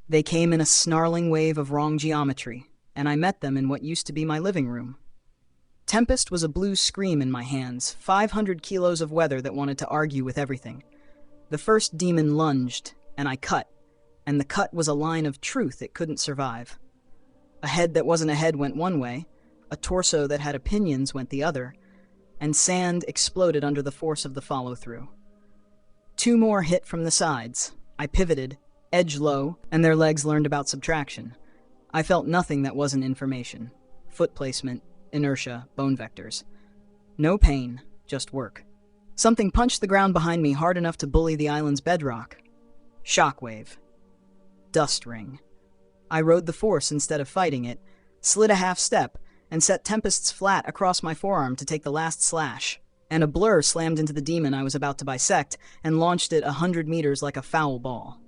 They came in a snarling wave of wrong geometry, and I met them in what used to be my living room. Tempest was a blue scream in my hands, 500 kilos of weather that wanted to argue with everything. The first demon lunged, and I cut, and the cut was a line of truth it couldn't survive. A head that wasn't a head went one way, a torso that had opinions went the other, and sand exploded under the force of the follow-through. Two more hit from the sides. I pivoted, edge low, and their legs learned about subtraction. I felt nothing that wasn't information. Foot placement, inertia, bone vectors. No pain, just work. Something punched the ground behind me hard enough to bully the island's bedrock. Shockwave. Dust ring. I rode the force instead of fighting it, slid a half step, and set Tempest's flat across my forearm to take the last slash. And a blur slammed into the demon I was about to bisect and launched it 100 meters like a foul ball.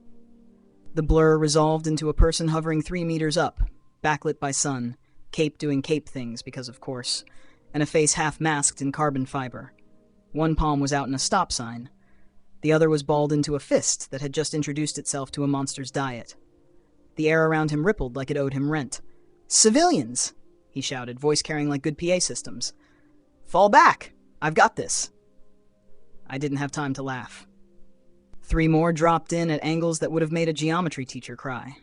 The blur resolved into a person hovering 3 meters up, backlit by sun, cape doing cape things because of course, and a face half masked in carbon fiber. One palm was out in a stop sign. The other was balled into a fist that had just introduced itself to a monster's diet. The air around him rippled like it owed him rent. "Civilians!" he shouted, voice carrying like good PA systems. "Fall back! I've got this!" I didn't have time to laugh. 3 more dropped in at angles that would have made a geometry teacher cry.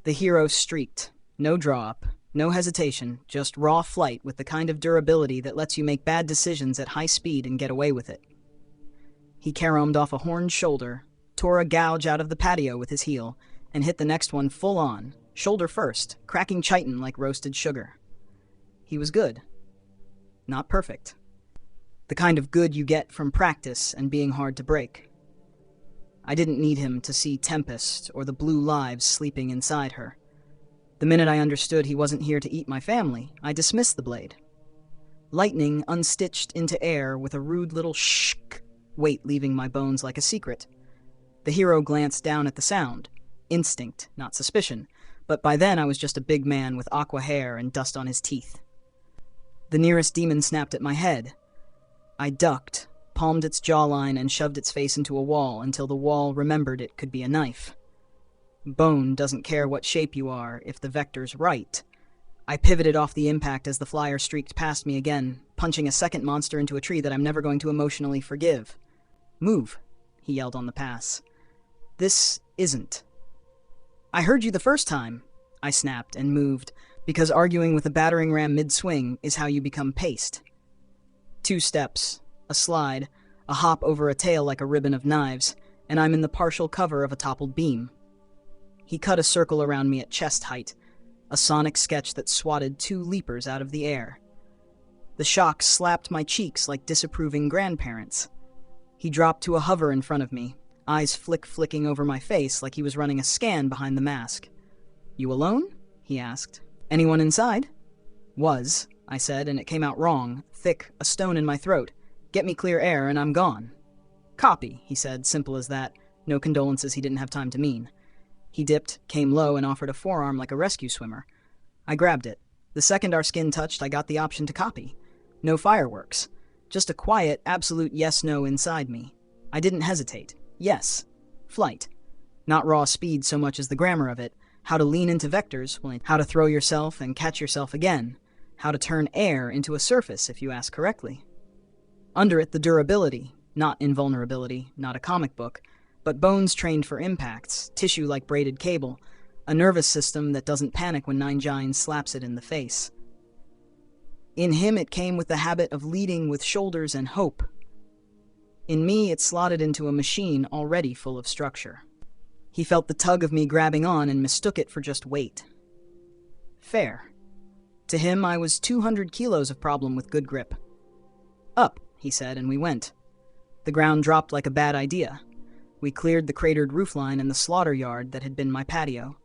The hero streaked. No draw-up, no hesitation, just raw flight with the kind of durability that lets you make bad decisions at high speed and get away with it. He caromed off a horned shoulder, tore a gouge out of the patio with his heel, and hit the next one full on, shoulder first, cracking chitin like roasted sugar. He was good. Not perfect. The kind of good you get from practice and being hard to break. I didn't need him to see Tempest or the blue lives sleeping inside her. The minute I understood he wasn't here to eat my family, I dismissed the blade. Lightning unstitched into air with a rude little shk, weight leaving my bones like a secret. The hero glanced down at the sound. Instinct, not suspicion, but by then I was just a big man with aqua hair and dust on his teeth. The nearest demon snapped at my head. I ducked, palmed its jawline, and shoved its face into a wall until the wall remembered it could be a knife. Bone doesn't care what shape you are if the vector's right. I pivoted off the impact as the flyer streaked past me again, punching a second monster into a tree that I'm never going to emotionally forgive. "Move," he yelled on the pass. "This isn't." "I heard you the first time," I snapped and moved, because arguing with a battering ram mid-swing is how you become paced. 2 steps, a slide, a hop over a tail like a ribbon of knives, and I'm in the partial cover of a toppled beam. He cut a circle around me at chest height, a sonic sketch that swatted 2 leapers out of the air. The shock slapped my cheeks like disapproving grandparents. He dropped to a hover in front of me, eyes flicking over my face like he was running a scan behind the mask. "You alone?" he asked. "Anyone inside?" "Was," I said, and it came out wrong, thick, a stone in my throat. "Get me clear air and I'm gone." "Copy," he said, simple as that. No condolences he didn't have time to mean. He dipped, came low, and offered a forearm like a rescue swimmer. I grabbed it. The second our skin touched, I got the option to copy. No fireworks. Just a quiet, absolute yes-no inside me. I didn't hesitate. Yes. Flight. Not raw speed so much as the grammar of it. How to lean into vectors, how to throw yourself and catch yourself again. How to turn air into a surface, if you ask correctly. Under it, the durability. Not invulnerability, not a comic book. But bones trained for impacts, tissue like braided cable, a nervous system that doesn't panic when Nine Gines slaps it in the face. In him it came with the habit of leading with shoulders and hope. In me it slotted into a machine already full of structure. He felt the tug of me grabbing on and mistook it for just weight. Fair. To him I was 200 kilos of problem with good grip. "Up," he said, and we went. The ground dropped like a bad idea. We cleared the cratered roofline and the slaughter yard that had been my patio.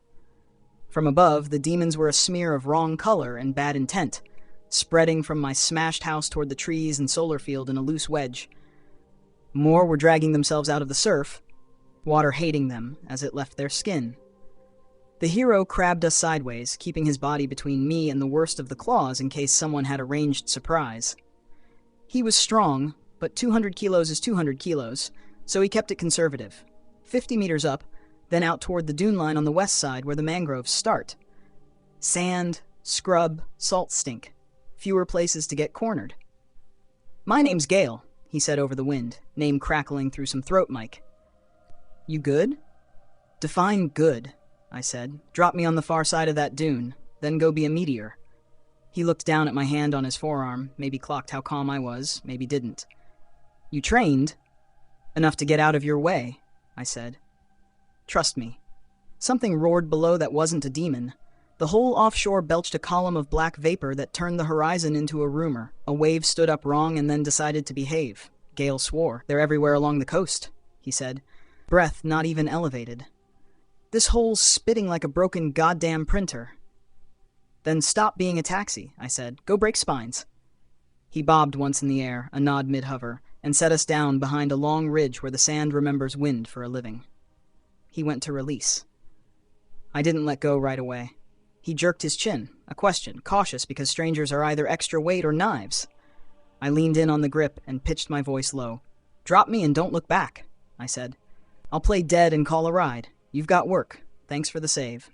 From above, the demons were a smear of wrong color and bad intent, spreading from my smashed house toward the trees and solar field in a loose wedge. More were dragging themselves out of the surf, water hating them as it left their skin. The hero crabbed us sideways, keeping his body between me and the worst of the claws in case someone had a ranged surprise. He was strong, but 200 kilos is 200 kilos, so he kept it conservative. 50 meters up, then out toward the dune line on the west side where the mangroves start. Sand, scrub, salt stink. Fewer places to get cornered. "My name's Gale," he said over the wind, name crackling through some throat mic. "You good?" "Define good," I said. "Drop me on the far side of that dune, then go be a meteor." He looked down at my hand on his forearm, maybe clocked how calm I was, maybe didn't. "You trained?" "Enough to get out of your way," I said. "Trust me." Something roared below that wasn't a demon. The whole offshore belched a column of black vapor that turned the horizon into a rumor. A wave stood up wrong and then decided to behave. Gale swore. "They're everywhere along the coast," he said. Breath not even elevated. "This hole's spitting like a broken goddamn printer." "Then stop being a taxi," I said. "Go break spines." He bobbed once in the air, a nod mid-hover, and set us down behind a long ridge where the sand remembers wind for a living. He went to release. I didn't let go right away. He jerked his chin, a question, cautious because strangers are either extra weight or knives. I leaned in on the grip and pitched my voice low. "Drop me and don't look back," I said. "I'll play dead and call a ride. You've got work. Thanks for the save."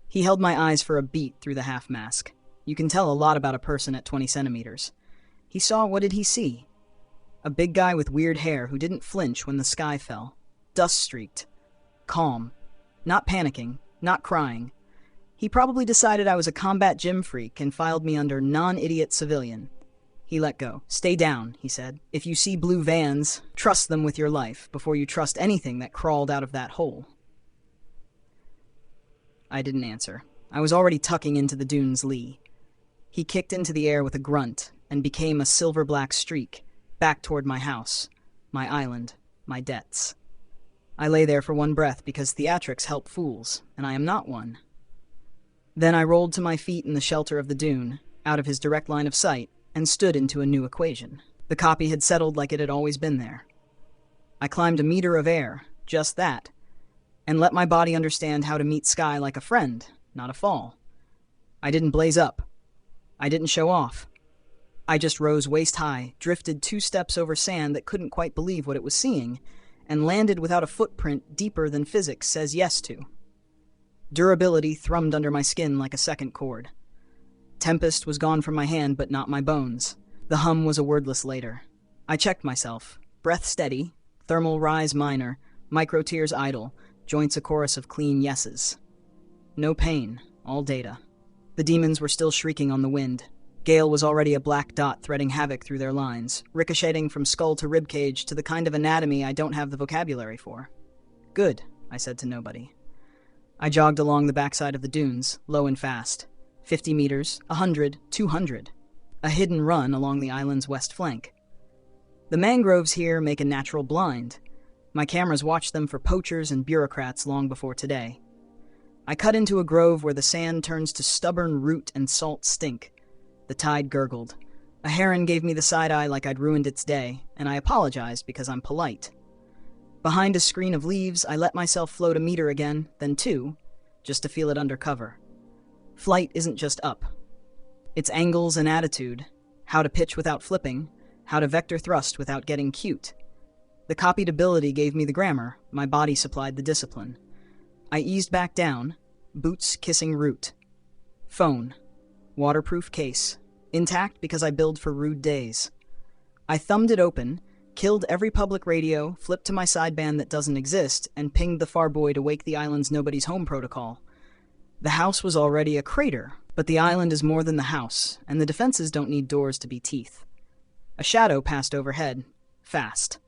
He held my eyes for a beat through the half mask. You can tell a lot about a person at 20 centimeters. He saw, what did he see? A big guy with weird hair who didn't flinch when the sky fell. Dust-streaked. Calm. Not panicking. Not crying. He probably decided I was a combat gym freak and filed me under non-idiot civilian. He let go. "Stay down," he said. "If you see blue vans, trust them with your life before you trust anything that crawled out of that hole." I didn't answer. I was already tucking into the dune's lee. He kicked into the air with a grunt and became a silver-black streak, back toward my house, my island, my debts. I lay there for one breath because theatrics help fools, and I am not one. Then I rolled to my feet in the shelter of the dune, out of his direct line of sight, and stood into a new equation. The copy had settled like it had always been there. I climbed a meter of air, just that, and let my body understand how to meet sky like a friend, not a fall. I didn't blaze up. I didn't show off. I just rose waist-high, drifted 2 steps over sand that couldn't quite believe what it was seeing, and landed without a footprint deeper than physics says yes to. Durability thrummed under my skin like a second chord. Tempest was gone from my hand, but not my bones. The hum was a wordless later. I checked myself. Breath steady, thermal rise minor, micro-tears idle, joints a chorus of clean yeses. No pain, all data. The demons were still shrieking on the wind. Gale was already a black dot threading havoc through their lines, ricocheting from skull to ribcage to the kind of anatomy I don't have the vocabulary for. "Good," I said to nobody. I jogged along the backside of the dunes, low and fast. 50 meters, 100, 200. A hidden run along the island's west flank. The mangroves here make a natural blind. My cameras watched them for poachers and bureaucrats long before today. I cut into a grove where the sand turns to stubborn root and salt stink. The tide gurgled. A heron gave me the side-eye like I'd ruined its day, and I apologized because I'm polite. Behind a screen of leaves, I let myself float a meter again, then 2, just to feel it under cover. Flight isn't just up. It's angles and attitude, how to pitch without flipping, how to vector thrust without getting cute. The copied ability gave me the grammar, my body supplied the discipline. I eased back down, boots kissing root. Phone. Waterproof case. Intact because I build for rude days. I thumbed it open, killed every public radio, flipped to my sideband that doesn't exist, and pinged the Farboy to wake the island's nobody's home protocol. The house was already a crater, but the island is more than the house, and the defenses don't need doors to be teeth. A shadow passed overhead, fast.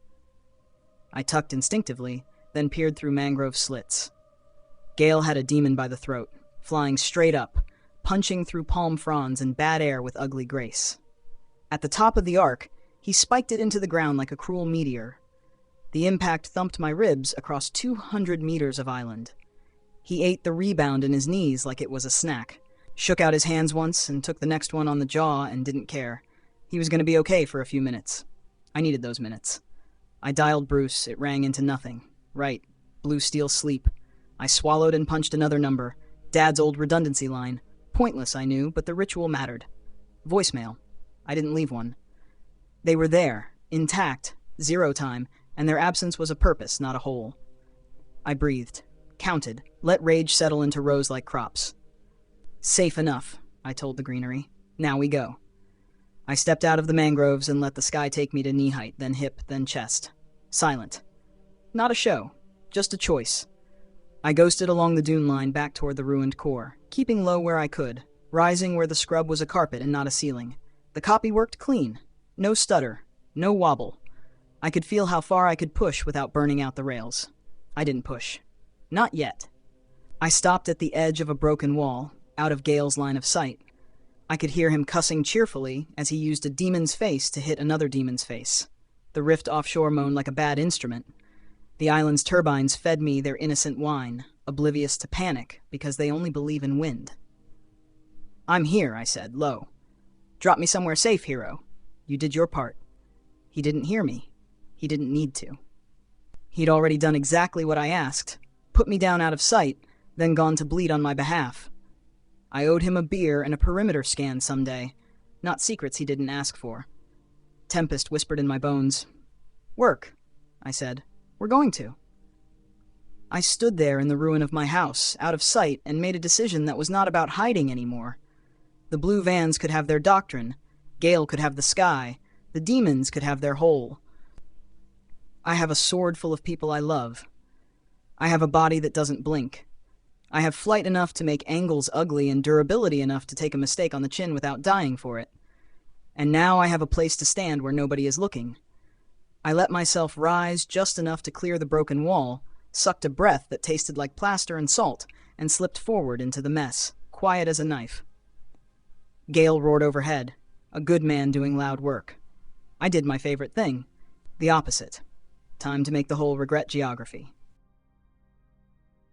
I tucked instinctively, then peered through mangrove slits. Gale had a demon by the throat, flying straight up, punching through palm fronds and bad air with ugly grace. At the top of the arc, he spiked it into the ground like a cruel meteor. The impact thumped my ribs across 200 meters of island. He ate the rebound in his knees like it was a snack, shook out his hands once and took the next one on the jaw and didn't care. He was going to be okay for a few minutes. I needed those minutes. I dialed Bruce. It rang into nothing. Right. Blue steel sleep. I swallowed and punched another number. Dad's old redundancy line. Pointless, I knew, but the ritual mattered. Voicemail. I didn't leave one. They were there, intact, 0 time, and their absence was a purpose, not a hole. I breathed. counted, let rage settle into rows like crops. Safe enough, I told the greenery. Now we go. I stepped out of the mangroves and let the sky take me to knee height, then hip, then chest. Silent. Not a show, just a choice. I ghosted along the dune line back toward the ruined core, keeping low where I could, rising where the scrub was a carpet and not a ceiling. The copy worked clean. No stutter, no wobble. I could feel how far I could push without burning out the rails. I didn't push. Not yet. I stopped at the edge of a broken wall, out of Gale's line of sight. I could hear him cussing cheerfully as he used a demon's face to hit another demon's face. The rift offshore moaned like a bad instrument. The island's turbines fed me their innocent whine, oblivious to panic because they only believe in wind. I'm here, I said, low. Drop me somewhere safe, hero. You did your part. He didn't hear me. He didn't need to. He'd already done exactly what I asked, put me down out of sight, then gone to bleed on my behalf. I owed him a beer and a perimeter scan someday, not secrets he didn't ask for. Tempest whispered in my bones. Work, I said. We're going to. I stood there in the ruin of my house, out of sight, and made a decision that was not about hiding anymore. The blue vans could have their doctrine, Gale could have the sky, the demons could have their hole. I have a sword full of people I love. I have a body that doesn't blink. I have flight enough to make angles ugly and durability enough to take a mistake on the chin without dying for it. And now I have a place to stand where nobody is looking. I let myself rise just enough to clear the broken wall, sucked a breath that tasted like plaster and salt, and slipped forward into the mess, quiet as a knife. Gale roared overhead, a good man doing loud work. I did my favorite thing, the opposite. Time to make the whole regret geography.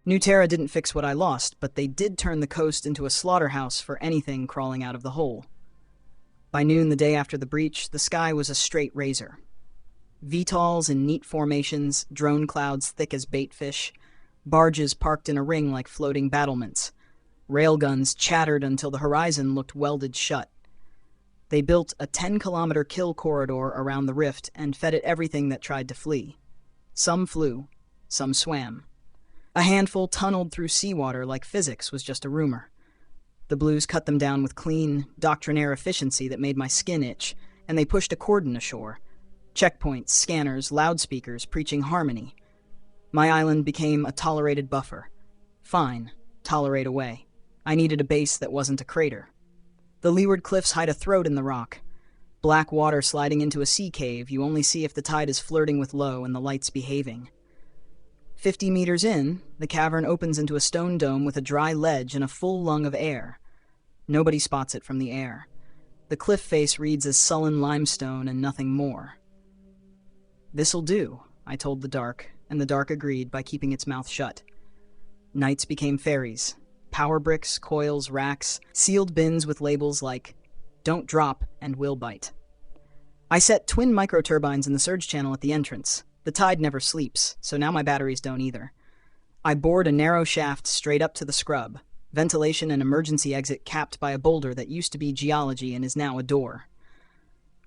New Terra didn't fix what I lost, but they did turn the coast into a slaughterhouse for anything crawling out of the hole. By noon the day after the breach, the sky was a straight razor. VTOLs in neat formations, drone clouds thick as baitfish, barges parked in a ring like floating battlements. Railguns chattered until the horizon looked welded shut. They built a 10-kilometer kill corridor around the rift and fed it everything that tried to flee. Some flew, some swam. A handful tunneled through seawater like physics was just a rumor. The Blues cut them down with clean, doctrinaire efficiency that made my skin itch, and they pushed a cordon ashore. Checkpoints, scanners, loudspeakers, preaching harmony. My island became a tolerated buffer. Fine, tolerate away. I needed a base that wasn't a crater. The leeward cliffs hide a throat in the rock. Black water sliding into a sea cave you only see if the tide is flirting with low and the light's behaving. 50 meters in, the cavern opens into a stone dome with a dry ledge and a full lung of air. Nobody spots it from the air. The cliff face reads as sullen limestone and nothing more. This'll do, I told the dark, and the dark agreed by keeping its mouth shut. Nights became ferries. Power bricks, coils, racks, sealed bins with labels like, "Don't drop and will bite." I set twin microturbines in the surge channel at the entrance. The tide never sleeps, so now my batteries don't either. I bored a narrow shaft straight up to the scrub, ventilation and emergency exit capped by a boulder that used to be geology and is now a door.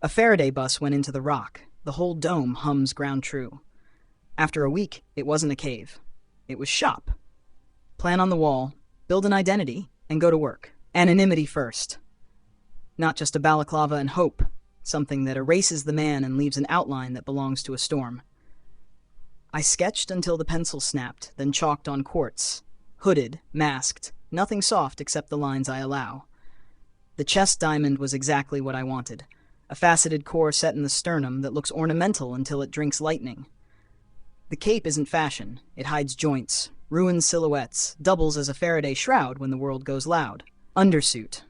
A Faraday bus went into the rock. The whole dome hums ground true. After a week, it wasn't a cave. It was shop. Plan on the wall, build an identity, and go to work. Anonymity first. Not just a balaclava and hope, something that erases the man and leaves an outline that belongs to a storm. I sketched until the pencil snapped, then chalked on quartz. Hooded, masked, nothing soft except the lines I allow. The chest diamond was exactly what I wanted. A faceted core set in the sternum that looks ornamental until it drinks lightning. The cape isn't fashion. It hides joints, ruins silhouettes, doubles as a Faraday shroud when the world goes loud. Undersuit.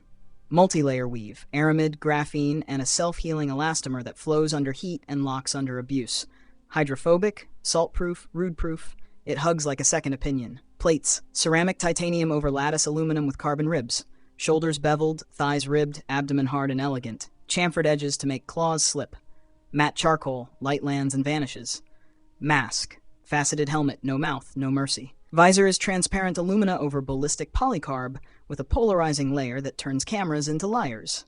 Multi-layer weave, aramid, graphene, and a self-healing elastomer that flows under heat and locks under abuse. Hydrophobic, salt-proof, rude-proof. It hugs like a second opinion. Plates. Ceramic titanium over lattice aluminum with carbon ribs. Shoulders beveled, thighs ribbed, abdomen hard and elegant. Chamfered edges to make claws slip. Matte charcoal, light lands and vanishes. Mask. Faceted helmet, no mouth, no mercy. Visor is transparent alumina over ballistic polycarb with a polarizing layer that turns cameras into liars.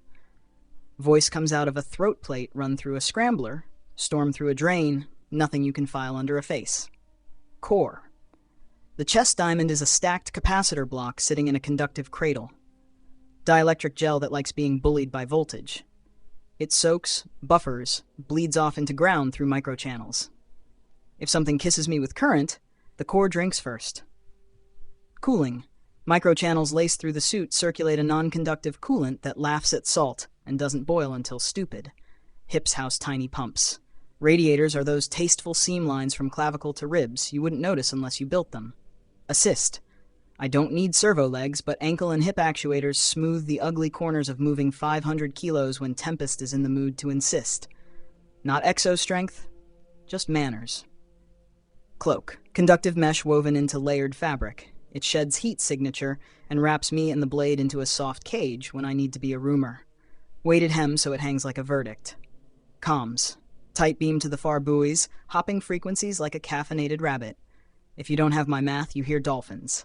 Voice comes out of a throat plate run through a scrambler, storm through a drain, nothing you can file under a face. Core. The chest diamond is a stacked capacitor block sitting in a conductive cradle. Dielectric gel that likes being bullied by voltage. It soaks, buffers, bleeds off into ground through microchannels. If something kisses me with current, the core drinks first. Cooling. Microchannels laced through the suit circulate a non-conductive coolant that laughs at salt and doesn't boil until stupid. Hips house tiny pumps. Radiators are those tasteful seam lines from clavicle to ribs you wouldn't notice unless you built them. Assist. I don't need servo legs, but ankle and hip actuators smooth the ugly corners of moving 500 kilos when Tempest is in the mood to insist. Not exo strength, just manners. Cloak. Conductive mesh woven into layered fabric. It sheds heat signature and wraps me and the blade into a soft cage when I need to be a rumor. Weighted hem so it hangs like a verdict. Comms. Tight beam to the far buoys, hopping frequencies like a caffeinated rabbit. If you don't have my math, you hear dolphins.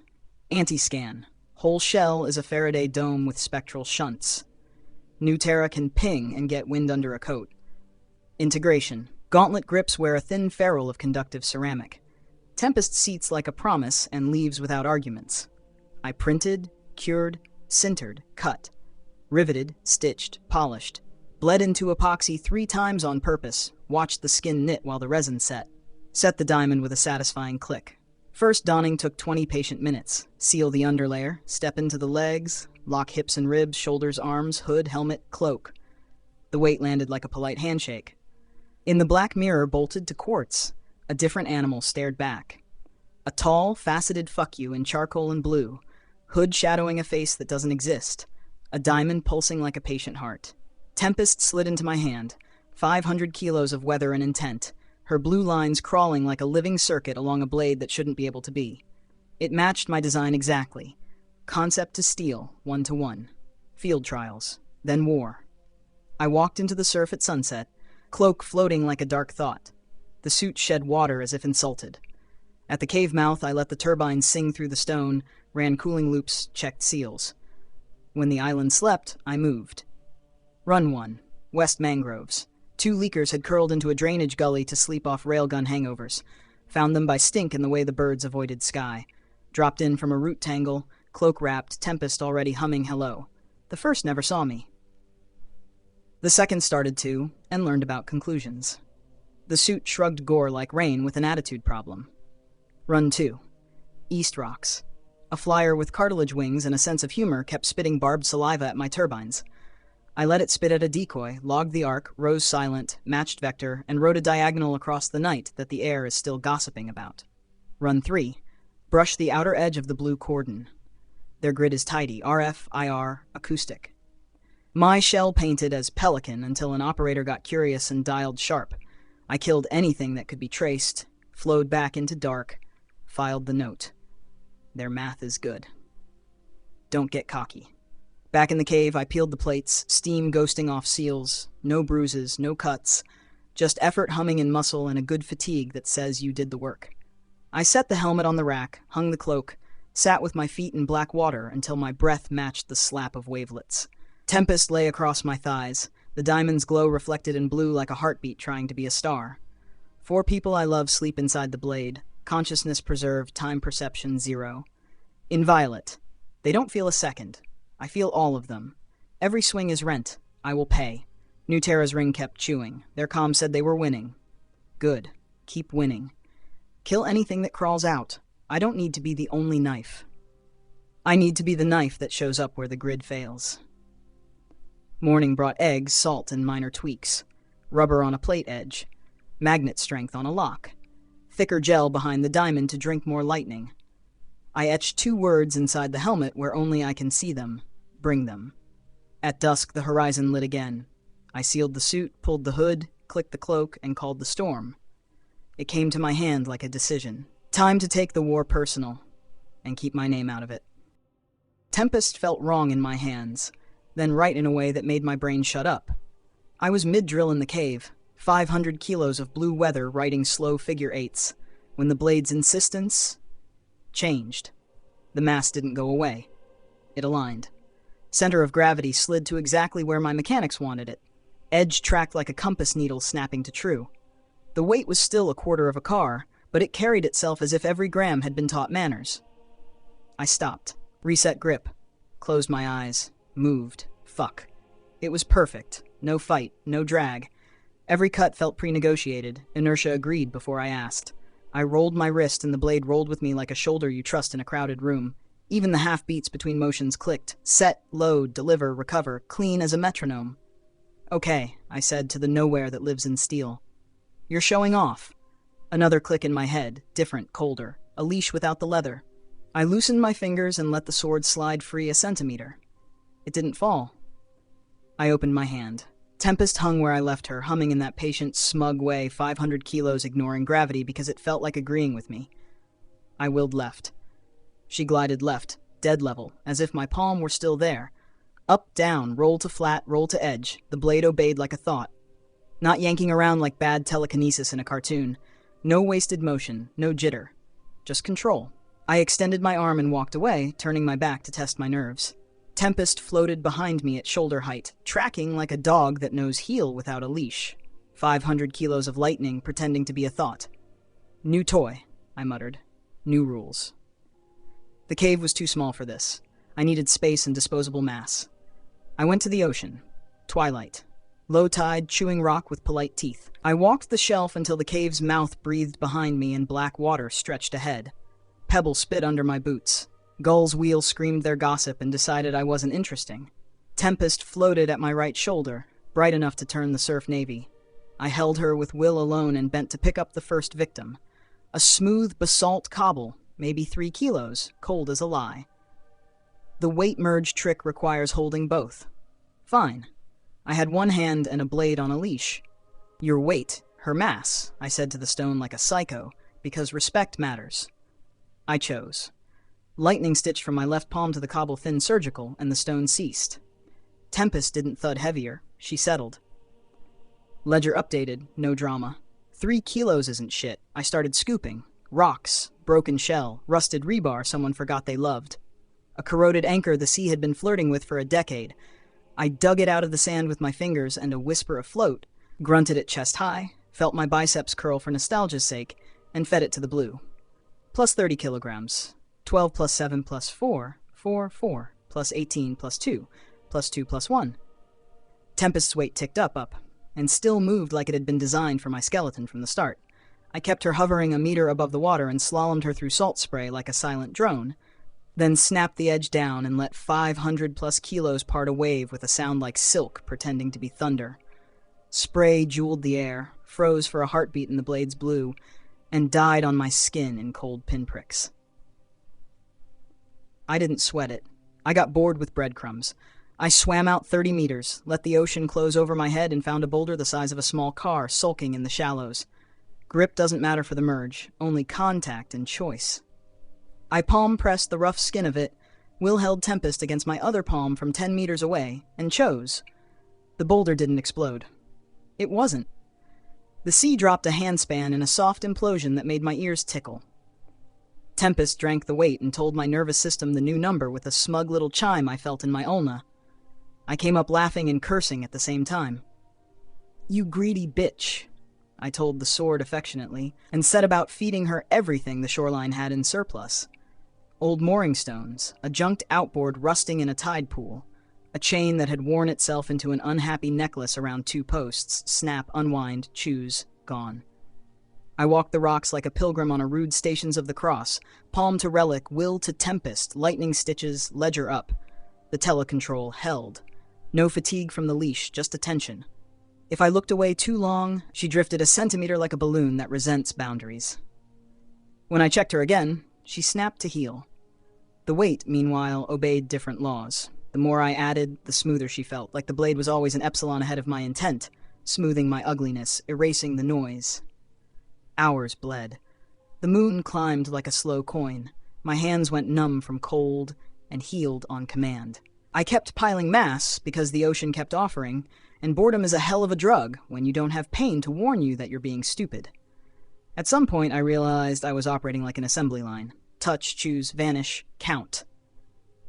Anti-scan. Whole shell is a Faraday dome with spectral shunts. Newterra can ping and get wind under a coat. Integration. Gauntlet grips wear a thin ferrule of conductive ceramic. Tempest seats like a promise and leaves without arguments. I printed, cured, sintered, cut. Riveted, stitched, polished. Bled into epoxy 3 times on purpose. Watched the skin knit while the resin set. Set the diamond with a satisfying click. First donning took 20 patient minutes. Seal the underlayer, step into the legs, lock hips and ribs, shoulders, arms, hood, helmet, cloak. The weight landed like a polite handshake. In the black mirror bolted to quartz, a different animal stared back. A tall, faceted fuck you in charcoal and blue, hood shadowing a face that doesn't exist, a diamond pulsing like a patient heart. Tempest slid into my hand, 500 kilos of weather and intent, her blue lines crawling like a living circuit along a blade that shouldn't be able to be. It matched my design exactly. Concept to steel, 1-to-1. Field trials, then war. I walked into the surf at sunset, cloak floating like a dark thought. The suit shed water as if insulted. At the cave mouth, I let the turbines sing through the stone, ran cooling loops, checked seals. When the island slept, I moved. Run 1, West Mangroves. 2 leakers had curled into a drainage gully to sleep off railgun hangovers. Found them by stink in the way the birds avoided sky. Dropped in from a root tangle, cloak-wrapped, Tempest already humming hello. The first never saw me. The second started to, and learned about conclusions. The suit shrugged gore like rain with an attitude problem. Run 2. East Rocks. A flyer with cartilage wings and a sense of humor kept spitting barbed saliva at my turbines. I let it spit at a decoy, logged the arc, rose silent, matched vector, and wrote a diagonal across the night that the air is still gossiping about. Run 3. Brush the outer edge of the blue cordon. Their grid is tidy, RF, IR, acoustic. My shell painted as Pelican until an operator got curious and dialed sharp. I killed anything that could be traced, flowed back into dark, filed the note. Their math is good. Don't get cocky. Back in the cave, I peeled the plates, steam ghosting off seals, no bruises, no cuts, just effort humming in muscle and a good fatigue that says you did the work. I set the helmet on the rack, hung the cloak, sat with my feet in black water until my breath matched the slap of wavelets. Tempest lay across my thighs, the diamond's glow reflected in blue like a heartbeat trying to be a star. 4 people I love sleep inside the blade, consciousness preserved, time perception 0. In violet, they don't feel a second. I feel all of them. Every swing is rent. I will pay. Newterra's ring kept chewing. Their comm said they were winning. Good. Keep winning. Kill anything that crawls out. I don't need to be the only knife. I need to be the knife that shows up where the grid fails. Morning brought eggs, salt, and minor tweaks. Rubber on a plate edge. Magnet strength on a lock. Thicker gel behind the diamond to drink more lightning. I etched 2 words inside the helmet where only I can see them. Bring them. At dusk, the horizon lit again. I sealed the suit, pulled the hood, clicked the cloak, and called the storm. It came to my hand like a decision. Time to take the war personal, and keep my name out of it. Tempest felt wrong in my hands, then right in a way that made my brain shut up. I was mid-drill in the cave, 500 kilos of blue weather writing slow figure 8s, when the blade's insistence changed. The mass didn't go away. It aligned. Center of gravity slid to exactly where my mechanics wanted it. Edge tracked like a compass needle snapping to true. The weight was still a quarter of a car, but it carried itself as if every gram had been taught manners. I stopped, reset grip, closed my eyes, moved. Fuck. It was perfect. No fight, no drag. Every cut felt pre-negotiated. Inertia agreed before I asked. I rolled my wrist and the blade rolled with me like a shoulder you trust in a crowded room. Even the half-beats between motions clicked. Set, load, deliver, recover, clean as a metronome. Okay, I said to the nowhere that lives in steel. You're showing off. Another click in my head, different, colder. A leash without the leather. I loosened my fingers and let the sword slide free a centimeter. It didn't fall. I opened my hand. Tempest hung where I left her, humming in that patient, smug way, 500 kilos ignoring gravity because it felt like agreeing with me. I willed left. She glided left, dead level, as if my palm were still there. Up, down, roll to flat, roll to edge. The blade obeyed like a thought. Not yanking around like bad telekinesis in a cartoon. No wasted motion, no jitter. Just control. I extended my arm and walked away, turning my back to test my nerves. Tempest floated behind me at shoulder height, tracking like a dog that knows heel without a leash. 500 kilos of lightning pretending to be a thought. New toy, I muttered. New rules. The cave was too small for this. I needed space and disposable mass. I went to the ocean. Twilight. Low tide, chewing rock with polite teeth. I walked the shelf until the cave's mouth breathed behind me and black water stretched ahead. Pebbles spit under my boots. Gulls' wheels screamed their gossip and decided I wasn't interesting. Tempest floated at my right shoulder, bright enough to turn the surf navy. I held her with will alone and bent to pick up the first victim. A smooth basalt cobble, maybe 3 kilos, cold as a lie. The weight merge trick requires holding both. Fine. I had one hand and a blade on a leash. Your weight, her mass, I said to the stone like a psycho, because respect matters. I chose. Lightning stitched from my left palm to the cobble thin surgical, and the stone ceased. Tempest didn't thud heavier. She settled. Ledger updated, no drama. 3 kilos isn't shit. I started scooping. Rocks, broken shell, rusted rebar someone forgot they loved. A corroded anchor the sea had been flirting with for a decade. I dug it out of the sand with my fingers and a whisper afloat, grunted it chest high, felt my biceps curl for nostalgia's sake, and fed it to the blue. Plus 30 kilograms. 12 plus 7 plus 4, 4, 4, plus 18 plus 2, plus 2 plus 1. Tempest's weight ticked up, and still moved like it had been designed for my skeleton from the start. I kept her hovering a meter above the water and slalomed her through salt spray like a silent drone, then snapped the edge down and let 500 plus kilos part a wave with a sound like silk pretending to be thunder. Spray jeweled the air, froze for a heartbeat in the blade's blue, and died on my skin in cold pinpricks. I didn't sweat it. I got bored with breadcrumbs. I swam out 30 meters, let the ocean close over my head, and found a boulder the size of a small car sulking in the shallows. Grip doesn't matter for the merge, only contact and choice. I palm-pressed the rough skin of it, Will held Tempest against my other palm from 10 meters away, and chose. The boulder didn't explode. It wasn't. The sea dropped a handspan in a soft implosion that made my ears tickle. Tempest drank the weight and told my nervous system the new number with a smug little chime I felt in my ulna. I came up laughing and cursing at the same time. "You greedy bitch," I told the sword affectionately, and set about feeding her everything the shoreline had in surplus. Old mooring stones, a junked outboard rusting in a tide pool, a chain that had worn itself into an unhappy necklace around 2 posts, snap, unwind, choose, gone. I walked the rocks like a pilgrim on a rude Stations of the Cross, palm to relic, will to tempest, lightning stitches, ledger up. The telecontrol held. No fatigue from the leash, just attention. If I looked away too long, she drifted a centimeter like a balloon that resents boundaries. When I checked her again, she snapped to heel. The weight, meanwhile, obeyed different laws. The more I added, the smoother she felt, like the blade was always an epsilon ahead of my intent, smoothing my ugliness, erasing the noise. Hours bled. The moon climbed like a slow coin. My hands went numb from cold and healed on command. I kept piling mass because the ocean kept offering, and boredom is a hell of a drug when you don't have pain to warn you that you're being stupid. At some point, I realized I was operating like an assembly line. Touch, choose, vanish, count.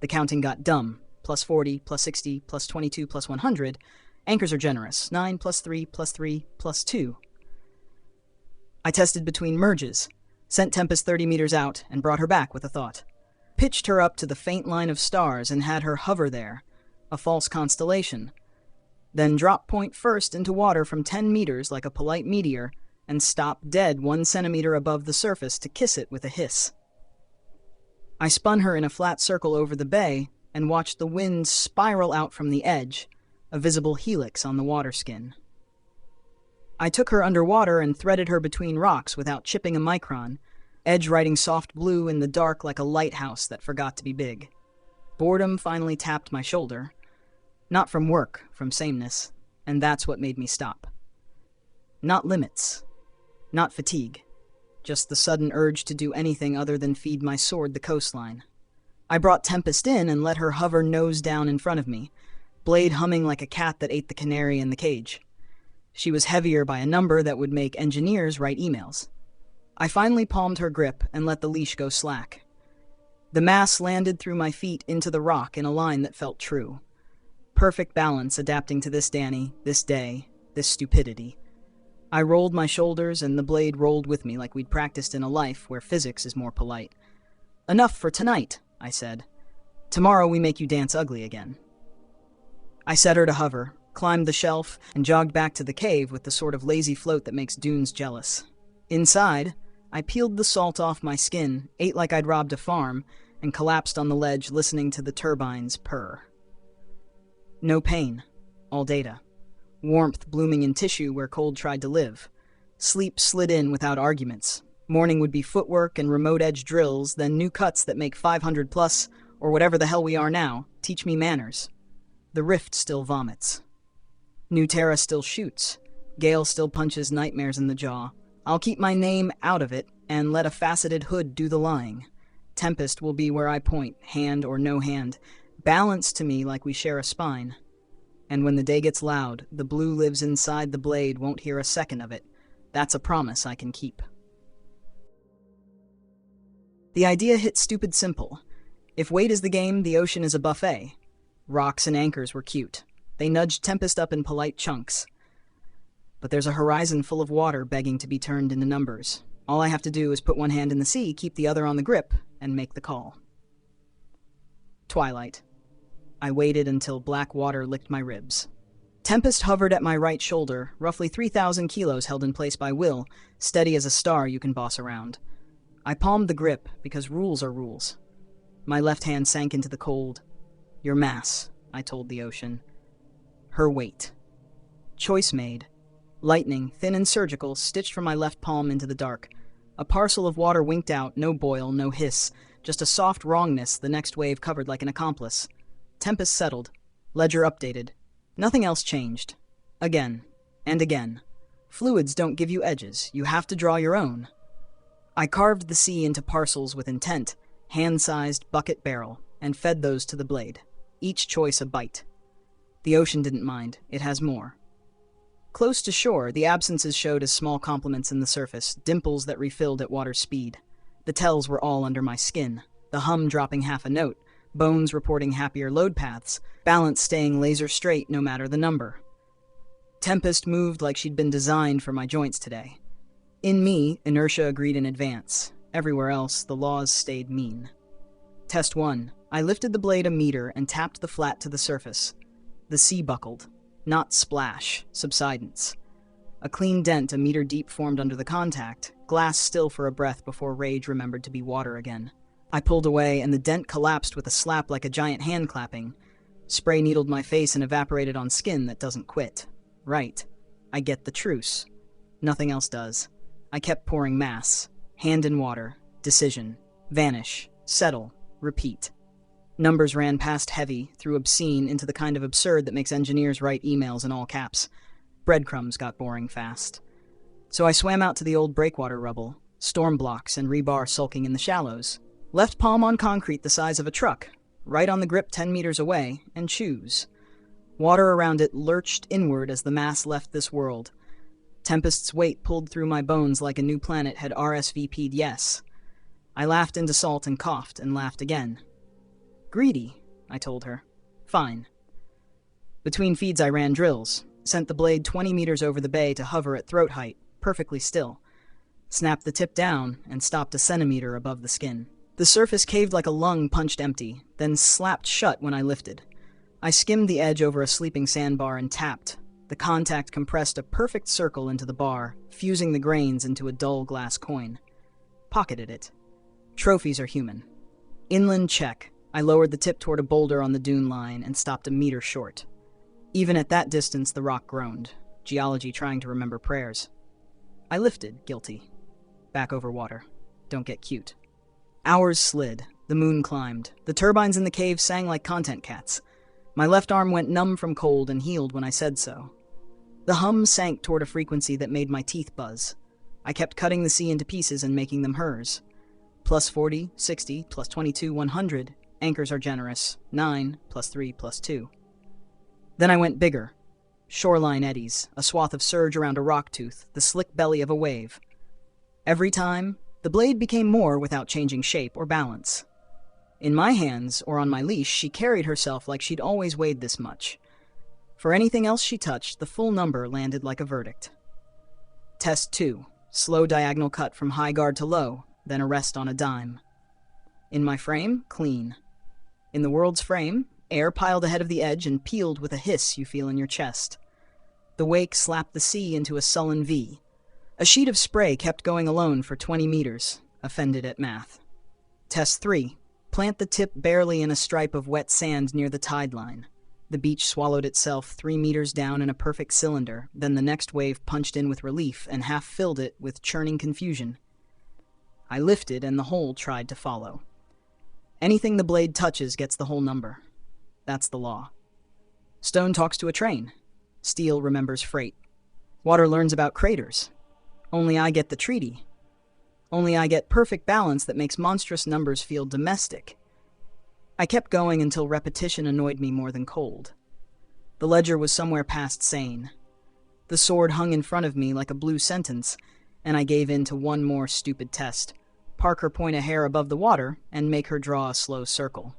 The counting got dumb. Plus 40, plus 60, plus 22, plus 100. Anchors are generous. 9 plus 3 plus 3 plus 2. I tested between merges. Sent Tempest 30 meters out and brought her back with a thought. Pitched her up to the faint line of stars and had her hover there, a false constellation. Then drop point first into water from 10 meters like a polite meteor and stop dead 1 centimeter above the surface to kiss it with a hiss. I spun her in a flat circle over the bay and watched the wind spiral out from the edge, a visible helix on the water skin. I took her underwater and threaded her between rocks without chipping a micron, edge writing soft blue in the dark like a lighthouse that forgot to be big. Boredom finally tapped my shoulder. Not from work, from sameness, and that's what made me stop. Not limits. Not fatigue. Just the sudden urge to do anything other than feed my sword the coastline. I brought Tempest in and let her hover nose down in front of me, blade humming like a cat that ate the canary in the cage. She was heavier by a number that would make engineers write emails. I finally palmed her grip and let the leash go slack. The mass landed through my feet into the rock in a line that felt true. Perfect balance adapting to this Danny, this day, this stupidity. I rolled my shoulders and the blade rolled with me like we'd practiced in a life where physics is more polite. Enough for tonight, I said. Tomorrow we make you dance ugly again. I set her to hover, climbed the shelf, and jogged back to the cave with the sort of lazy float that makes dunes jealous. Inside, I peeled the salt off my skin, ate like I'd robbed a farm, and collapsed on the ledge listening to the turbines purr. No pain, all data. Warmth blooming in tissue where cold tried to live. Sleep slid in without arguments. Morning would be footwork and remote edge drills, then new cuts that make 500 plus, or whatever the hell we are now, teach me manners. The rift still vomits. New Terra still shoots. Gale still punches nightmares in the jaw. I'll keep my name out of it and let a faceted hood do the lying. Tempest will be where I point, hand or no hand, balanced to me like we share a spine. And when the day gets loud, the blue lives inside the blade won't hear a second of it. That's a promise I can keep. The idea hit stupid simple. If weight is the game, the ocean is a buffet. Rocks and anchors were cute. They nudged Tempest up in polite chunks. But there's a horizon full of water begging to be turned into numbers. All I have to do is put one hand in the sea, keep the other on the grip, and make the call. Twilight. I waited until black water licked my ribs. Tempest hovered at my right shoulder, roughly 3,000 kilos held in place by will, steady as a star you can boss around. I palmed the grip, because rules are rules. My left hand sank into the cold. Your mass, I told the ocean. Her weight. Choice made. Lightning, thin and surgical, stitched from my left palm into the dark. A parcel of water winked out, no boil, no hiss, just a soft wrongness the next wave covered like an accomplice. Tempest settled. Ledger updated. Nothing else changed. Again. And again. Fluids don't give you edges. You have to draw your own. I carved the sea into parcels with intent, hand-sized bucket barrel, and fed those to the blade. Each choice a bite. The ocean didn't mind. It has more. Close to shore, the absences showed as small compliments in the surface, dimples that refilled at water speed. The tells were all under my skin, the hum dropping half a note, bones reporting happier load paths, balance staying laser straight no matter the number. Tempest moved like she'd been designed for my joints today. In me, inertia agreed in advance. Everywhere else, the laws stayed mean. Test 1. I lifted the blade a meter and tapped the flat to the surface. The sea buckled. Not splash, subsidence. A clean dent a meter deep formed under the contact, glass still for a breath before rage remembered to be water again. I pulled away, and the dent collapsed with a slap like a giant hand clapping. Spray needled my face and evaporated on skin that doesn't quit. Right. I get the truce. Nothing else does. I kept pouring mass. Hand in water. Decision. Vanish. Settle. Repeat. Numbers ran past heavy, through obscene, into the kind of absurd that makes engineers write emails in all caps. Breadcrumbs got boring fast. So I swam out to the old breakwater rubble, storm blocks and rebar sulking in the shallows. Left palm on concrete the size of a truck, right on the grip 10 meters away, and choose. Water around it lurched inward as the mass left this world. Tempest's weight pulled through my bones like a new planet had RSVP'd yes. I laughed into salt and coughed and laughed again. Greedy, I told her. Fine. Between feeds I ran drills, sent the blade 20 meters over the bay to hover at throat height, perfectly still. snapped the tip down, and stopped a centimeter above the skin. The surface caved like a lung punched empty, then slapped shut when I lifted. I skimmed the edge over a sleeping sandbar and tapped. The contact compressed a perfect circle into the bar, fusing the grains into a dull glass coin. Pocketed it. Trophies are human. Inland check. I lowered the tip toward a boulder on the dune line and stopped a meter short. Even at that distance, the rock groaned. Geology trying to remember prayers. I lifted, guilty. Back over water. Don't get cute. Hours slid. The moon climbed. The turbines in the cave sang like content cats. My left arm went numb from cold and healed when I said so. The hum sank toward a frequency that made my teeth buzz. I kept cutting the sea into pieces and making them hers. Plus 40, 60, plus 22, 100. Anchors are generous. 9, plus 3, plus 2. Then I went bigger. Shoreline eddies, a swath of surge around a rock tooth, the slick belly of a wave. Every time, the blade became more without changing shape or balance. In my hands, or on my leash, she carried herself like she'd always weighed this much. For anything else she touched, the full number landed like a verdict. Test 2. Slow diagonal cut from high guard to low, then a rest on a dime. In my frame, clean. In the world's frame, air piled ahead of the edge and peeled with a hiss you feel in your chest. The wake slapped the sea into a sullen V. A sheet of spray kept going alone for 20 meters, offended at math. Test 3. Plant the tip barely in a stripe of wet sand near the tide line. The beach swallowed itself 3 meters down in a perfect cylinder, then the next wave punched in with relief and half filled it with churning confusion. I lifted and the hole tried to follow. Anything the blade touches gets the whole number. That's the law. Stone talks to a train. Steel remembers freight. Water learns about craters. Only I get the treaty. Only I get perfect balance that makes monstrous numbers feel domestic. I kept going until repetition annoyed me more than cold. The ledger was somewhere past sane. The sword hung in front of me like a blue sentence, and I gave in to one more stupid test. Park her point a hair above the water and make her draw a slow circle.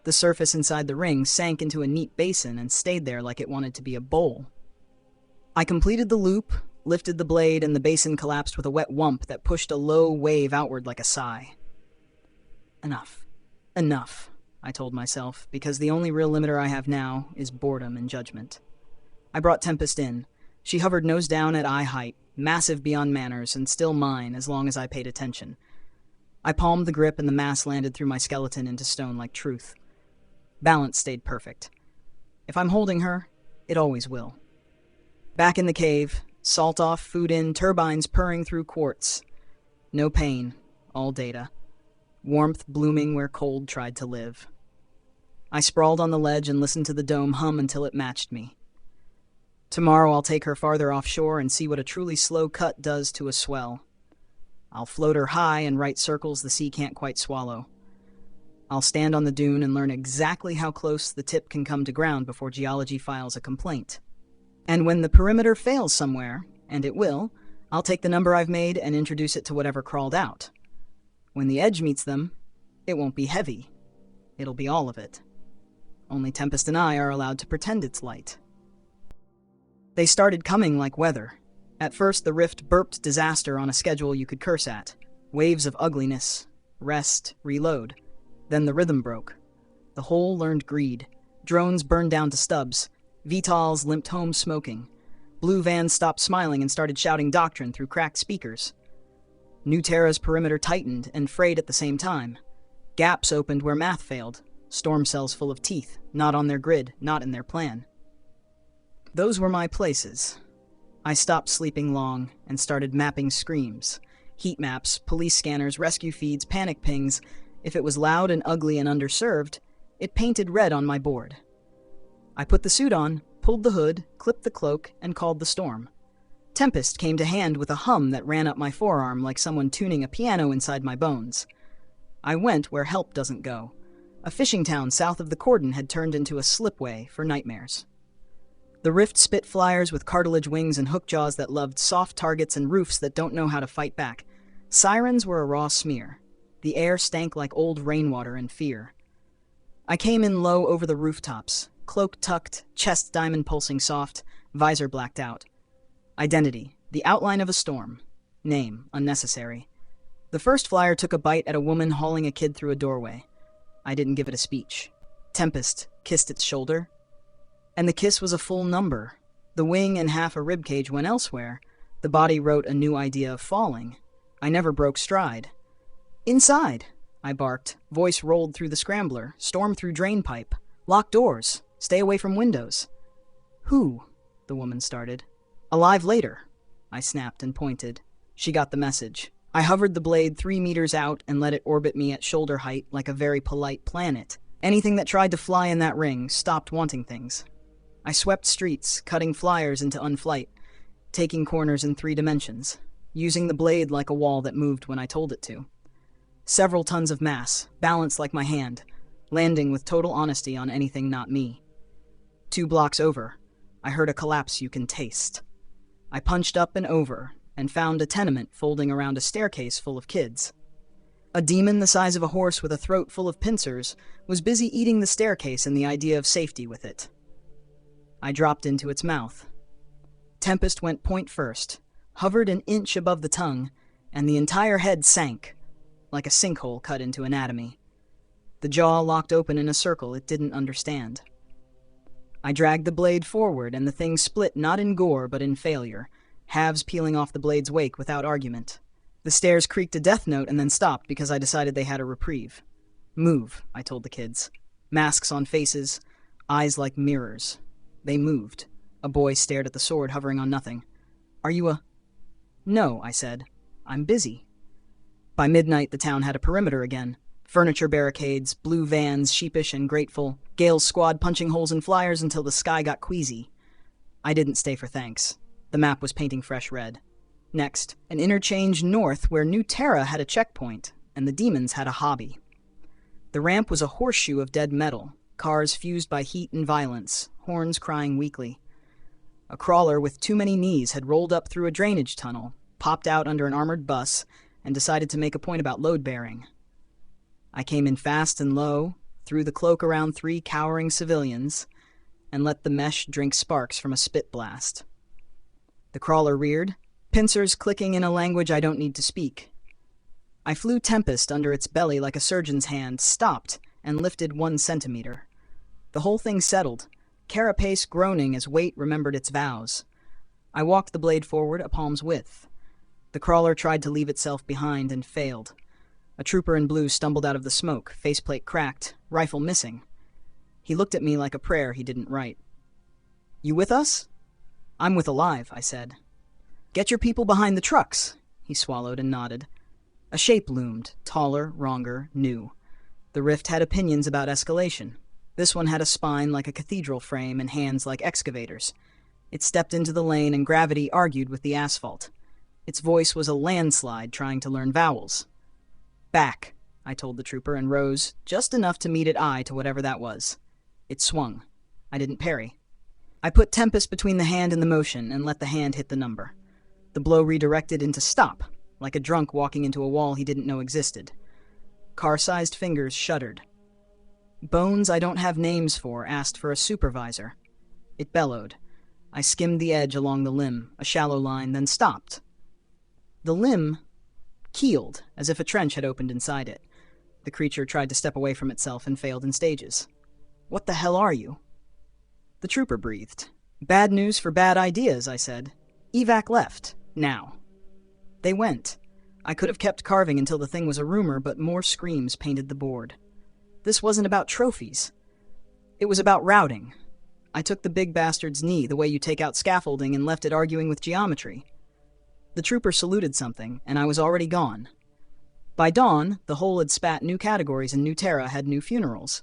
The surface inside the ring sank into a neat basin and stayed there like it wanted to be a bowl. I completed the loop, lifted the blade, and the basin collapsed with a wet whump that pushed a low wave outward like a sigh. Enough. Enough, I told myself, because the only real limiter I have now is boredom and judgment. I brought Tempest in. She hovered nose down at eye height, massive beyond manners, and still mine as long as I paid attention. I palmed the grip and the mass landed through my skeleton into stone like truth. Balance stayed perfect. If I'm holding her, it always will. Back in the cave, salt off, food in, turbines purring through quartz. No pain, all data. Warmth blooming where cold tried to live. I sprawled on the ledge and listened to the dome hum until it matched me. Tomorrow I'll take her farther offshore and see what a truly slow cut does to a swell. I'll float her high and write circles the sea can't quite swallow. I'll stand on the dune and learn exactly how close the tip can come to ground before geology files a complaint. And when the perimeter fails somewhere, and it will, I'll take the number I've made and introduce it to whatever crawled out. When the edge meets them, it won't be heavy. It'll be all of it. Only Tempest and I are allowed to pretend it's light. They started coming like weather. At first, the rift burped disaster on a schedule you could curse at. Waves of ugliness. Rest. Reload. Then the rhythm broke. The hole learned greed. Drones burned down to stubs. VTOLs limped home smoking. Blue vans stopped smiling and started shouting doctrine through cracked speakers. New Terra's perimeter tightened and frayed at the same time. Gaps opened where math failed. Storm cells full of teeth, not on their grid, not in their plan. Those were my places. I stopped sleeping long and started mapping screams. Heat maps, police scanners, rescue feeds, panic pings. If it was loud and ugly and underserved, it painted red on my board. I put the suit on, pulled the hood, clipped the cloak, and called the storm. Tempest came to hand with a hum that ran up my forearm like someone tuning a piano inside my bones. I went where help doesn't go. A fishing town south of the cordon had turned into a slipway for nightmares. The rift spit flyers with cartilage wings and hook jaws that loved soft targets and roofs that don't know how to fight back. Sirens were a raw smear. The air stank like old rainwater and fear. I came in low over the rooftops, cloak tucked, chest diamond pulsing soft, visor blacked out. Identity, the outline of a storm. Name, unnecessary. The first flyer took a bite at a woman hauling a kid through a doorway. I didn't give it a speech. Tempest kissed its shoulder, and the kiss was a full number. The wing and half a ribcage went elsewhere. The body wrote a new idea of falling. I never broke stride. Inside, I barked. Voice rolled through the scrambler. Storm through drain pipe. Lock doors. Stay away from windows. Who? The woman started. Alive later, I snapped and pointed. She got the message. I hovered the blade 3 meters out and let it orbit me at shoulder height like a very polite planet. Anything that tried to fly in that ring stopped wanting things. I swept streets, cutting flyers into unflight, taking corners in 3 dimensions, using the blade like a wall that moved when I told it to. Several tons of mass, balanced like my hand, landing with total honesty on anything not me. 2 blocks over, I heard a collapse you can taste. I punched up and over, and found a tenement folding around a staircase full of kids. A demon the size of a horse with a throat full of pincers was busy eating the staircase and the idea of safety with it. I dropped into its mouth. Tempest went point first, hovered an inch above the tongue, and the entire head sank, like a sinkhole cut into anatomy. The jaw locked open in a circle it didn't understand. I dragged the blade forward, and the thing split not in gore but in failure, halves peeling off the blade's wake without argument. The stairs creaked a death note and then stopped because I decided they had a reprieve. Move, I told the kids. Masks on faces, eyes like mirrors. They moved. A boy stared at the sword hovering on nothing. Are you a... No, I said. I'm busy. By midnight, the town had a perimeter again. Furniture barricades, blue vans, sheepish and grateful, Gale's squad punching holes in flyers until the sky got queasy. I didn't stay for thanks. The map was painting fresh red. Next, an interchange north where New Terra had a checkpoint, and the demons had a hobby. The ramp was a horseshoe of dead metal, cars fused by heat and violence, horns crying weakly. A crawler with too many knees had rolled up through a drainage tunnel, popped out under an armored bus, and decided to make a point about load-bearing. I came in fast and low, threw the cloak around 3 cowering civilians, and let the mesh drink sparks from a spit blast. The crawler reared, pincers clicking in a language I don't need to speak. I flew Tempest under its belly like a surgeon's hand, stopped, and lifted 1 centimeter. The whole thing settled, carapace groaning as weight remembered its vows. I walked the blade forward a palm's width. The crawler tried to leave itself behind and failed. A trooper in blue stumbled out of the smoke, faceplate cracked, rifle missing. He looked at me like a prayer he didn't write. You with us? I'm with Alive, I said. Get your people behind the trucks, he swallowed and nodded. A shape loomed, taller, wronger, new. The rift had opinions about escalation. This one had a spine like a cathedral frame and hands like excavators. It stepped into the lane and gravity argued with the asphalt. Its voice was a landslide trying to learn vowels. Back, I told the trooper and rose, just enough to meet it eye to whatever that was. It swung. I didn't parry. I put Tempest between the hand and the motion and let the hand hit the number. The blow redirected into stop, like a drunk walking into a wall he didn't know existed. Car-sized fingers shuddered. Bones I don't have names for asked for a supervisor. It bellowed. I skimmed the edge along the limb, a shallow line, then stopped. The limb keeled, as if a trench had opened inside it. The creature tried to step away from itself and failed in stages. What the hell are you? The trooper breathed. Bad news for bad ideas, I said. Evac left. Now. They went. I could have kept carving until the thing was a rumor, but more screams painted the board. This wasn't about trophies. It was about routing. I took the big bastard's knee the way you take out scaffolding and left it arguing with geometry. The trooper saluted something, and I was already gone. By dawn, the hole had spat new categories and New Terra had new funerals.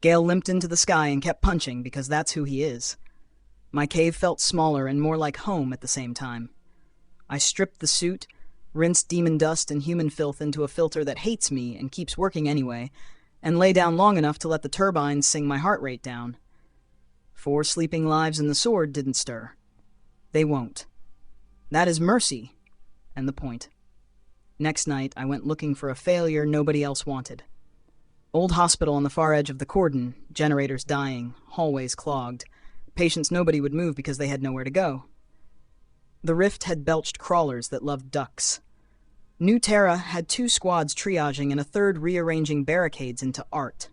Gale limped into the sky and kept punching because that's who he is. My cave felt smaller and more like home at the same time. I stripped the suit, rinsed demon dust and human filth into a filter that hates me and keeps working anyway, and lay down long enough to let the turbines sing my heart rate down. 4 sleeping lives and the sword didn't stir. They won't. That is mercy, and the point. Next night, I went looking for a failure nobody else wanted. Old hospital on the far edge of the cordon, generators dying, hallways clogged, patients nobody would move because they had nowhere to go. The rift had belched crawlers that loved ducks. New Terra had 2 squads triaging and a third rearranging barricades into art.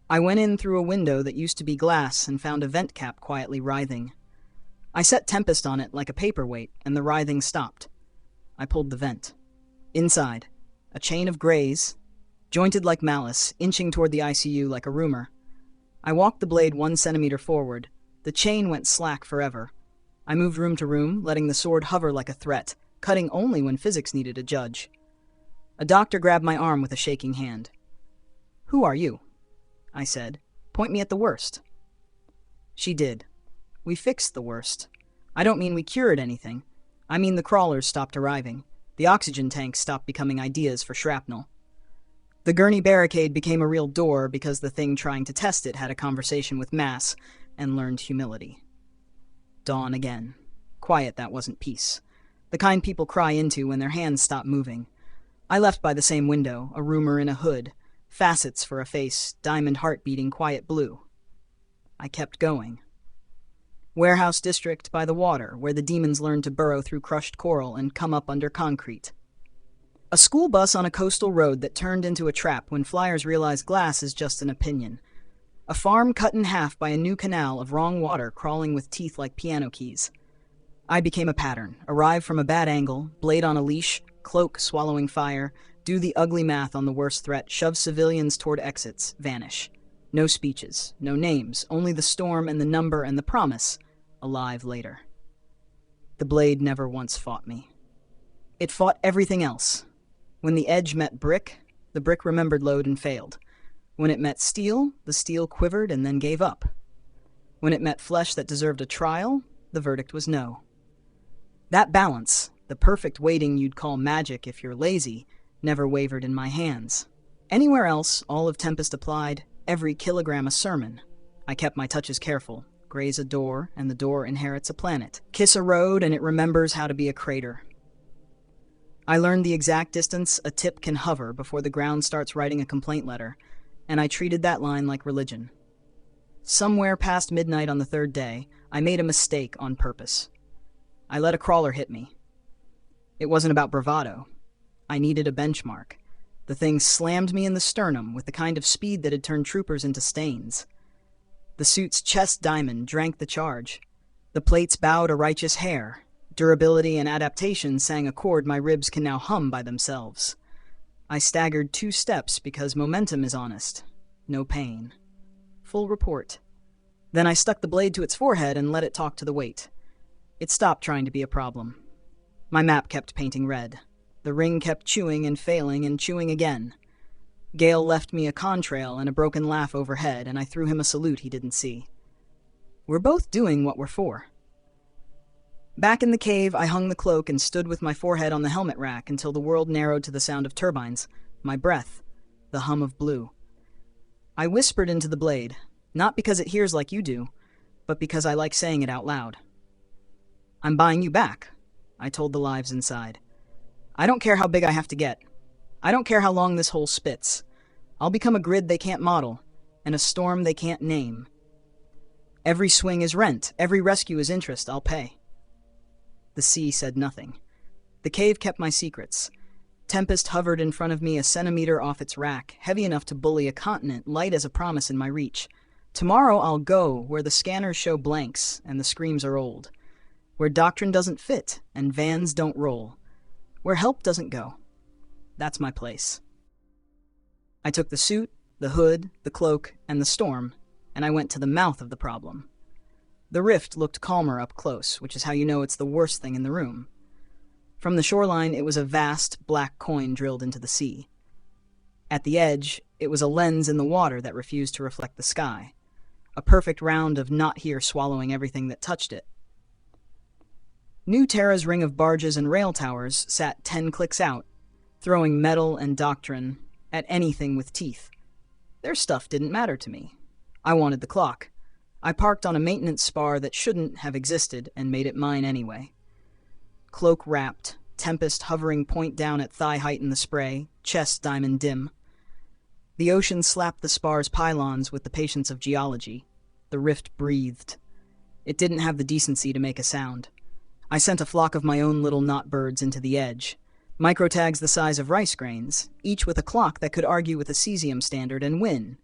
I went in through a window that used to be glass and found a vent cap quietly writhing. I set Tempest on it like a paperweight, and the writhing stopped. I pulled the vent. Inside, a chain of grays, jointed like malice, inching toward the ICU like a rumor. I walked the blade 1 centimeter forward. The chain went slack forever. I moved room to room, letting the sword hover like a threat, cutting only when physics needed a judge. A doctor grabbed my arm with a shaking hand. "Who are you?" I said. "Point me at the worst." She did. We fixed the worst. I don't mean we cured anything. I mean the crawlers stopped arriving. The oxygen tanks stopped becoming ideas for shrapnel. The gurney barricade became a real door because the thing trying to test it had a conversation with mass and learned humility. Dawn again. Quiet that wasn't peace. The kind people cry into when their hands stop moving. I left by the same window, a rumor in a hood, facets for a face, diamond heart beating quiet blue. I kept going. Warehouse district by the water, where the demons learn to burrow through crushed coral and come up under concrete. A school bus on a coastal road that turned into a trap when flyers realized glass is just an opinion. A farm cut in half by a new canal of wrong water crawling with teeth like piano keys. I became a pattern, arrive from a bad angle, blade on a leash, cloak swallowing fire, do the ugly math on the worst threat, shove civilians toward exits, vanish. No speeches, no names, only the storm and the number and the promise, alive later. The blade never once fought me. It fought everything else. When the edge met brick, the brick remembered load and failed. When it met steel, the steel quivered and then gave up. When it met flesh that deserved a trial, the verdict was no. That balance, the perfect weighting you'd call magic if you're lazy, never wavered in my hands. Anywhere else, all of Tempest applied, every kilogram a sermon. I kept my touches careful. Graze a door, and the door inherits a planet. Kiss a road, and it remembers how to be a crater. I learned the exact distance a tip can hover before the ground starts writing a complaint letter, and I treated that line like religion. Somewhere past midnight on the 3rd day, I made a mistake on purpose. I let a crawler hit me. It wasn't about bravado. I needed a benchmark. The thing slammed me in the sternum with the kind of speed that had turned troopers into stains. The suit's chest diamond drank the charge. The plates bowed a righteous hair. Durability and adaptation sang a chord my ribs can now hum by themselves. I staggered 2 steps because momentum is honest. No pain. Full report. Then I stuck the blade to its forehead and let it talk to the weight. It stopped trying to be a problem. My map kept painting red. The ring kept chewing and failing and chewing again. Gale left me a contrail and a broken laugh overhead, and I threw him a salute he didn't see. We're both doing what we're for. Back in the cave, I hung the cloak and stood with my forehead on the helmet rack until the world narrowed to the sound of turbines, my breath, the hum of blue. I whispered into the blade, not because it hears like you do, but because I like saying it out loud. I'm buying you back, I told the lives inside. I don't care how big I have to get. I don't care how long this hole spits. I'll become a grid they can't model, and a storm they can't name. Every swing is rent, every rescue is interest, I'll pay. The sea said nothing. The cave kept my secrets. Tempest hovered in front of me a centimeter off its rack, heavy enough to bully a continent, light as a promise in my reach. Tomorrow I'll go where the scanners show blanks and the screams are old, where doctrine doesn't fit and vans don't roll, where help doesn't go. That's my place. I took the suit, the hood, the cloak, and the storm, and I went to the mouth of the problem. The rift looked calmer up close, which is how you know it's the worst thing in the room. From the shoreline, it was a vast, black coin drilled into the sea. At the edge, it was a lens in the water that refused to reflect the sky, a perfect round of not here swallowing everything that touched it. New Terra's ring of barges and rail towers sat 10 clicks out, throwing metal and doctrine at anything with teeth. Their stuff didn't matter to me. I wanted the clock. I parked on a maintenance spar that shouldn't have existed and made it mine anyway. Cloak wrapped, Tempest hovering point down at thigh height in the spray, chest diamond dim. The ocean slapped the spar's pylons with the patience of geology. The rift breathed. It didn't have the decency to make a sound. I sent a flock of my own little knot birds into the edge. Microtags the size of rice grains, each with a clock that could argue with a cesium standard and win.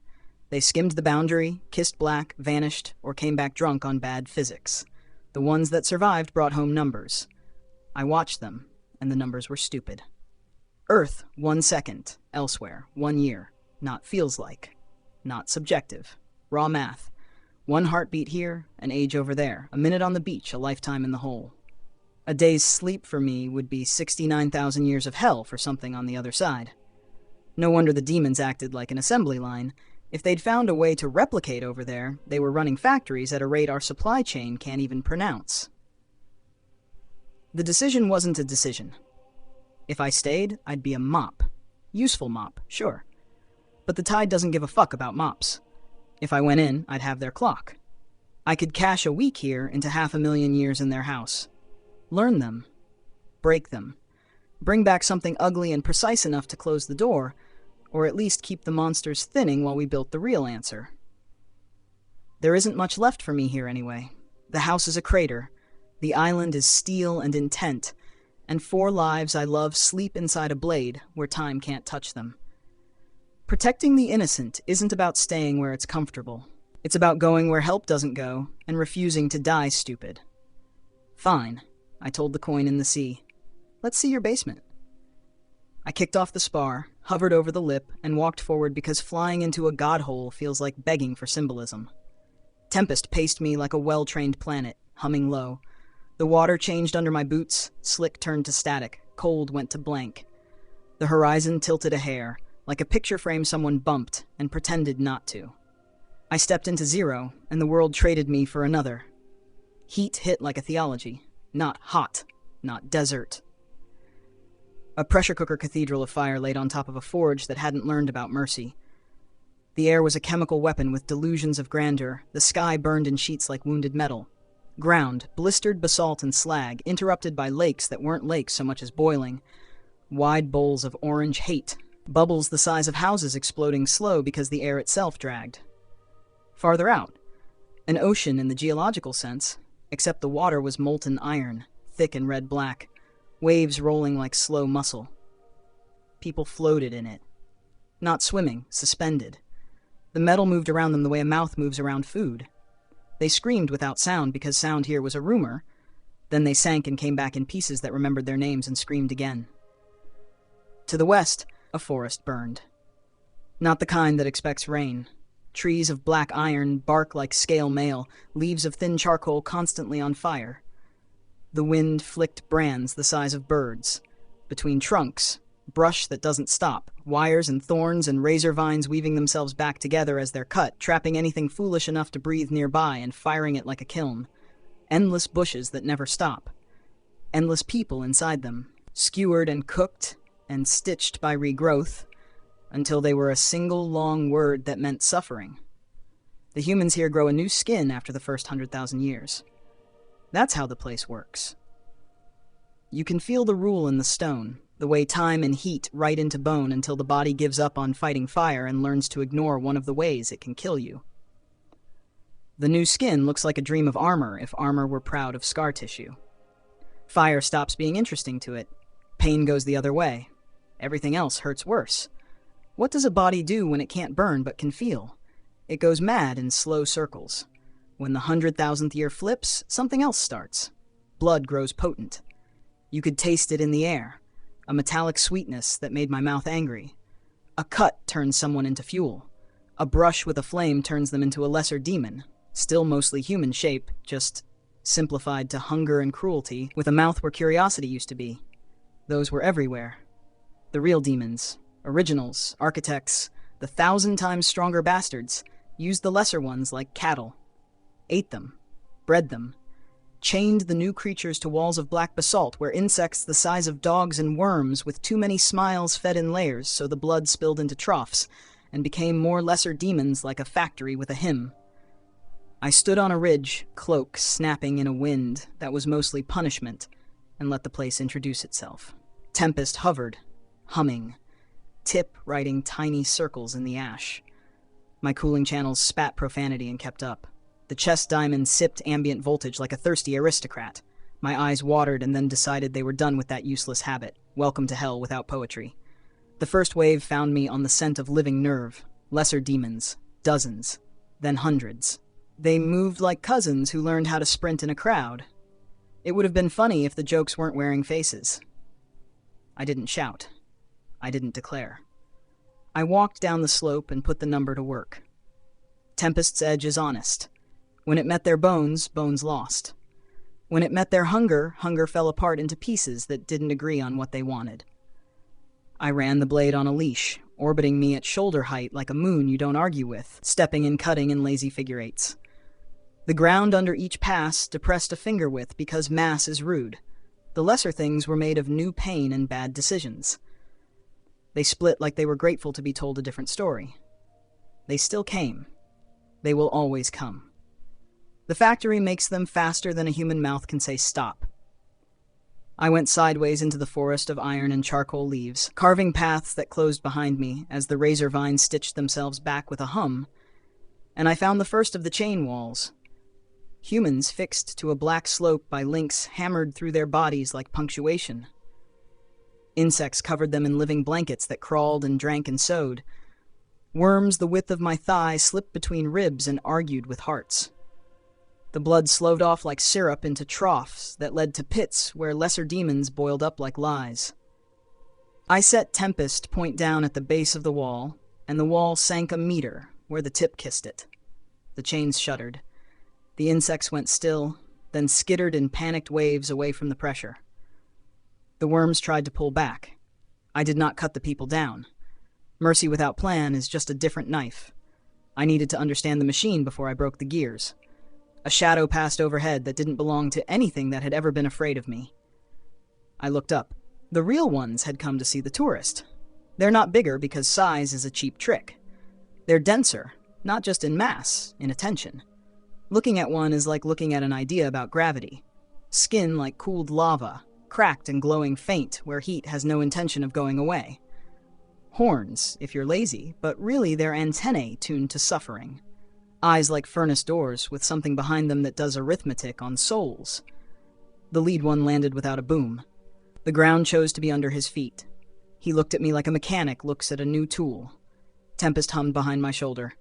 They skimmed the boundary, kissed black, vanished, or came back drunk on bad physics. The ones that survived brought home numbers. I watched them, and the numbers were stupid. Earth, 1 second. Elsewhere, 1 year. Not feels like. Not subjective. Raw math. 1 heartbeat here, an age over there. A minute on the beach, a lifetime in the hole. A day's sleep for me would be 69,000 years of hell for something on the other side. No wonder the demons acted like an assembly line. If they'd found a way to replicate over there, they were running factories at a rate our supply chain can't even pronounce. The decision wasn't a decision. If I stayed, I'd be a mop. Useful mop, sure. But the tide doesn't give a fuck about mops. If I went in, I'd have their clock. I could cash a week here into 500,000 years in their house. Learn them. Break them. Bring back something ugly and precise enough to close the door, or at least keep the monsters thinning while we built the real answer. There isn't much left for me here anyway. The house is a crater. The island is steel and intent, and 4 lives I love sleep inside a blade where time can't touch them. Protecting the innocent isn't about staying where it's comfortable. It's about going where help doesn't go and refusing to die stupid. Fine, I told the coin in the sea. Let's see your basement. I kicked off the spar, hovered over the lip, and walked forward because flying into a godhole feels like begging for symbolism. Tempest paced me like a well-trained planet, humming low. The water changed under my boots, slick turned to static, cold went to blank. The horizon tilted a hair, like a picture frame someone bumped and pretended not to. I stepped into zero, and the world traded me for another. Heat hit like a theology. Not hot, not desert. A pressure cooker cathedral of fire laid on top of a forge that hadn't learned about mercy. The air was a chemical weapon with delusions of grandeur. The sky burned in sheets like wounded metal. Ground, blistered basalt and slag, interrupted by lakes that weren't lakes so much as boiling. Wide bowls of orange hate. Bubbles the size of houses exploding slow because the air itself dragged. Farther out, an ocean in the geological sense, except the water was molten iron, thick and red-black, waves rolling like slow muscle. People floated in it. Not swimming, suspended. The metal moved around them the way a mouth moves around food. They screamed without sound because sound here was a rumor. Then they sank and came back in pieces that remembered their names and screamed again. To the west, a forest burned. Not the kind that expects rain. Trees of black iron, bark like scale mail, leaves of thin charcoal constantly on fire. The wind flicked brands the size of birds. Between trunks, brush that doesn't stop, wires and thorns and razor vines weaving themselves back together as they're cut, trapping anything foolish enough to breathe nearby and firing it like a kiln. Endless bushes that never stop. Endless people inside them, skewered and cooked and stitched by regrowth, until they were a single long word that meant suffering. The humans here grow a new skin after the first 100,000 years. That's how the place works. You can feel the rule in the stone, the way time and heat right into bone until the body gives up on fighting fire and learns to ignore one of the ways it can kill you. The new skin looks like a dream of armor if armor were proud of scar tissue. Fire stops being interesting to it. Pain goes the other way. Everything else hurts worse. What does a body do when it can't burn but can feel? It goes mad in slow circles. When the 100,000th year flips, something else starts. Blood grows potent. You could taste it in the air. A metallic sweetness that made my mouth angry. A cut turns someone into fuel. A brush with a flame turns them into a lesser demon. Still mostly human shape, just simplified to hunger and cruelty, with a mouth where curiosity used to be. Those were everywhere. The real demons. Originals, architects, the 1,000 times stronger bastards, used the lesser ones like cattle. Ate them, bred them, chained the new creatures to walls of black basalt where insects the size of dogs and worms with too many smiles fed in layers so the blood spilled into troughs, and became more lesser demons like a factory with a hymn. I stood on a ridge, cloak snapping in a wind that was mostly punishment, and let the place introduce itself. Tempest hovered, humming. Tip writing tiny circles in the ash. My cooling channels spat profanity and kept up. The chest diamond sipped ambient voltage like a thirsty aristocrat. My eyes watered and then decided they were done with that useless habit. Welcome to hell without poetry. The first wave found me on the scent of living nerve, lesser demons, dozens, then hundreds. They moved like cousins who learned how to sprint in a crowd. It would have been funny if the jokes weren't wearing faces. I didn't shout. I didn't declare. I walked down the slope and put the number to work. Tempest's edge is honest. When it met their bones, bones lost. When it met their hunger, hunger fell apart into pieces that didn't agree on what they wanted. I ran the blade on a leash, orbiting me at shoulder height like a moon you don't argue with, stepping and cutting in lazy figure eights. The ground under each pass depressed a finger width because mass is rude. The lesser things were made of new pain and bad decisions. They split like they were grateful to be told a different story. They still came. They will always come. The factory makes them faster than a human mouth can say stop. I went sideways into the forest of iron and charcoal leaves, carving paths that closed behind me as the razor vines stitched themselves back with a hum, and I found the first of the chain walls. Humans fixed to a black slope by links hammered through their bodies like punctuation. Insects covered them in living blankets that crawled and drank and sewed. Worms the width of my thigh slipped between ribs and argued with hearts. The blood slowed off like syrup into troughs that led to pits where lesser demons boiled up like lies. I set Tempest point down at the base of the wall, and the wall sank a meter where the tip kissed it. The chains shuddered. The insects went still, then skittered in panicked waves away from the pressure. The worms tried to pull back. I did not cut the people down. Mercy without plan is just a different knife. I needed to understand the machine before I broke the gears. A shadow passed overhead that didn't belong to anything that had ever been afraid of me. I looked up. The real ones had come to see the tourist. They're not bigger because size is a cheap trick. They're denser, not just in mass, in attention. Looking at one is like looking at an idea about gravity. Skin like cooled lava, cracked and glowing faint where heat has no intention of going away. Horns, if you're lazy, but really they're antennae tuned to suffering. Eyes like furnace doors with something behind them that does arithmetic on souls. The lead one landed without a boom. The ground chose to be under his feet. He looked at me like a mechanic looks at a new tool. Tempest hummed behind my shoulder.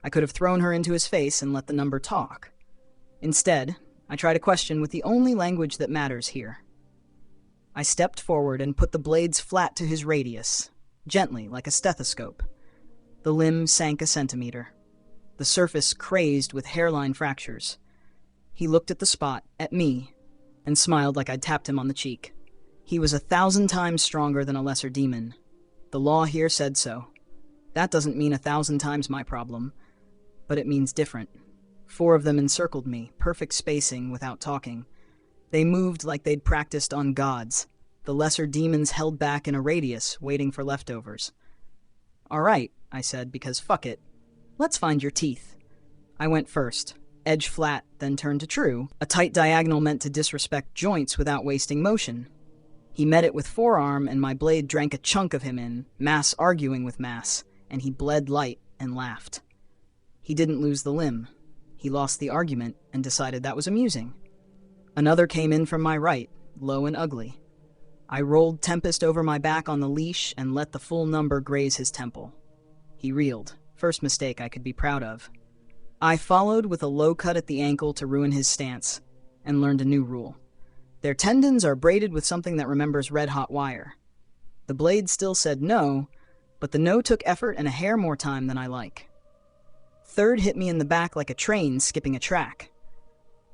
I could have thrown her into his face and let the number talk. Instead, I tried a question with the only language that matters here. I stepped forward and put the blades flat to his radius, gently like a stethoscope. The limb sank a centimeter. The surface crazed with hairline fractures. He looked at the spot, at me, and smiled like I'd tapped him on the cheek. He was 1,000 times stronger than a lesser demon. The law here said so. That doesn't mean 1,000 times my problem, but it means different. 4 of them encircled me, perfect spacing without talking. They moved like they'd practiced on gods. The lesser demons held back in a radius, waiting for leftovers. All right, I said, because fuck it. Let's find your teeth. I went first, edge flat, then turned to true. A tight diagonal meant to disrespect joints without wasting motion. He met it with forearm, and my blade drank a chunk of him in, mass arguing with mass, and he bled light and laughed. He didn't lose the limb. He lost the argument and decided that was amusing. Another came in from my right, low and ugly. I rolled Tempest over my back on the leash and let the full number graze his temple. He reeled. First mistake I could be proud of. I followed with a low cut at the ankle to ruin his stance, and learned a new rule. Their tendons are braided with something that remembers red-hot wire. The blade still said no, but the no took effort and a hair more time than I like. Third hit me in the back like a train skipping a track.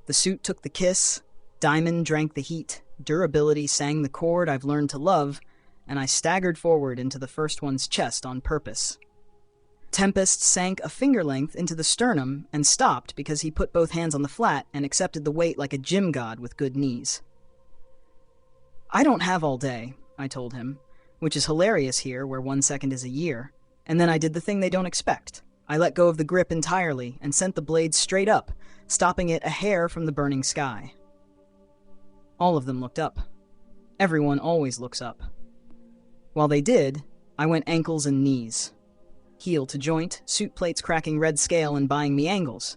The suit took the kiss, diamond drank the heat, durability sang the chord I've learned to love, and I staggered forward into the first one's chest on purpose. Tempest sank a finger length into the sternum and stopped because he put both hands on the flat and accepted the weight like a gym god with good knees. I don't have all day, I told him, which is hilarious here where 1 second is a year, and then I did the thing they don't expect. I let go of the grip entirely and sent the blade straight up, stopping it a hair from the burning sky. All of them looked up. Everyone always looks up. While they did, I went ankles and knees. Heel to joint, suit plates cracking red scale and buying me angles.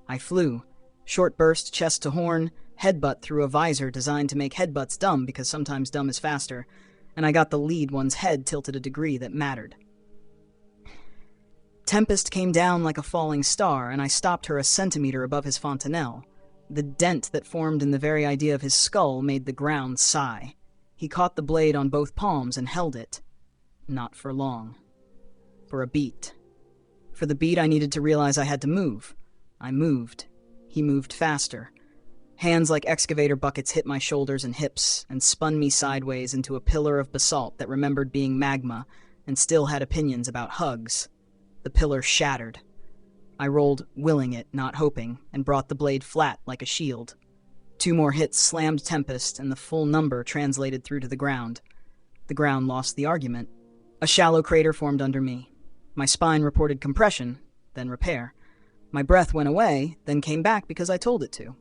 I flew, short burst chest to horn, headbutt through a visor designed to make headbutts dumb because sometimes dumb is faster, and I got the lead one's head tilted a degree that mattered. Tempest came down like a falling star, and I stopped her a centimeter above his fontanelle. The dent that formed in the very idea of his skull made the ground sigh. He caught the blade on both palms and held it. Not for long. For a beat. For the beat, I needed to realize I had to move. I moved. He moved faster. Hands like excavator buckets hit my shoulders and hips and spun me sideways into a pillar of basalt that remembered being magma and still had opinions about hugs. The pillar shattered. I rolled, willing it, not hoping, and brought the blade flat like a shield. 2 more hits slammed Tempest, and the full number translated through to the ground. The ground lost the argument. A shallow crater formed under me. My spine reported compression, then repair. My breath went away, then came back because I told it to.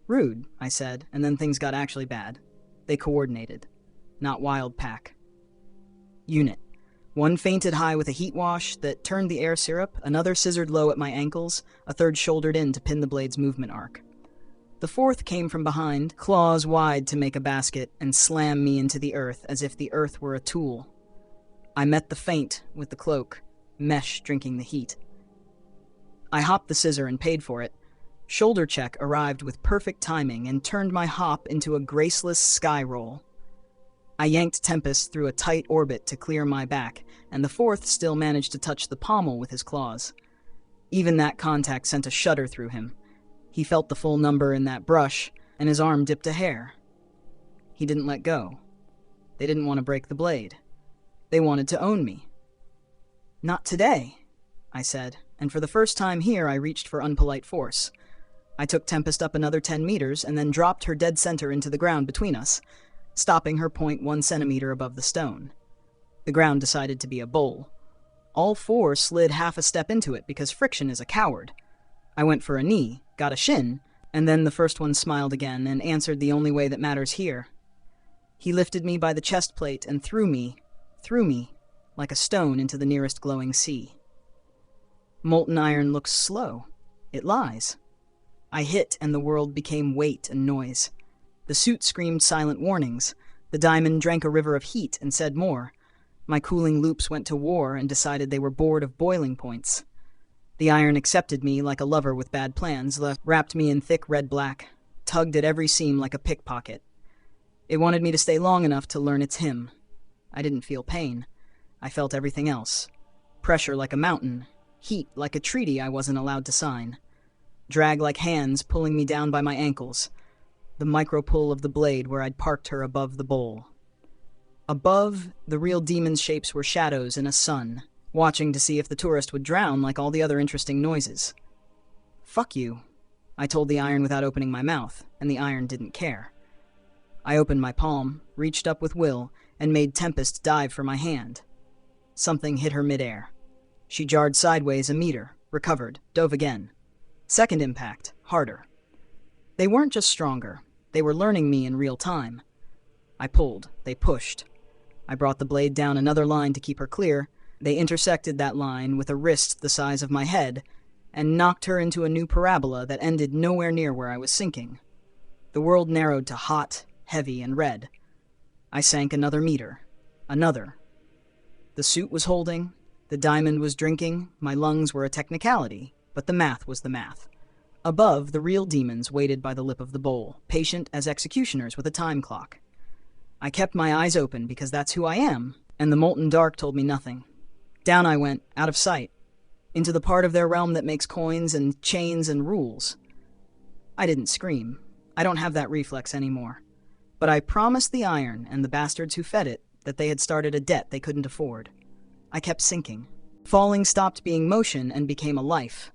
Rude, I said, and then things got actually bad. They coordinated. Not wild pack. Unit. 1 fainted high with a heat wash that turned the air syrup, another scissored low at my ankles, a 3rd shouldered in to pin the blade's movement arc. The 4th came from behind, claws wide to make a basket, and slammed me into the earth as if the earth were a tool. I met the feint with the cloak, mesh drinking the heat. I hopped the scissor and paid for it. Shoulder check arrived with perfect timing and turned my hop into a graceless sky roll. I yanked Tempest through a tight orbit to clear my back, and the 4th still managed to touch the pommel with his claws. Even that contact sent a shudder through him. He felt the full number in that brush, and his arm dipped a hair. He didn't let go. They didn't want to break the blade. They wanted to own me. Not today, I said, and for the first time here I reached for unpolite force. I took Tempest up another 10 meters and then dropped her dead center into the ground between us, stopping her point 1 centimeter above the stone. The ground decided to be a bowl. All 4 slid half a step into it because friction is a coward. I went for a knee, got a shin, and then the first one smiled again and answered the only way that matters here. He lifted me by the chest plate and threw me, like a stone into the nearest glowing sea. Molten iron looks slow. It lies. I hit and the world became weight and noise. The suit screamed silent warnings. The diamond drank a river of heat and said more. My cooling loops went to war and decided they were bored of boiling points. The iron accepted me like a lover with bad plans, wrapped me in thick red-black, tugged at every seam like a pickpocket. It wanted me to stay long enough to learn its hymn. I didn't feel pain. I felt everything else. Pressure like a mountain, heat like a treaty I wasn't allowed to sign. Drag like hands pulling me down by my ankles. The micro-pull of the blade where I'd parked her above the bowl. Above, the real demon's shapes were shadows in a sun, watching to see if the tourist would drown like all the other interesting noises. Fuck you, I told the iron without opening my mouth, and the iron didn't care. I opened my palm, reached up with will, and made Tempest dive for my hand. Something hit her midair. She jarred sideways a meter, recovered, dove again. Second impact, harder. They weren't just stronger. They were learning me in real time. I pulled. They pushed. I brought the blade down another line to keep her clear. They intersected that line with a wrist the size of my head and knocked her into a new parabola that ended nowhere near where I was sinking. The world narrowed to hot, heavy, and red. I sank another meter. Another. The suit was holding. The diamond was drinking. My lungs were a technicality, but the math was the math. Above, the real demons waited by the lip of the bowl, patient as executioners with a time clock. I kept my eyes open because that's who I am, and the molten dark told me nothing. Down I went, out of sight, into the part of their realm that makes coins and chains and rules. I didn't scream. I don't have that reflex anymore. But I promised the iron and the bastards who fed it that they had started a debt they couldn't afford. I kept sinking. Falling stopped being motion and became a life.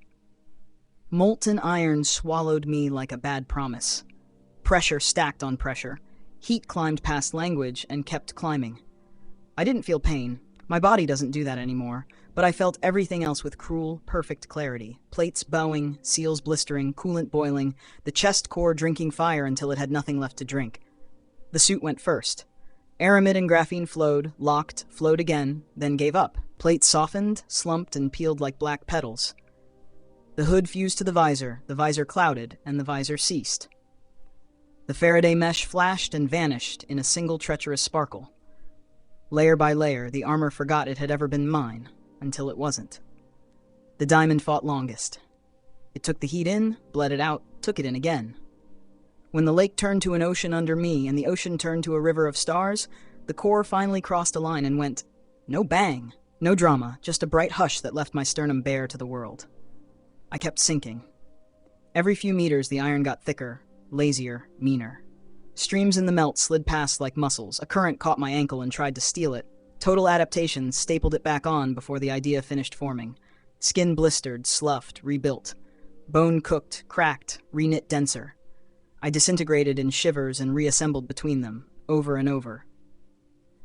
Molten iron swallowed me like a bad promise. Pressure stacked on pressure. Heat climbed past language and kept climbing. I didn't feel pain. My body doesn't do that anymore, but I felt everything else with cruel, perfect clarity. Plates bowing, seals blistering, coolant boiling, the chest core drinking fire until it had nothing left to drink. The suit went first. Aramid and graphene flowed, locked, flowed again, then gave up. Plates softened, slumped, and peeled like black petals. The hood fused to the visor clouded, and the visor ceased. The Faraday mesh flashed and vanished in a single treacherous sparkle. Layer by layer, the armor forgot it had ever been mine, until it wasn't. The diamond fought longest. It took the heat in, bled it out, took it in again. When the lake turned to an ocean under me and the ocean turned to a river of stars, the core finally crossed a line and went, no bang, no drama, just a bright hush that left my sternum bare to the world. I kept sinking. Every few meters, the iron got thicker, lazier, meaner. Streams in the melt slid past like muscles. A current caught my ankle and tried to steal it. Total adaptation stapled it back on before the idea finished forming. Skin blistered, sloughed, rebuilt. Bone cooked, cracked, reknit denser. I disintegrated in shivers and reassembled between them, over and over.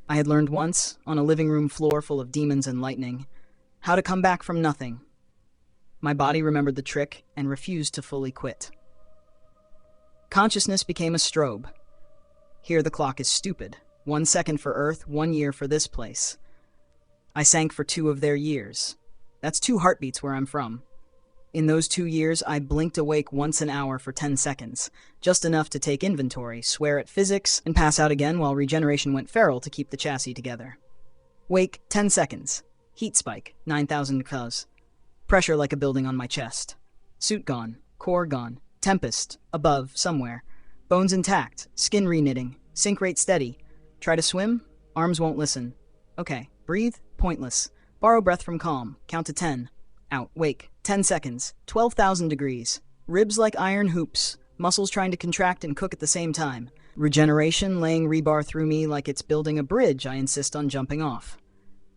I had learned once, on a living room floor full of demons and lightning, how to come back from nothing. My body remembered the trick and refused to fully quit. Consciousness became a strobe. Here the clock is stupid. 1 second for Earth, 1 year for this place. I sank for 2 of their years. That's 2 heartbeats where I'm from. In those 2 years, I blinked awake once an hour for 10 seconds, just enough to take inventory, swear at physics, and pass out again while regeneration went feral to keep the chassis together. Wake, 10 seconds. Heat spike, 9,000 cuz. Pressure like a building on my chest. Suit gone, core gone, Tempest, above, somewhere. Bones intact, skin reknitting, sync rate steady. Try to swim? Arms won't listen. Okay, breathe? Pointless. Borrow breath from calm, count to 10. Out, wake, 10 seconds, 12,000 degrees. Ribs like iron hoops, muscles trying to contract and cook at the same time. Regeneration laying rebar through me like it's building a bridge I insist on jumping off.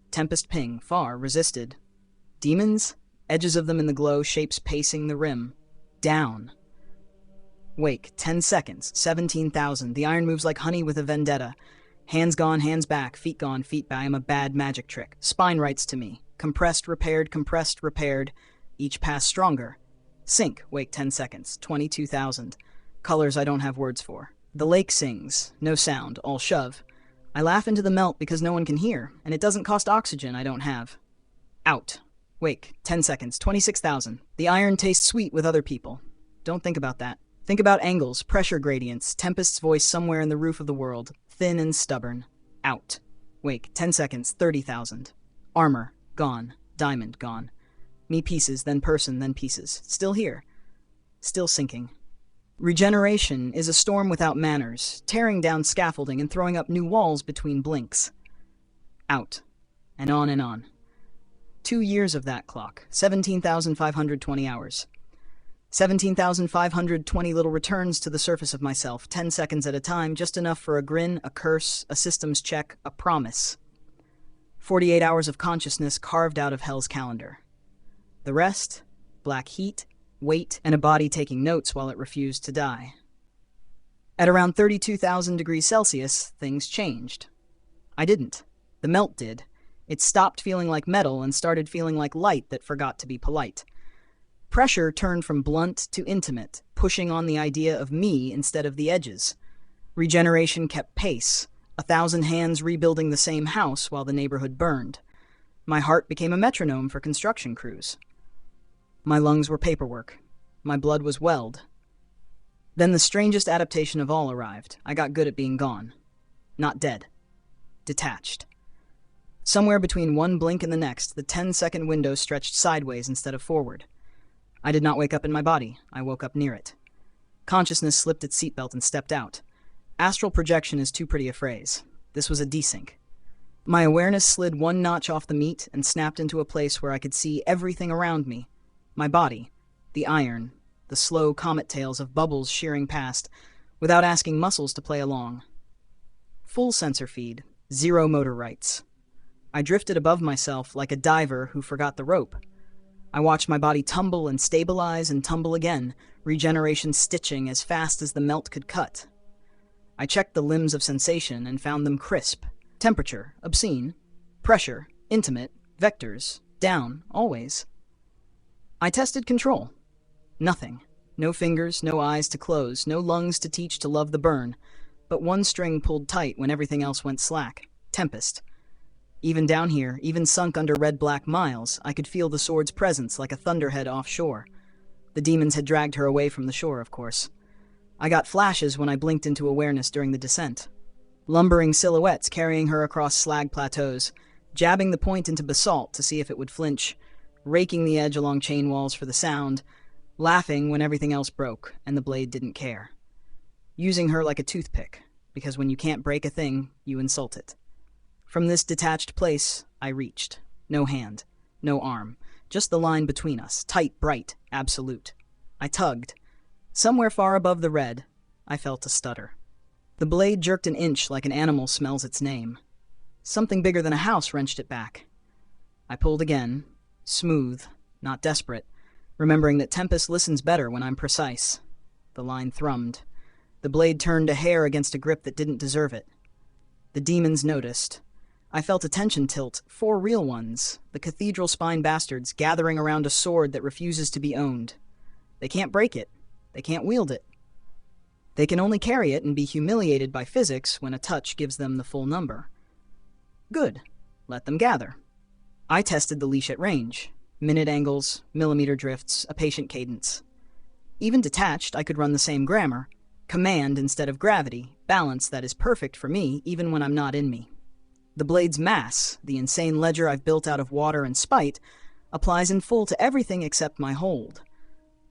Tempest ping, far, resisted. Demons? Edges of them in the glow, shapes pacing the rim. Down. Wake, 10 seconds, 17,000. The iron moves like honey with a vendetta. Hands gone, hands back, feet gone, feet back. I am a bad magic trick. Spine writes to me. Compressed, repaired, each pass stronger. Sink, wake 10 seconds, 22,000. Colors I don't have words for. The lake sings, no sound, all shove. I laugh into the melt because no one can hear, and it doesn't cost oxygen I don't have. Out. Wake, 10 seconds, 26,000. The iron tastes sweet with other people. Don't think about that. Think about angles, pressure gradients, Tempest's voice somewhere in the roof of the world, thin and stubborn. Out. Wake, 10 seconds, 30,000. Armor, gone. Diamond, gone. Me pieces, then person, then pieces. Still here. Still sinking. Regeneration is a storm without manners, tearing down scaffolding and throwing up new walls between blinks. Out. And on and on. 2 years of that clock, 17,520 hours. 17,520 little returns to the surface of myself, 10 seconds at a time, just enough for a grin, a curse, a systems check, a promise. 48 hours of consciousness carved out of hell's calendar. The rest, black heat, weight, and a body taking notes while it refused to die. At around 32,000 degrees Celsius, things changed. I didn't. The melt did. It stopped feeling like metal and started feeling like light that forgot to be polite. Pressure turned from blunt to intimate, pushing on the idea of me instead of the edges. Regeneration kept pace, 1,000 hands rebuilding the same house while the neighborhood burned. My heart became a metronome for construction crews. My lungs were paperwork. My blood was weld. Then the strangest adaptation of all arrived. I got good at being gone. Not dead. Detached. Somewhere between one blink and the next, the 10-second window stretched sideways instead of forward. I did not wake up in my body. I woke up near it. Consciousness slipped its seatbelt and stepped out. Astral projection is too pretty a phrase. This was a desync. My awareness slid one notch off the meat and snapped into a place where I could see everything around me. My body, the iron, the slow comet tails of bubbles shearing past, without asking muscles to play along. Full sensor feed, 0 motor rights. I drifted above myself like a diver who forgot the rope. I watched my body tumble and stabilize and tumble again, regeneration stitching as fast as the melt could cut. I checked the limbs of sensation and found them crisp. Temperature, obscene. Pressure, intimate. Vectors, down, always. I tested control. Nothing. No fingers, no eyes to close, no lungs to teach to love the burn. But one string pulled tight when everything else went slack. Tempest. Even down here, even sunk under red-black miles, I could feel the sword's presence like a thunderhead offshore. The demons had dragged her away from the shore, of course. I got flashes when I blinked into awareness during the descent. Lumbering silhouettes carrying her across slag plateaus, jabbing the point into basalt to see if it would flinch, raking the edge along chain walls for the sound, laughing when everything else broke and the blade didn't care. Using her like a toothpick, because when you can't break a thing, you insult it. From this detached place, I reached. No hand, no arm, just the line between us, tight, bright, absolute. I tugged. Somewhere far above the red, I felt a stutter. The blade jerked an inch like an animal smells its name. Something bigger than a house wrenched it back. I pulled again, smooth, not desperate, remembering that Tempest listens better when I'm precise. The line thrummed. The blade turned a hair against a grip that didn't deserve it. The demons noticed. I felt attention tilt, 4 real ones, the cathedral spine bastards gathering around a sword that refuses to be owned. They can't break it. They can't wield it. They can only carry it and be humiliated by physics when a touch gives them the full number. Good. Let them gather. I tested the leash at range. Minute angles, millimeter drifts, a patient cadence. Even detached, I could run the same grammar. Command instead of gravity, balance that is perfect for me even when I'm not in me. The blade's mass, the insane ledger I've built out of water and spite, applies in full to everything except my hold.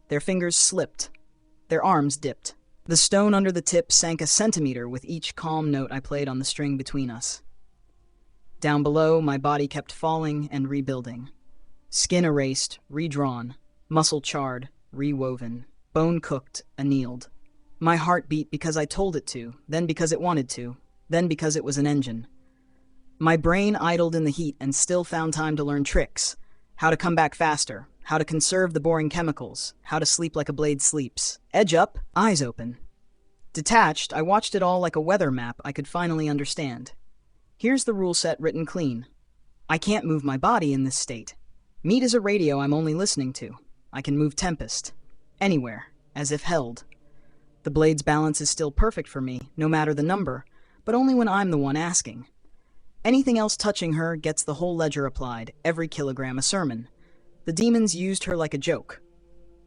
Their fingers slipped. Their arms dipped. The stone under the tip sank a centimeter with each calm note I played on the string between us. Down below, my body kept falling and rebuilding. Skin erased, redrawn, muscle charred, rewoven, bone cooked, annealed. My heart beat because I told it to, then because it wanted to, then because it was an engine. My brain idled in the heat and still found time to learn tricks. How to come back faster, how to conserve the boring chemicals, how to sleep like a blade sleeps. Edge up, eyes open. Detached, I watched it all like a weather map I could finally understand. Here's the rule set written clean. I can't move my body in this state. Meat is a radio I'm only listening to. I can move Tempest. Anywhere, as if held. The blade's balance is still perfect for me, no matter the number, but only when I'm the one asking. Anything else touching her gets the whole ledger applied, every kilogram a sermon. The demons used her like a joke.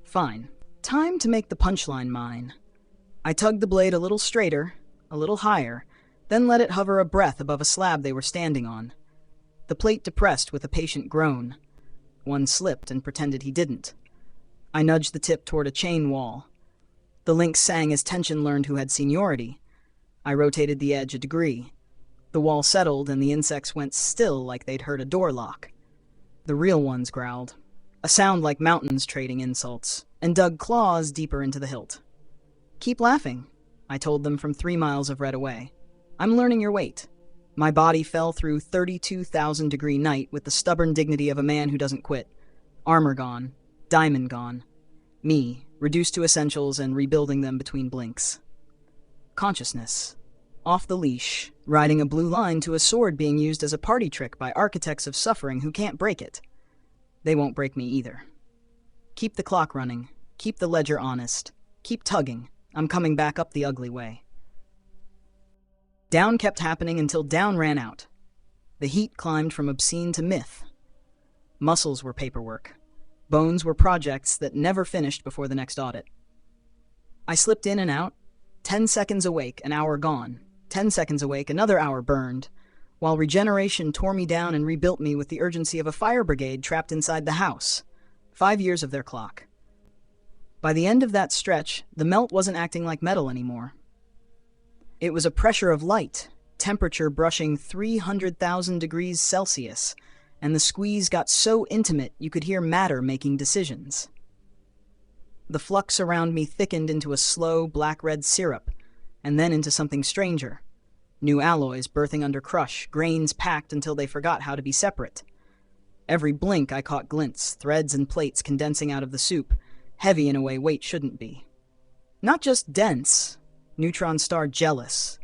Fine. Time to make the punchline mine. I tugged the blade a little straighter, a little higher, then let it hover a breath above a slab they were standing on. The plate depressed with a patient groan. One slipped and pretended he didn't. I nudged the tip toward a chain wall. The link sang as tension learned who had seniority. I rotated the edge a degree. The wall settled and the insects went still like they'd heard a door lock. The real ones growled, a sound like mountains trading insults, and dug claws deeper into the hilt. Keep laughing, I told them from 3 miles of red away. I'm learning your weight. My body fell through 32,000-degree night with the stubborn dignity of a man who doesn't quit. Armor gone, diamond gone. Me, reduced to essentials and rebuilding them between blinks. Consciousness. Off the leash, riding a blue line to a sword being used as a party trick by architects of suffering who can't break it. They won't break me either. Keep the clock running. Keep the ledger honest. Keep tugging. I'm coming back up the ugly way. Down kept happening until down ran out. The heat climbed from obscene to myth. Muscles were paperwork. Bones were projects that never finished before the next audit. I slipped in and out. 10 seconds awake, an hour gone. 10 seconds awake, another hour burned, while regeneration tore me down and rebuilt me with the urgency of a fire brigade trapped inside the house. 5 years of their clock. By the end of that stretch, the melt wasn't acting like metal anymore. It was a pressure of light, temperature brushing 300,000 degrees Celsius, and the squeeze got so intimate you could hear matter making decisions. The flux around me thickened into a slow black-red syrup, and then into something stranger. New alloys birthing under crush, grains packed until they forgot how to be separate. Every blink I caught glints, threads and plates condensing out of the soup, heavy in a way weight shouldn't be. Not just dense, neutron star jealous.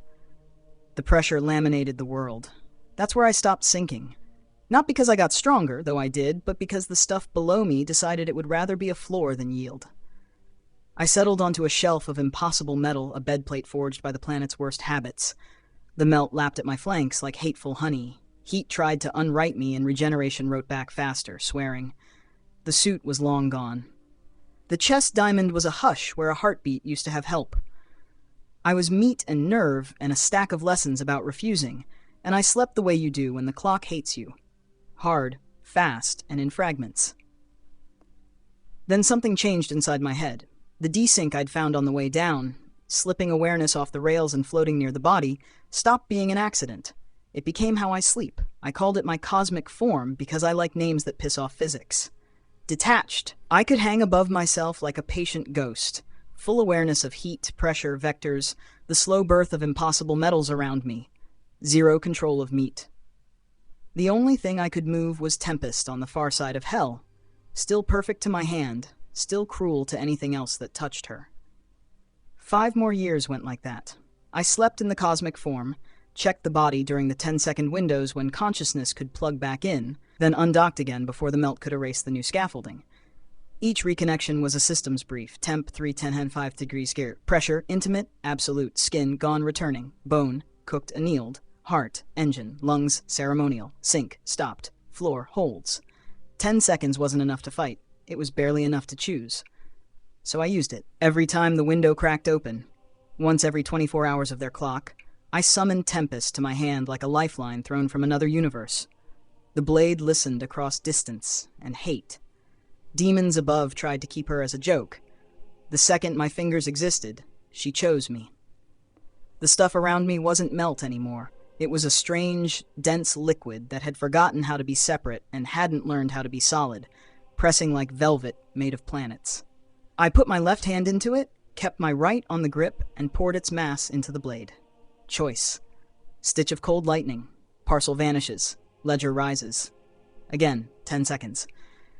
The pressure laminated the world. That's where I stopped sinking. Not because I got stronger, though I did, but because the stuff below me decided it would rather be a floor than yield. I settled onto a shelf of impossible metal, a bedplate forged by the planet's worst habits. The melt lapped at my flanks like hateful honey. Heat tried to unright me, and regeneration wrote back faster, swearing. The suit was long gone. The chest diamond was a hush where a heartbeat used to have help. I was meat and nerve and a stack of lessons about refusing, and I slept the way you do when the clock hates you. Hard, fast, and in fragments. Then something changed inside my head. The desync I'd found on the way down, slipping awareness off the rails and floating near the body, stopped being an accident. It became how I sleep. I called it my cosmic form because I like names that piss off physics. Detached. I could hang above myself like a patient ghost. Full awareness of heat, pressure, vectors, the slow birth of impossible metals around me. Zero control of meat. The only thing I could move was Tempest on the far side of hell. Still perfect to my hand, still cruel to anything else that touched her. 5 more years went like that. I slept in the cosmic form, checked the body during the 10-second windows when consciousness could plug back in, then undocked again before the melt could erase the new scaffolding. Each reconnection was a systems brief. Temp 310 degrees gear. Pressure, intimate, absolute. Skin, gone, returning. Bone, cooked, annealed. Heart, engine, lungs, ceremonial. Sync, stopped. Floor, holds. 10 seconds wasn't enough to fight. It was barely enough to choose. So I used it. Every time the window cracked open, once every 24 hours of their clock, I summoned Tempest to my hand like a lifeline thrown from another universe. The blade listened across distance and hate. Demons above tried to keep her as a joke. The second my fingers existed, she chose me. The stuff around me wasn't melt anymore. It was a strange, dense liquid that had forgotten how to be separate and hadn't learned how to be solid, pressing like velvet made of planets. I put my left hand into it, kept my right on the grip, and poured its mass into the blade. Choice. Stitch of cold lightning. Parcel vanishes. Ledger rises. Again, 10 seconds.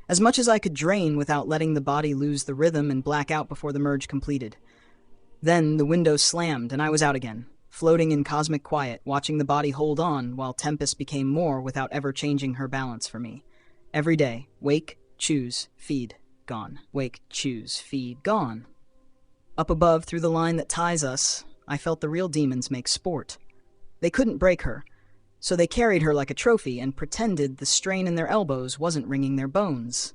As much as I could drain without letting the body lose the rhythm and black out before the merge completed. Then the window slammed and I was out again, floating in cosmic quiet, watching the body hold on while Tempest became more without ever changing her balance for me. Every day, wake, choose, feed, gone. Wake, choose, feed, gone. Up above, through the line that ties us, I felt the real demons make sport. They couldn't break her, so they carried her like a trophy and pretended the strain in their elbows wasn't wringing their bones.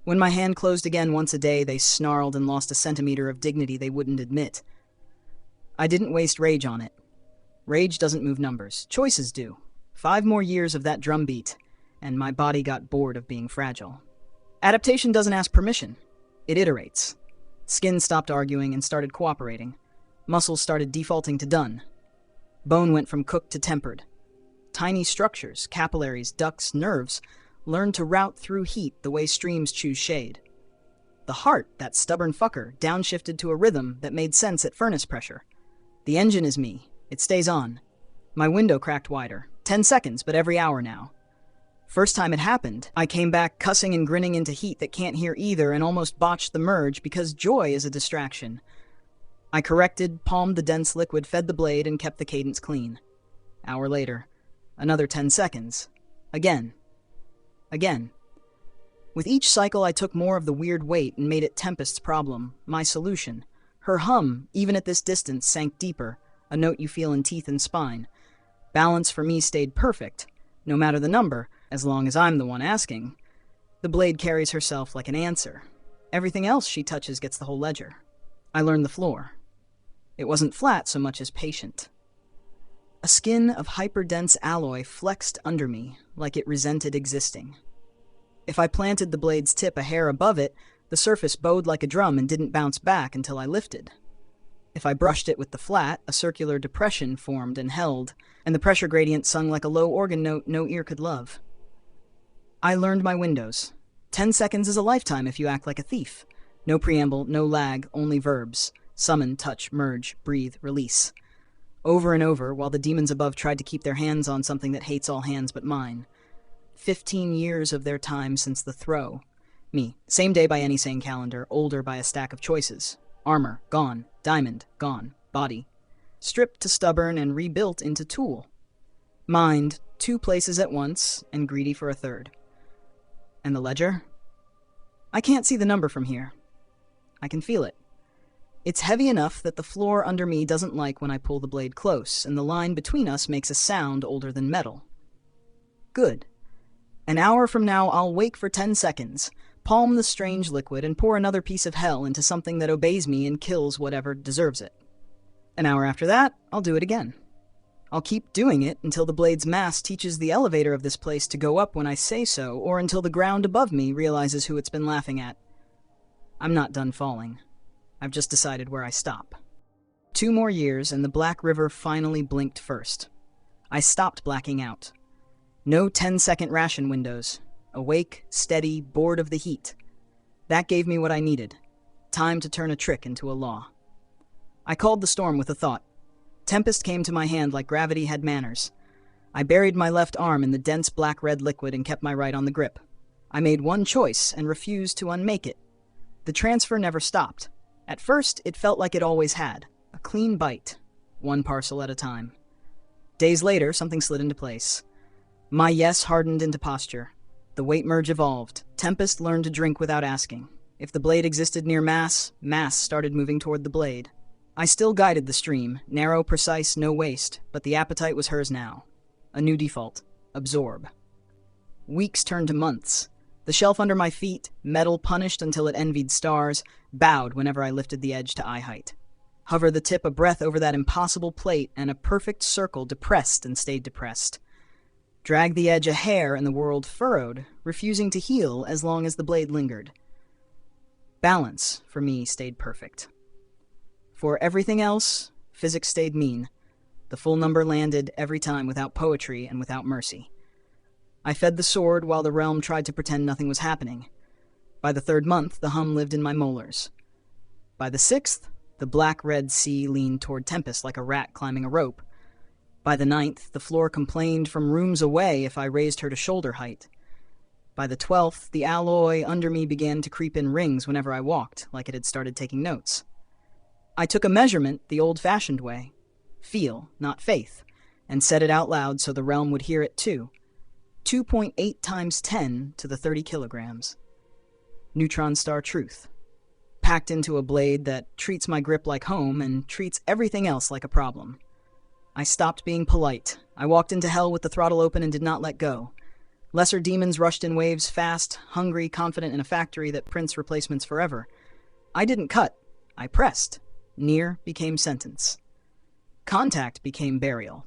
When my hand closed again once a day, they snarled and lost a centimeter of dignity they wouldn't admit. I didn't waste rage on it. Rage doesn't move numbers. Choices do. 5 more years of that drumbeat, and my body got bored of being fragile. Adaptation doesn't ask permission. It iterates. Skin stopped arguing and started cooperating. Muscles started defaulting to done. Bone went from cooked to tempered. Tiny structures, capillaries, ducts, nerves, learned to route through heat the way streams choose shade. The heart, that stubborn fucker, downshifted to a rhythm that made sense at furnace pressure. The engine is me. It stays on. My window cracked wider. 10 seconds, but every hour now. First time it happened, I came back cussing and grinning into heat that can't hear either and almost botched the merge because joy is a distraction. I corrected, palmed the dense liquid, fed the blade, and kept the cadence clean. Hour later, another 10 seconds. Again. Again. With each cycle, I took more of the weird weight and made it Tempest's problem, my solution. Her hum, even at this distance, sank deeper, a note you feel in teeth and spine. Balance for me stayed perfect, no matter the number, as long as I'm the one asking. The blade carries herself like an answer. Everything else she touches gets the whole ledger. I learned the floor. It wasn't flat so much as patient. A skin of hyperdense alloy flexed under me, like it resented existing. If I planted the blade's tip a hair above it, the surface bowed like a drum and didn't bounce back until I lifted. If I brushed it with the flat, a circular depression formed and held, and the pressure gradient sung like a low organ note no ear could love. I learned my windows. 10 seconds is a lifetime if you act like a thief. No preamble, no lag, only verbs. Summon, touch, merge, breathe, release. Over and over, while the demons above tried to keep their hands on something that hates all hands but mine. 15 years of their time since the throw. Me, same day by any sane calendar, older by a stack of choices. Armor, gone. Diamond, gone. Body, stripped to stubborn and rebuilt into tool. Mind, 2 places at once, and greedy for a third. And the ledger? I can't see the number from here. I can feel it. It's heavy enough that the floor under me doesn't like when I pull the blade close, and the line between us makes a sound older than metal. Good. An hour from now, I'll wake for 10 seconds, palm the strange liquid, and pour another piece of hell into something that obeys me and kills whatever deserves it. An hour after that, I'll do it again. I'll keep doing it until the blade's mass teaches the elevator of this place to go up when I say so, or until the ground above me realizes who it's been laughing at. I'm not done falling. I've just decided where I stop. 2 more years, and the Black River finally blinked first. I stopped blacking out. No 10-second ration windows. Awake, steady, bored of the heat. That gave me what I needed. Time to turn a trick into a law. I called the storm with a thought. Tempest came to my hand like gravity had manners. I buried my left arm in the dense black-red liquid and kept my right on the grip. I made one choice and refused to unmake it. The transfer never stopped. At first, it felt like it always had. A clean bite. 1 parcel at a time. Days later, something slid into place. My yes hardened into posture. The weight merge evolved. Tempest learned to drink without asking. If the blade existed near mass, mass started moving toward the blade. I still guided the stream, narrow, precise, no waste, but the appetite was hers now. A new default. Absorb. Weeks turned to months. The shelf under my feet, metal punished until it envied stars, bowed whenever I lifted the edge to eye height. Hover the tip a breath over that impossible plate, and a perfect circle depressed and stayed depressed. Drag the edge a hair and the world furrowed, refusing to heal as long as the blade lingered. Balance, for me, stayed perfect. For everything else, physics stayed mean. The full number landed every time without poetry and without mercy. I fed the sword while the realm tried to pretend nothing was happening. By the 3rd month, the hum lived in my molars. By the 6th, the black-red sea leaned toward Tempest like a rat climbing a rope. By the 9th, the floor complained from rooms away if I raised her to shoulder height. By the 12th, the alloy under me began to creep in rings whenever I walked, like it had started taking notes. I took a measurement the old-fashioned way. Feel, not faith, and said it out loud so the realm would hear it too. 2.8 times 10 to the 30 kilograms. Neutron star truth. Packed into a blade that treats my grip like home and treats everything else like a problem. I stopped being polite. I walked into hell with the throttle open and did not let go. Lesser demons rushed in waves, fast, hungry, confident in a factory that prints replacements forever. I didn't cut. I pressed. Near became sentence. Contact became burial.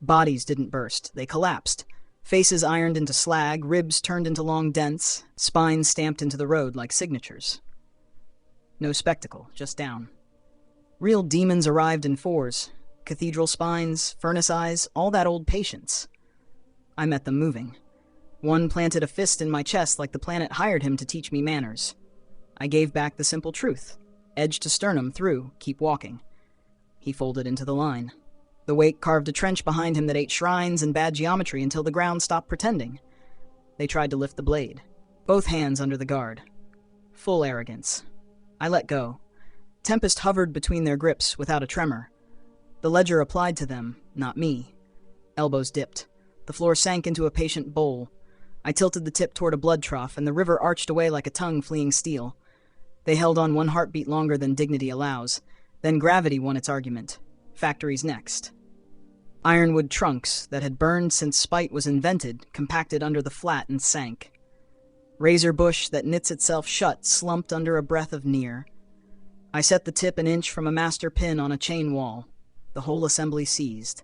Bodies didn't burst. They collapsed. Faces ironed into slag, ribs turned into long dents, spines stamped into the road like signatures. No spectacle, just down. Real demons arrived in 4s. Cathedral spines, furnace eyes, all that old patience. I met them moving. One planted a fist in my chest like the planet hired him to teach me manners. I gave back the simple truth. Edge to sternum, through, keep walking. He folded into the line. The wake carved a trench behind him that ate shrines and bad geometry until the ground stopped pretending. They tried to lift the blade. Both hands under the guard. Full arrogance. I let go. Tempest hovered between their grips without a tremor. The ledger applied to them, not me. Elbows dipped. The floor sank into a patient bowl. I tilted the tip toward a blood trough, and the river arched away like a tongue fleeing steel. They held on 1 heartbeat longer than dignity allows. Then gravity won its argument. Factories next. Ironwood trunks that had burned since spite was invented, compacted under the flat and sank. Razor bush that knits itself shut, slumped under a breath of near. I set the tip an inch from a master pin on a chain wall. The whole assembly seized.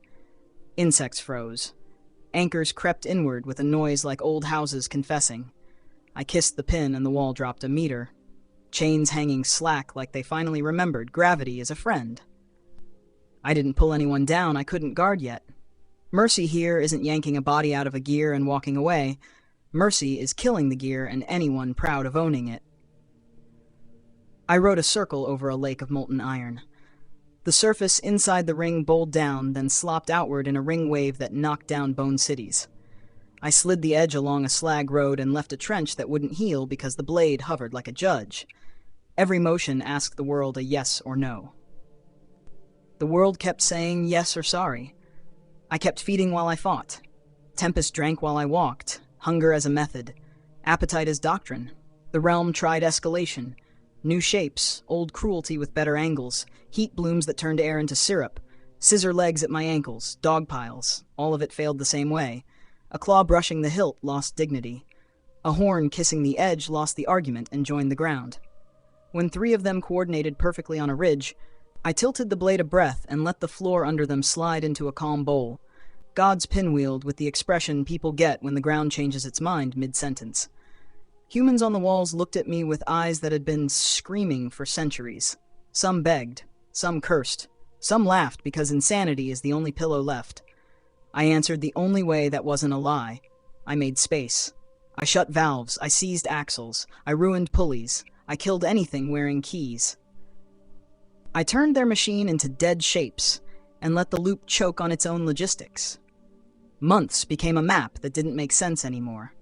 Insects froze. Anchors crept inward with a noise like old houses confessing. I kissed the pin and the wall dropped a meter. Chains hanging slack like they finally remembered gravity is a friend. I didn't pull anyone down I couldn't guard yet. Mercy here isn't yanking a body out of a gear and walking away. Mercy is killing the gear and anyone proud of owning it. I rode a circle over a lake of molten iron. The surface inside the ring bowled down, then slopped outward in a ring wave that knocked down bone cities. I slid the edge along a slag road and left a trench that wouldn't heal because the blade hovered like a judge. Every motion asked the world a yes or no. The world kept saying yes or sorry. I kept feeding while I fought. Tempest drank while I walked, hunger as a method, appetite as doctrine. The realm tried escalation. New shapes, old cruelty with better angles, heat blooms that turned air into syrup, scissor legs at my ankles, dog piles, all of it failed the same way. A claw brushing the hilt lost dignity. A horn kissing the edge lost the argument and joined the ground. When 3 of them coordinated perfectly on a ridge, I tilted the blade a breath and let the floor under them slide into a calm bowl. God's pinwheeled with the expression people get when the ground changes its mind mid-sentence. Humans on the walls looked at me with eyes that had been screaming for centuries. Some begged, some cursed, some laughed because insanity is the only pillow left. I answered the only way that wasn't a lie. I made space. I shut valves, I seized axles, I ruined pulleys, I killed anything wearing keys. I turned their machine into dead shapes and let the loop choke on its own logistics. Months became a map that didn't make sense anymore.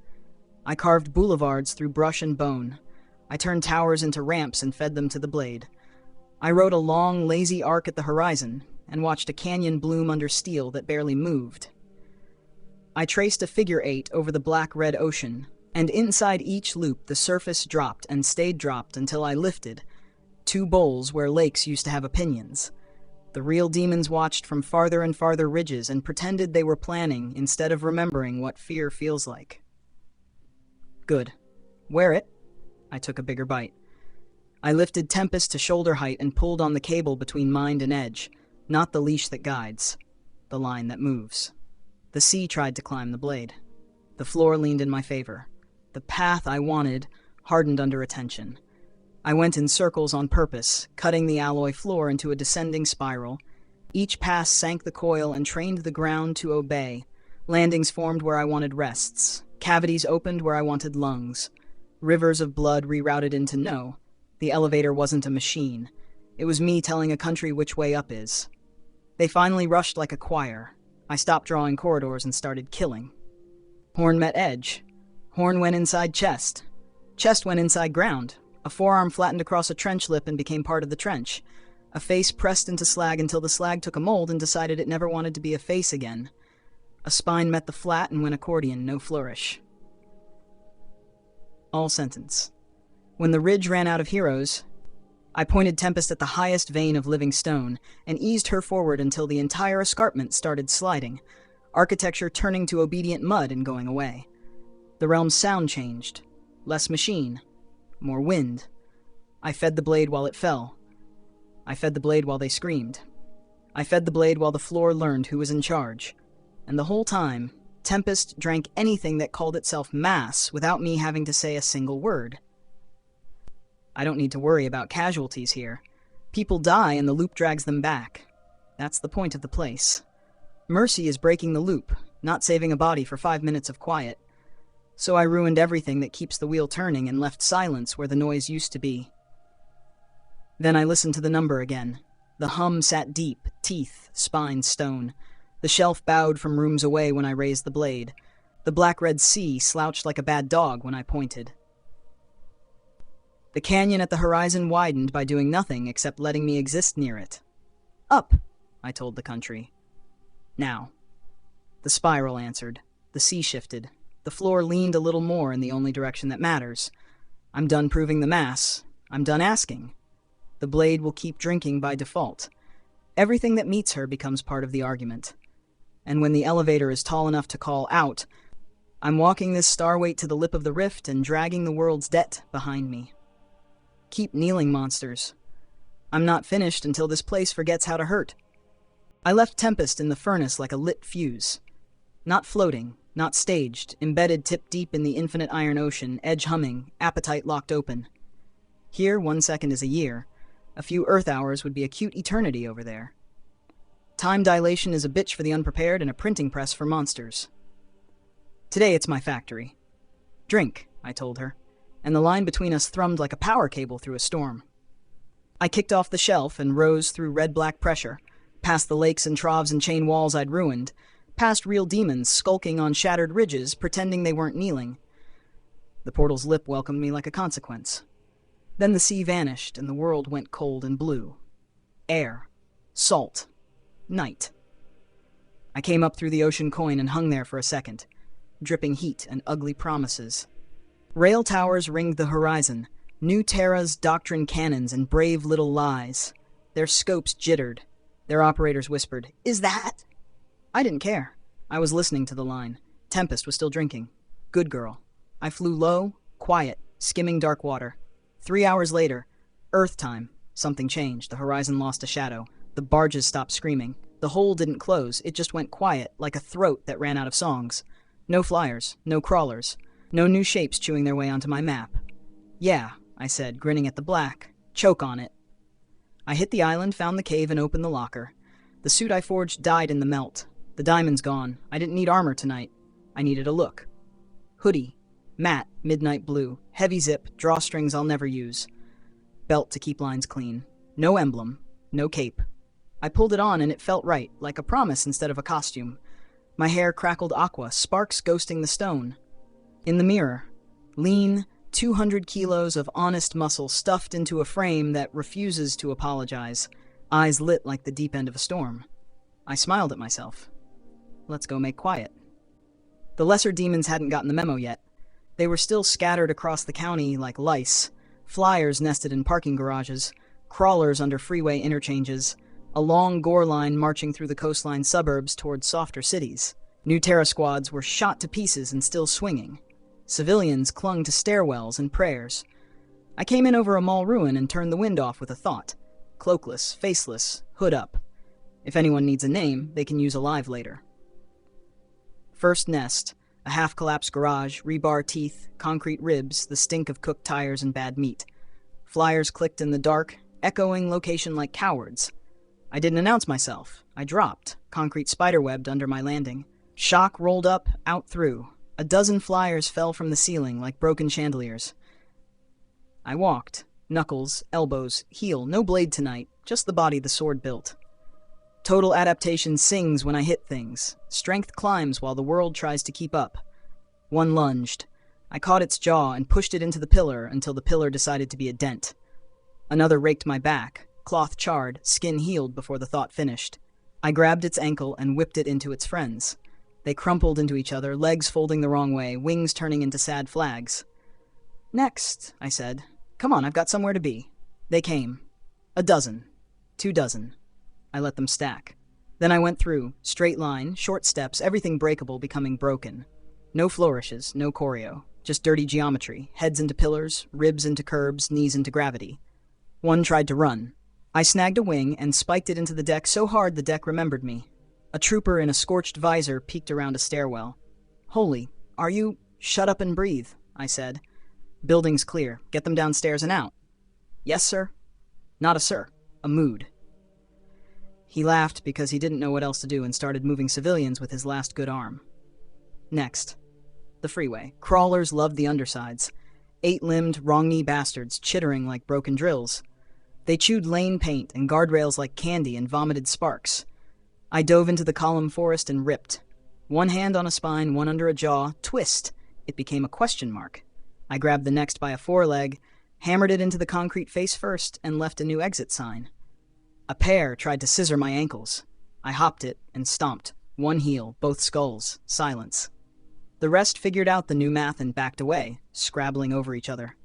I carved boulevards through brush and bone. I turned towers into ramps and fed them to the blade. I rode a long, lazy arc at the horizon and watched a canyon bloom under steel that barely moved. I traced a figure 8 over the black-red ocean, and inside each loop the surface dropped and stayed dropped until I lifted, 2 bowls where lakes used to have opinions. The real demons watched from farther and farther ridges and pretended they were planning instead of remembering what fear feels like. Good. Wear it. I took a bigger bite. I lifted Tempest to shoulder height and pulled on the cable between mind and edge, not the leash that guides, the line that moves. The sea tried to climb the blade. The floor leaned in my favor. The path I wanted hardened under attention. I went in circles on purpose, cutting the alloy floor into a descending spiral. Each pass sank the coil and trained the ground to obey. Landings formed where I wanted rests. Cavities opened where I wanted lungs. Rivers of blood rerouted into no. The elevator wasn't a machine. It was me telling a country which way up is. They finally rushed like a choir. I stopped drawing corridors and started killing. Horn met edge. Horn went inside chest. Chest went inside ground. A forearm flattened across a trench lip and became part of the trench. A face pressed into slag until the slag took a mold and decided it never wanted to be a face again. A spine met the flat and went accordion, no flourish. All sentence. When the ridge ran out of heroes, I pointed Tempest at the highest vein of living stone and eased her forward until the entire escarpment started sliding, architecture turning to obedient mud and going away. The realm's sound changed. Less machine. More wind. I fed the blade while it fell. I fed the blade while they screamed. I fed the blade while the floor learned who was in charge. And the whole time, Tempest drank anything that called itself mass without me having to say a single word. I don't need to worry about casualties here. People die and the loop drags them back. That's the point of the place. Mercy is breaking the loop, not saving a body for 5 minutes of quiet. So I ruined everything that keeps the wheel turning and left silence where the noise used to be. Then I listened to the number again. The hum sat deep, teeth, spine, stone. The shelf bowed from rooms away when I raised the blade. The black-red sea slouched like a bad dog when I pointed. The canyon at the horizon widened by doing nothing except letting me exist near it. Up, I told the country. Now. The spiral answered. The sea shifted. The floor leaned a little more in the only direction that matters. I'm done proving the mass. I'm done asking. The blade will keep drinking by default. Everything that meets her becomes part of the argument. And when the elevator is tall enough to call out, I'm walking this starweight to the lip of the rift and dragging the world's debt behind me. Keep kneeling, monsters. I'm not finished until this place forgets how to hurt. I left Tempest in the furnace like a lit fuse. Not floating, not staged, embedded tip-deep in the infinite iron ocean, edge humming, appetite locked open. Here, 1 second is a year. A few Earth hours would be a cute eternity over there. Time dilation is a bitch for the unprepared and a printing press for monsters. Today it's my factory. Drink, I told her, and the line between us thrummed like a power cable through a storm. I kicked off the shelf and rose through red-black pressure, past the lakes and troughs and chain walls I'd ruined, past real demons skulking on shattered ridges, pretending they weren't kneeling. The portal's lip welcomed me like a consequence. Then the sea vanished and the world went cold and blue. Air. Salt. Night. I came up through the ocean coin and hung there for a second, dripping heat and ugly promises. Rail towers ringed the horizon, New Terra's doctrine cannons and brave little lies. Their scopes jittered. Their operators whispered, "Is that?" I didn't care. I was listening to the line. Tempest was still drinking. Good girl. I flew low, quiet, skimming dark water. 3 hours later, Earth time, Something changed. The horizon lost a shadow. The barges stopped screaming. The hole didn't close. It just went quiet, like a throat that ran out of songs. No flyers, no crawlers, no new shapes chewing their way onto my map. Yeah, I said, grinning at the black. Choke on it. I hit the island, found the cave, and opened the locker. The suit I forged died in the melt. The diamond's gone. I didn't need armor tonight. I needed a look. Hoodie. Matte, midnight blue. Heavy zip, drawstrings I'll never use. Belt to keep lines clean. No emblem. No cape. I pulled it on and it felt right, like a promise instead of a costume. My hair crackled aqua, sparks ghosting the stone. In the mirror, lean, 200 kilos of honest muscle stuffed into a frame that refuses to apologize, eyes lit like the deep end of a storm. I smiled at myself. Let's go make quiet. The lesser demons hadn't gotten the memo yet. They were still scattered across the county like lice, flyers nested in parking garages, crawlers under freeway interchanges, a long gore line marching through the coastline suburbs towards softer cities. New Terra squads were shot to pieces and still swinging. Civilians clung to stairwells and prayers. I came in over a mall ruin and turned the wind off with a thought. Cloakless, faceless, hood up. If anyone needs a name, they can use alive later. First nest, a half-collapsed garage, rebar teeth, concrete ribs, the stink of cooked tires and bad meat. Flyers clicked in the dark, echoing location like cowards. I didn't announce myself. I dropped, concrete spiderwebbed under my landing. Shock rolled up, out through. A dozen flyers fell from the ceiling like broken chandeliers. I walked. Knuckles, elbows, heel, no blade tonight, just the body the sword built. Total adaptation sings when I hit things. Strength climbs while the world tries to keep up. One lunged. I caught its jaw and pushed it into the pillar until the pillar decided to be a dent. Another raked my back. Cloth charred, skin healed before the thought finished. I grabbed its ankle and whipped it into its friends. They crumpled into each other, legs folding the wrong way, wings turning into sad flags. Next, I said. Come on, I've got somewhere to be. They came. 12. 2 dozen. I let them stack. Then I went through, straight line, short steps, everything breakable becoming broken. No flourishes, no choreo, just dirty geometry, heads into pillars, ribs into curbs, knees into gravity. One tried to run. I snagged a wing and spiked it into the deck so hard the deck remembered me. A trooper in a scorched visor peeked around a stairwell. Holy, are you— Shut up and breathe, I said. Building's clear. Get them downstairs and out. Yes, sir. Not a sir. A mood. He laughed because he didn't know what else to do and started moving civilians with his last good arm. Next. The freeway. Crawlers loved the undersides. 8-limbed, wrong-knee bastards chittering like broken drills. They chewed lane paint and guardrails like candy and vomited sparks. I dove into the column forest and ripped. One hand on a spine, one under a jaw. Twist! It became a question mark. I grabbed the next by a foreleg, hammered it into the concrete face first, and left a new exit sign. A pair tried to scissor my ankles. I hopped it and stomped. One heel, both skulls. Silence. The rest figured out the new math and backed away, scrabbling over each other.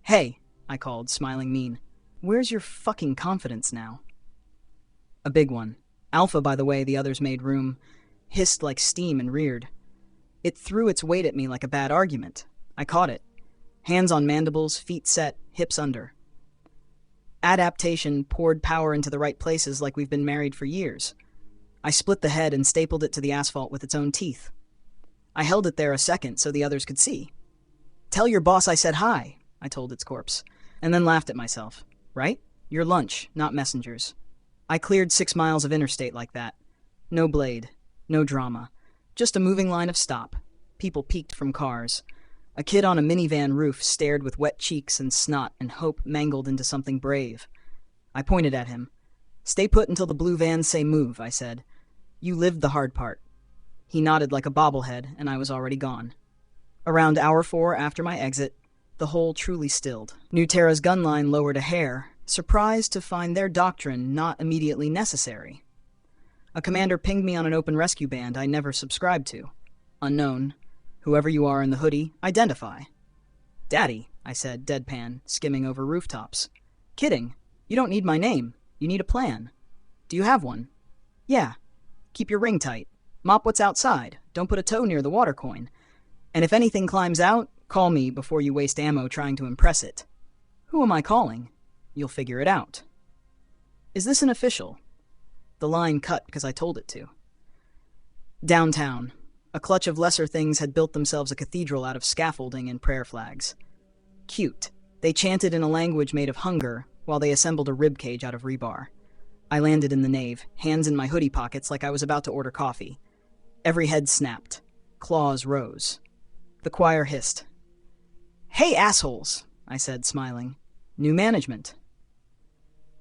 Hey, I called, smiling mean. Where's your fucking confidence now? A big one. Alpha, by the way, the others made room, hissed like steam and reared. It threw its weight at me like a bad argument. I caught it. Hands on mandibles, feet set, hips under. Adaptation poured power into the right places like we've been married for years. I split the head and stapled it to the asphalt with its own teeth. I held it there a second so the others could see. Tell your boss I said hi, I told its corpse, and then laughed at myself. Right? Your lunch, not messengers. I cleared 6 miles of interstate like that. No blade, no drama. Just a moving line of stop. People peeked from cars. A kid on a minivan roof stared with wet cheeks and snot and hope mangled into something brave. I pointed at him. Stay put until the blue vans say move, I said. You lived the hard part. He nodded like a bobblehead, and I was already gone. Around hour 4 after my exit, the hole truly stilled. New Terra's gun line lowered a hair, surprised to find their doctrine not immediately necessary. A commander pinged me on an open rescue band I never subscribed to. Unknown. Whoever you are in the hoodie, identify. Daddy, I said, deadpan, skimming over rooftops. Kidding. You don't need my name. You need a plan. Do you have one? Yeah. Keep your ring tight. Mop what's outside. Don't put a toe near the water coin. And if anything climbs out, call me before you waste ammo trying to impress it. Who am I calling? You'll figure it out. Is this an official? The line cut because I told it to. Downtown, a clutch of lesser things had built themselves a cathedral out of scaffolding and prayer flags. Cute. They chanted in a language made of hunger while they assembled a rib cage out of rebar. I landed in the nave, hands in my hoodie pockets like I was about to order coffee. Every head snapped. Claws rose. The choir hissed. "Hey, assholes," I said, smiling. "New management."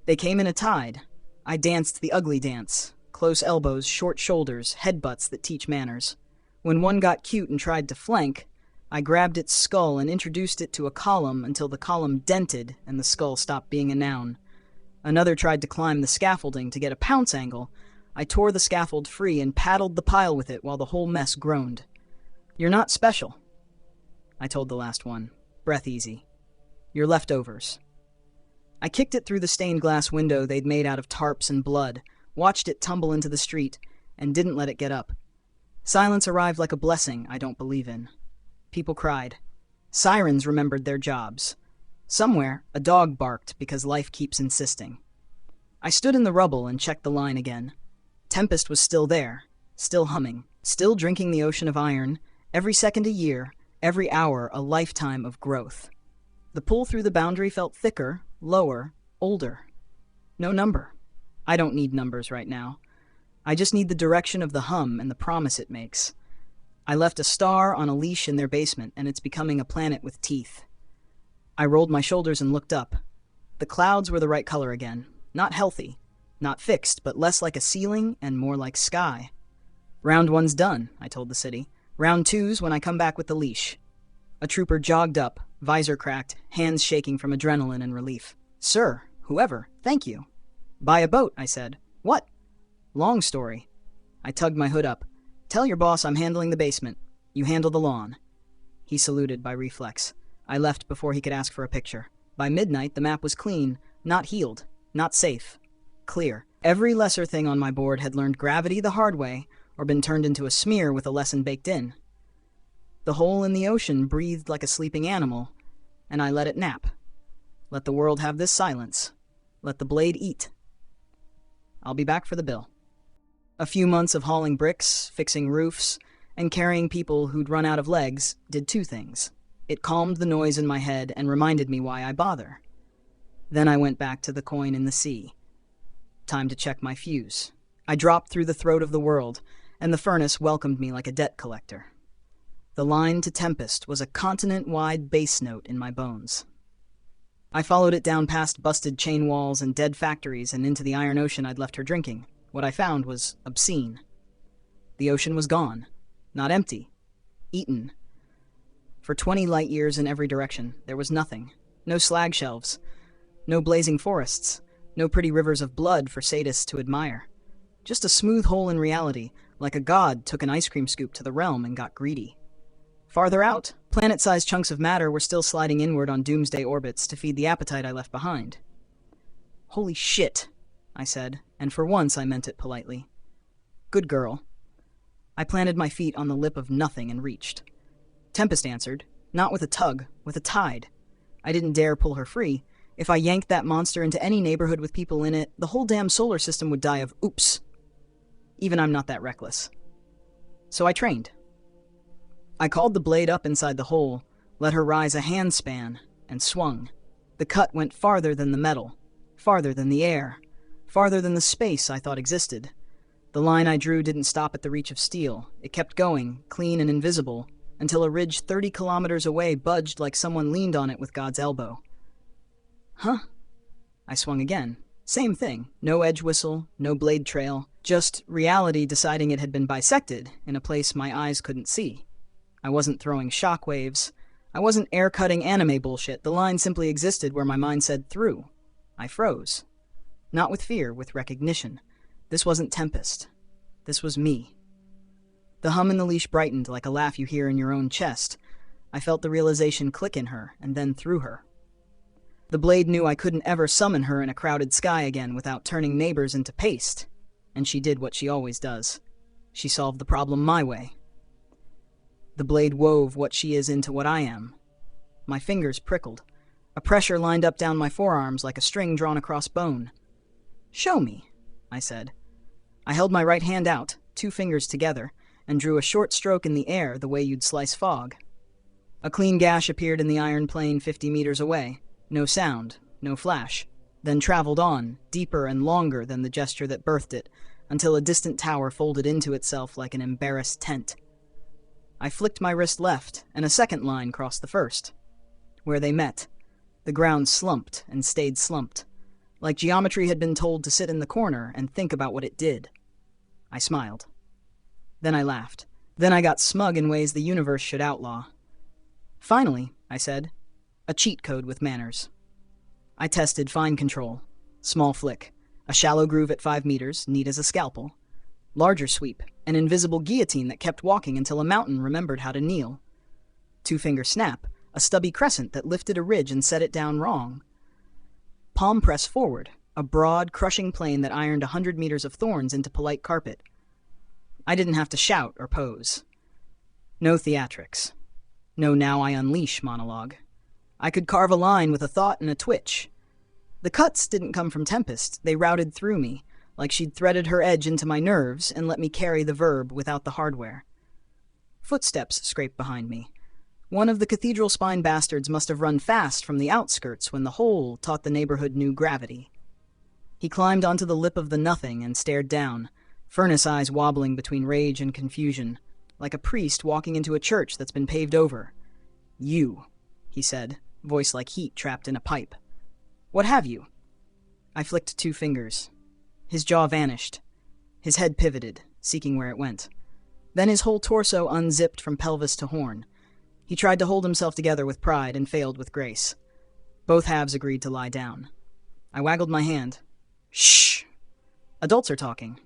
They came in a tide. I danced the ugly dance. Close elbows, short shoulders, headbutts that teach manners. When one got cute and tried to flank, I grabbed its skull and introduced it to a column until the column dented and the skull stopped being a noun. Another tried to climb the scaffolding to get a pounce angle. I tore the scaffold free and paddled the pile with it while the whole mess groaned. "You're not special," I told the last one, breath easy. "You're leftovers." I kicked it through the stained glass window they'd made out of tarps and blood, watched it tumble into the street, and didn't let it get up. Silence arrived like a blessing I don't believe in. People cried. Sirens remembered their jobs. Somewhere, a dog barked because life keeps insisting. I stood in the rubble and checked the line again. Tempest was still there, still humming, still drinking the ocean of iron, every second a year, every hour a lifetime of growth. The pull through the boundary felt thicker, lower, older. No number. I don't need numbers right now. I just need the direction of the hum and the promise it makes. I left a star on a leash in their basement, and it's becoming a planet with teeth. I rolled my shoulders and looked up. The clouds were the right color again. Not healthy. Not fixed, but less like a ceiling and more like sky. "Round one's done," I told the city. "Round two's when I come back with the leash." A trooper jogged up, visor cracked, hands shaking from adrenaline and relief. "Sir, whoever, thank you." "Buy a boat," I said. "What?" "Long story." I tugged my hood up. "Tell your boss I'm handling the basement. You handle the lawn." He saluted by reflex. I left before he could ask for a picture. By midnight, the map was clean, not healed, not safe. Clear. Every lesser thing on my board had learned gravity the hard way or been turned into a smear with a lesson baked in. The hole in the ocean breathed like a sleeping animal, and I let it nap. Let the world have this silence. Let the blade eat. I'll be back for the bill. A few months of hauling bricks, fixing roofs, and carrying people who'd run out of legs did two things. It calmed the noise in my head and reminded me why I bother. Then I went back to the coin in the sea. Time to check my fuse. I dropped through the throat of the world, and the furnace welcomed me like a debt collector. The line to Tempest was a continent-wide bass note in my bones. I followed it down past busted chain walls and dead factories and into the iron ocean I'd left her drinking. What I found was obscene. The ocean was gone. Not empty. Eaten. For 20 light years in every direction, there was nothing. No slag shelves. No blazing forests. No pretty rivers of blood for sadists to admire. Just a smooth hole in reality, like a god took an ice cream scoop to the realm and got greedy. Farther out, planet-sized chunks of matter were still sliding inward on doomsday orbits to feed the appetite I left behind. "Holy shit," I said, and for once I meant it politely. "Good girl." I planted my feet on the lip of nothing and reached. Tempest answered, not with a tug, with a tide. I didn't dare pull her free. If I yanked that monster into any neighborhood with people in it, the whole damn solar system would die of oops. Even I'm not that reckless. So I trained. I called the blade up inside the hole, let her rise a handspan, and swung. The cut went farther than the metal, farther than the air, farther than the space I thought existed. The line I drew didn't stop at the reach of steel. It kept going, clean and invisible, until a ridge 30 kilometers away budged like someone leaned on it with God's elbow. Huh? I swung again. Same thing. No edge whistle, no blade trail, just reality deciding it had been bisected in a place my eyes couldn't see. I wasn't throwing shockwaves. I wasn't air-cutting anime bullshit. The line simply existed where my mind said through. I froze. Not with fear, with recognition. This wasn't Tempest. This was me. The hum in the leash brightened like a laugh you hear in your own chest. I felt the realization click in her, and then through her. The blade knew I couldn't ever summon her in a crowded sky again without turning neighbors into paste. And she did what she always does. She solved the problem my way. The blade wove what she is into what I am. My fingers prickled. A pressure lined up down my forearms like a string drawn across bone. "Show me," I said. I held my right hand out, 2 fingers together, and drew a short stroke in the air the way you'd slice fog. A clean gash appeared in the iron plane 50 meters away. No sound, no flash. Then traveled on, deeper and longer than the gesture that birthed it, until a distant tower folded into itself like an embarrassed tent. I flicked my wrist left, and a second line crossed the first. Where they met, the ground slumped and stayed slumped, like geometry had been told to sit in the corner and think about what it did. I smiled. Then I laughed. Then I got smug in ways the universe should outlaw. "Finally," I said, "a cheat code with manners." I tested fine control. Small flick. A shallow groove at 5 meters, neat as a scalpel. Larger sweep. An invisible guillotine that kept walking until a mountain remembered how to kneel. 2-finger snap. A stubby crescent that lifted a ridge and set it down wrong. Palm press forward. A broad, crushing plane that ironed 100 meters of thorns into polite carpet. I didn't have to shout or pose. No theatrics. No "now I unleash" monologue. I could carve a line with a thought and a twitch. The cuts didn't come from Tempest. They routed through me, like she'd threaded her edge into my nerves and let me carry the verb without the hardware. Footsteps scraped behind me. One of the cathedral spine bastards must have run fast from the outskirts when the hole taught the neighborhood new gravity. He climbed onto the lip of the nothing and stared down, furnace eyes wobbling between rage and confusion, like a priest walking into a church that's been paved over. "You," he said, voice like heat trapped in a pipe. "What have you?" I flicked 2 fingers. His jaw vanished. His head pivoted, seeking where it went. Then his whole torso unzipped from pelvis to horn. He tried to hold himself together with pride and failed with grace. Both halves agreed to lie down. I waggled my hand. "Shh! Adults are talking."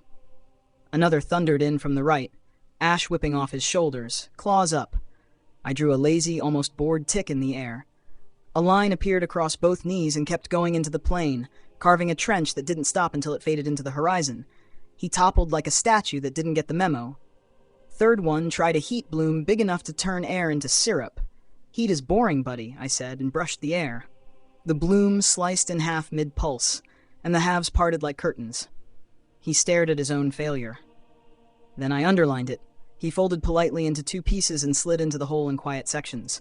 Another thundered in from the right, ash whipping off his shoulders, claws up. I drew a lazy, almost bored tick in the air. A line appeared across both knees and kept going into the plain, carving a trench that didn't stop until it faded into the horizon. He toppled like a statue that didn't get the memo. Third one tried a heat bloom big enough to turn air into syrup. "Heat is boring, buddy," I said, and brushed the air. The bloom sliced in half mid-pulse, and the halves parted like curtains. He stared at his own failure. Then I underlined it. He folded politely into 2 pieces and slid into the hole in quiet sections.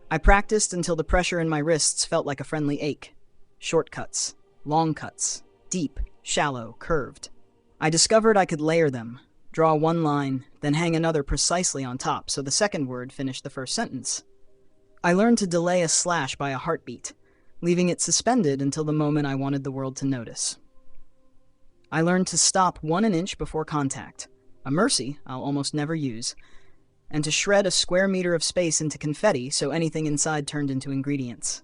I practiced until the pressure in my wrists felt like a friendly ache. Short cuts, long cuts, deep, shallow, curved. I discovered I could layer them, draw one line, then hang another precisely on top so the second word finished the first sentence. I learned to delay a slash by a heartbeat, leaving it suspended until the moment I wanted the world to notice. I learned to stop 1 inch before contact, a mercy I'll almost never use, and to shred a square meter of space into confetti so anything inside turned into ingredients.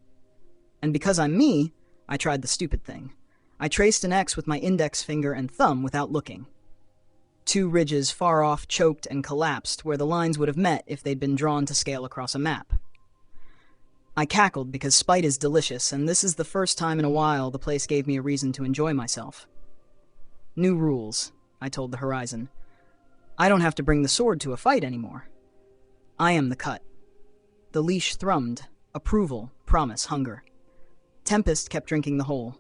And because I'm me, I tried the stupid thing. I traced an X with my index finger and thumb without looking. 2 ridges far off choked and collapsed where the lines would have met if they'd been drawn to scale across a map. I cackled because spite is delicious, and this is the first time in a while the place gave me a reason to enjoy myself. "New rules," I told the horizon. "I don't have to bring the sword to a fight anymore. I am the cut." The leash thrummed. Approval, promise, hunger. Tempest kept drinking the whole.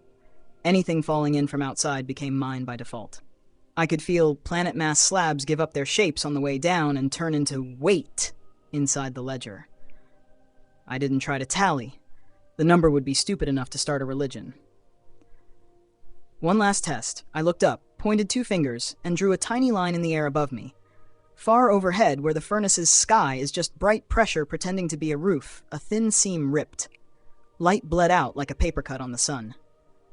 Anything falling in from outside became mine by default. I could feel planet mass slabs give up their shapes on the way down and turn into weight inside the ledger. I didn't try to tally. The number would be stupid enough to start a religion. One last test. I looked up, pointed 2 fingers, and drew a tiny line in the air above me. Far overhead, where the furnace's sky is just bright pressure pretending to be a roof, a thin seam ripped. Light bled out like a paper cut on the sun.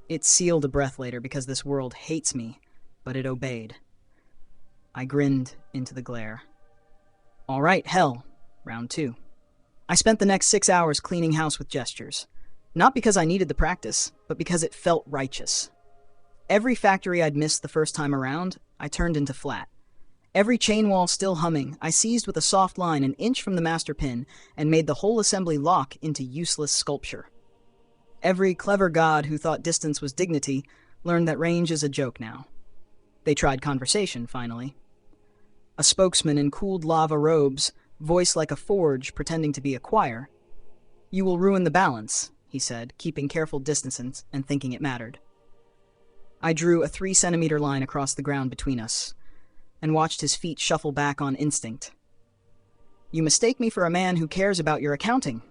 It sealed a breath later because this world hates me, but it obeyed. I grinned into the glare. All right, hell. Round 2. I spent the next 6 hours cleaning house with gestures. Not because I needed the practice, but because it felt righteous. Every factory I'd missed the first time around, I turned into flat. Every chain wall still humming, I seized with a soft line an inch from the master pin and made the whole assembly lock into useless sculpture. Every clever god who thought distance was dignity learned that range is a joke now. They tried conversation, finally. A spokesman in cooled lava robes, voice like a forge pretending to be a choir. "You will ruin the balance," he said, keeping careful distance and thinking it mattered. I drew a 3-centimeter line across the ground between us and watched his feet shuffle back on instinct. "You mistake me for a man who cares about your accounting,"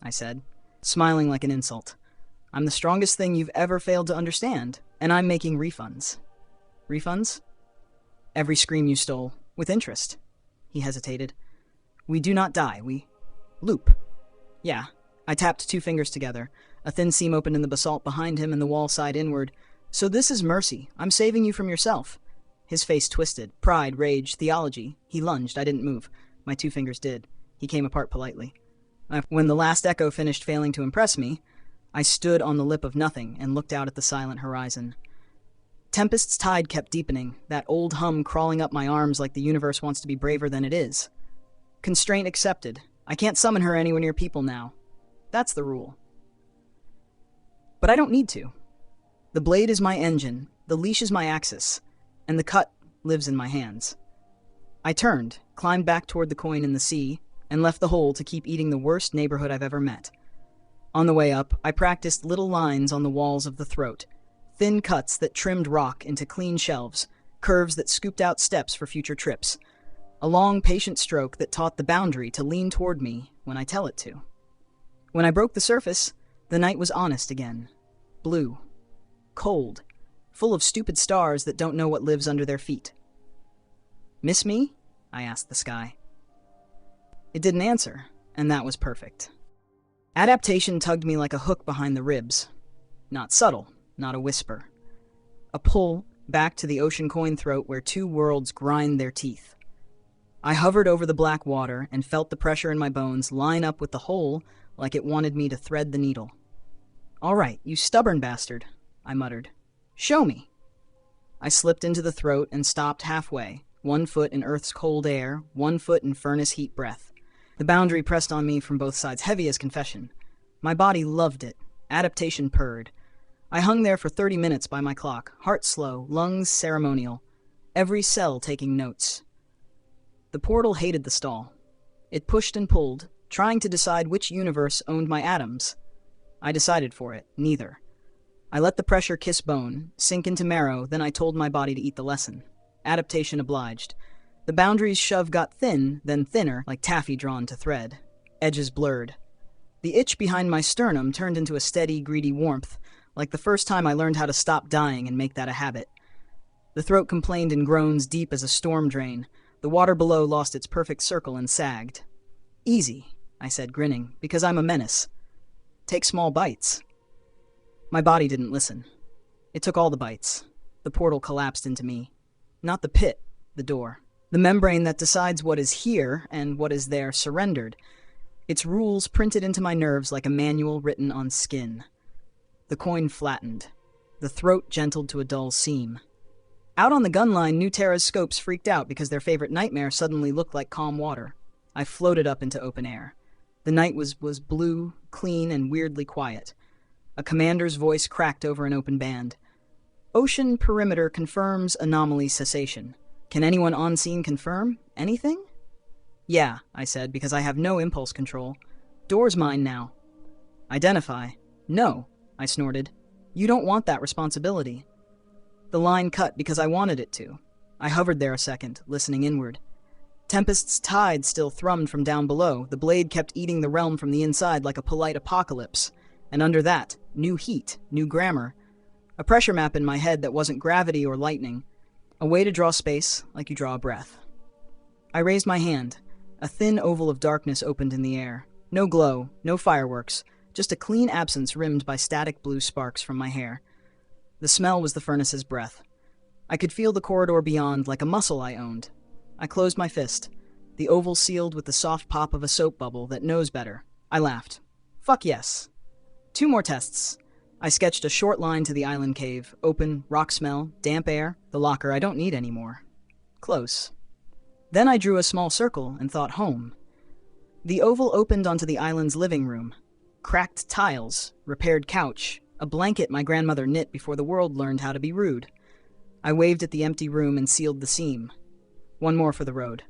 I said, smiling like an insult. "I'm the strongest thing you've ever failed to understand, and I'm making refunds." "Refunds?" "Every scream you stole, with interest." He hesitated. "We do not die, we loop." "Yeah." I tapped 2 fingers together. A thin seam opened in the basalt behind him and the wall sighed inward. "So this is mercy. I'm saving you from yourself." His face twisted. Pride, rage, theology. He lunged. I didn't move. My 2 fingers did. He came apart politely. When the last echo finished failing to impress me, I stood on the lip of nothing and looked out at the silent horizon. Tempest's tide kept deepening, that old hum crawling up my arms like the universe wants to be braver than it is. Constraint accepted. I can't summon her anywhere near people now. That's the rule. But I don't need to. The blade is my engine, the leash is my axis, and the cut lives in my hands. I turned, climbed back toward the coin in the sea, and left the hole to keep eating the worst neighborhood I've ever met. On the way up, I practiced little lines on the walls of the throat, thin cuts that trimmed rock into clean shelves, curves that scooped out steps for future trips, a long, patient stroke that taught the boundary to lean toward me when I tell it to. When I broke the surface, the night was honest again. Blue. Cold. Full of stupid stars that don't know what lives under their feet. "Miss me?" I asked the sky. It didn't answer, and that was perfect. Adaptation tugged me like a hook behind the ribs. Not subtle, not a whisper. A pull back to the ocean coin throat where 2 worlds grind their teeth. I hovered over the black water and felt the pressure in my bones line up with the hole like it wanted me to thread the needle. "All right, you stubborn bastard," I muttered. "Show me." I slipped into the throat and stopped halfway, 1 foot in Earth's cold air, 1 foot in furnace heat breath. The boundary pressed on me from both sides, heavy as confession. My body loved it. Adaptation purred. I hung there for 30 minutes by my clock, heart slow, lungs ceremonial, every cell taking notes. The portal hated the stall. It pushed and pulled, trying to decide which universe owned my atoms. I decided for it, neither. I let the pressure kiss bone, sink into marrow, then I told my body to eat the lesson. Adaptation obliged. The boundary's shove got thin, then thinner, like taffy drawn to thread. Edges blurred. The itch behind my sternum turned into a steady, greedy warmth, like the first time I learned how to stop dying and make that a habit. The throat complained in groans deep as a storm drain. The water below lost its perfect circle and sagged. "Easy," I said, grinning, "because I'm a menace. Take small bites." My body didn't listen. It took all the bites. The portal collapsed into me. Not the pit, the door. The membrane that decides what is here and what is there surrendered. Its rules printed into my nerves like a manual written on skin. The coin flattened. The throat gentled to a dull seam. Out on the gun line, New Terra's scopes freaked out because their favorite nightmare suddenly looked like calm water. I floated up into open air. The night was blue, clean, and weirdly quiet. A commander's voice cracked over an open band. "Ocean perimeter confirms anomaly cessation. Can anyone on scene confirm anything?" "Yeah," I said, because I have no impulse control. "Door's mine now." "Identify." "No," I snorted. "You don't want that responsibility." The line cut because I wanted it to. I hovered there a second, listening inward. Tempest's tide still thrummed from down below. The blade kept eating the realm from the inside like a polite apocalypse. And under that, new heat, new grammar. A pressure map in my head that wasn't gravity or lightning. A way to draw space like you draw a breath. I raised my hand. A thin oval of darkness opened in the air. No glow, no fireworks, just a clean absence rimmed by static blue sparks from my hair. The smell was the furnace's breath. I could feel the corridor beyond like a muscle I owned. I closed my fist. The oval sealed with the soft pop of a soap bubble that knows better. I laughed. Fuck yes. 2 more tests. I sketched a short line to the island cave. Open, rock smell, damp air, the locker I don't need anymore. Close. Then I drew a small circle and thought home. The oval opened onto the island's living room. Cracked tiles, repaired couch, a blanket my grandmother knit before the world learned how to be rude. I waved at the empty room and sealed the seam. 1 more for the road.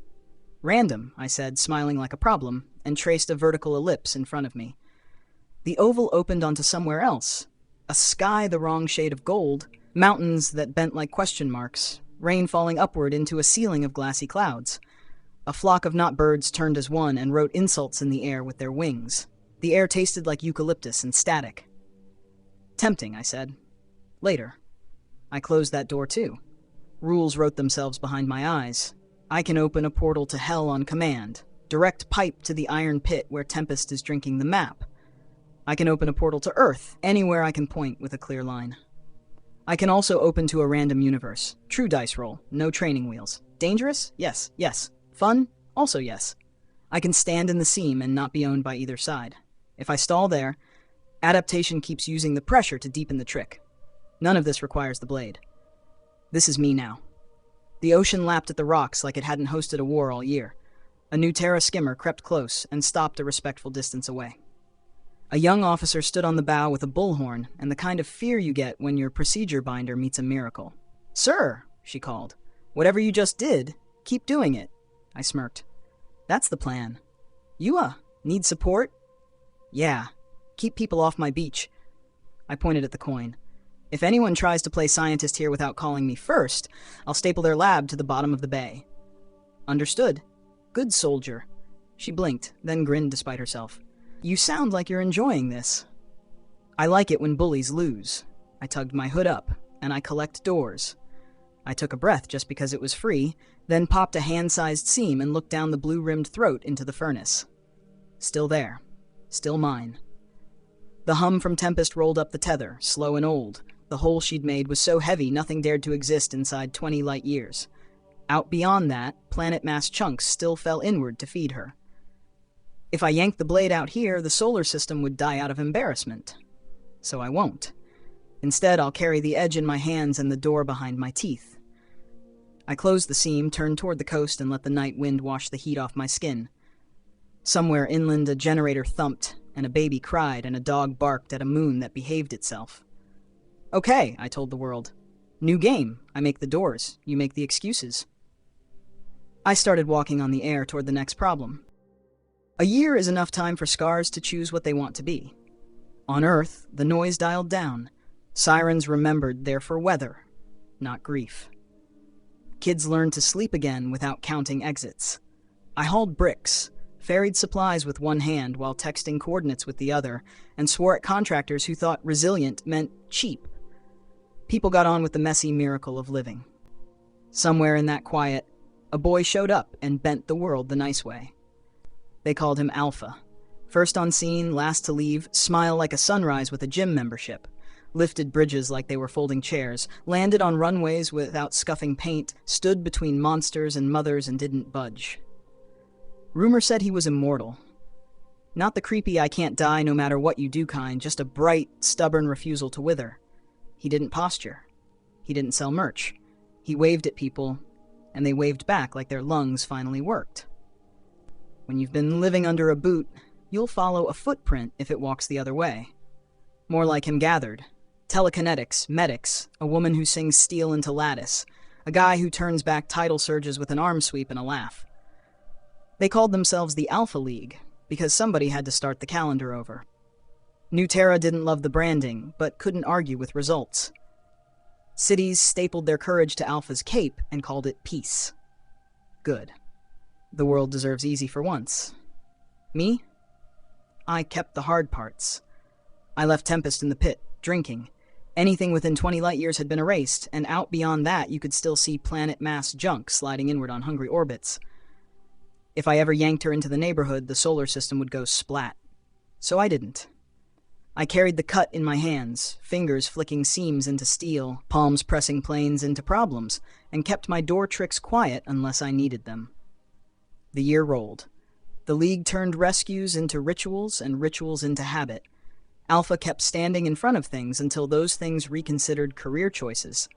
Random, I said, smiling like a problem, and traced a vertical ellipse in front of me. The oval opened onto somewhere else. A sky the wrong shade of gold, mountains that bent like question marks, rain falling upward into a ceiling of glassy clouds. A flock of not birds turned as one and wrote insults in the air with their wings. The air tasted like eucalyptus and static. Tempting, I said. Later. I closed that door too. Rules wrote themselves behind my eyes. I can open a portal to hell on command. Direct pipe to the iron pit where Tempest is drinking the map. I can open a portal to Earth, anywhere I can point with a clear line. I can also open to a random universe. True dice roll, no training wheels. Dangerous? Yes, yes. Fun? Also yes. I can stand in the seam and not be owned by either side. If I stall there, adaptation keeps using the pressure to deepen the trick. None of this requires the blade. This is me now. The ocean lapped at the rocks like it hadn't hosted a war all year. A New Terra skimmer crept close and stopped a respectful distance away. A young officer stood on the bow with a bullhorn and the kind of fear you get when your procedure binder meets a miracle. "Sir," she called, "whatever you just did, keep doing it." I smirked. "That's the plan." "You, need support?" "Yeah, keep people off my beach." I pointed at the coin. "If anyone tries to play scientist here without calling me first, I'll staple their lab to the bottom of the bay." "Understood. Good soldier." She blinked, then grinned despite herself. "You sound like you're enjoying this." "I like it when bullies lose." I tugged my hood up, and I collect doors. I took a breath just because it was free, then popped a hand-sized seam and looked down the blue-rimmed throat into the furnace. Still there. Still mine. The hum from Tempest rolled up the tether, slow and old. The hole she'd made was so heavy nothing dared to exist inside 20 light years. Out beyond that, planet mass chunks still fell inward to feed her. If I yanked the blade out here, the solar system would die out of embarrassment. So I won't. Instead, I'll carry the edge in my hands and the door behind my teeth. I closed the seam, turned toward the coast, and let the night wind wash the heat off my skin. Somewhere inland, a generator thumped, and a baby cried, and a dog barked at a moon that behaved itself. "Okay," I told the world. "New game. I make the doors. You make the excuses." I started walking on the air toward the next problem. A year is enough time for scars to choose what they want to be. On Earth, the noise dialed down. Sirens remembered they're for weather, not grief. Kids learned to sleep again without counting exits. I hauled bricks, ferried supplies with one hand while texting coordinates with the other, and swore at contractors who thought resilient meant cheap. People got on with the messy miracle of living. Somewhere in that quiet, a boy showed up and bent the world the nice way. They called him Alpha. First on scene, last to leave, smile like a sunrise with a gym membership. Lifted bridges like they were folding chairs, landed on runways without scuffing paint, stood between monsters and mothers and didn't budge. Rumor said he was immortal. Not the creepy I can't die no matter what you do kind, just a bright, stubborn refusal to wither. He didn't posture. He didn't sell merch. He waved at people, and they waved back like their lungs finally worked. When you've been living under a boot, you'll follow a footprint if it walks the other way. More like him gathered. Telekinetics, medics, a woman who sings steel into lattice, a guy who turns back tidal surges with an arm sweep and a laugh. They called themselves the Alpha League, because somebody had to start the calendar over. New Terra didn't love the branding, but couldn't argue with results. Cities stapled their courage to Alpha's cape and called it peace. Good. The world deserves easy for once. Me? I kept the hard parts. I left Tempest in the pit, drinking. Anything within 20 light years had been erased, and out beyond that you could still see planet mass junk sliding inward on hungry orbits. If I ever yanked her into the neighborhood, the solar system would go splat. So I didn't. I carried the cut in my hands, fingers flicking seams into steel, palms pressing planes into problems, and kept my door tricks quiet unless I needed them. The year rolled. The League turned rescues into rituals and rituals into habit. Alpha kept standing in front of things until those things reconsidered career choices.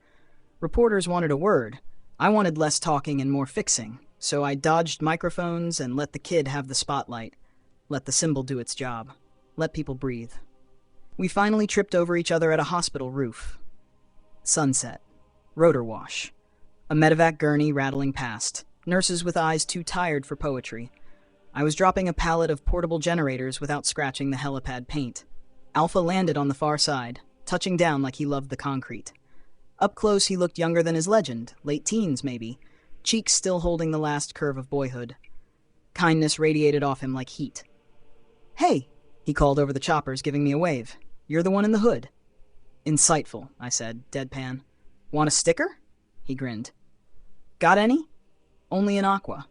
Reporters wanted a word. I wanted less talking and more fixing, so I dodged microphones and let the kid have the spotlight. Let the symbol do its job. Let people breathe. We finally tripped over each other at a hospital roof. Sunset. Rotor wash. A medevac gurney rattling past. Nurses with eyes too tired for poetry. I was dropping a pallet of portable generators without scratching the helipad paint. Alpha landed on the far side, touching down like he loved the concrete. Up close, he looked younger than his legend, late teens maybe, cheeks still holding the last curve of boyhood. Kindness radiated off him like heat. "Hey," he called over the choppers, giving me a wave. "You're the one in the hood." "Insightful," I said, deadpan. "Want a sticker?" He grinned. "Got any?" "Only an aqua."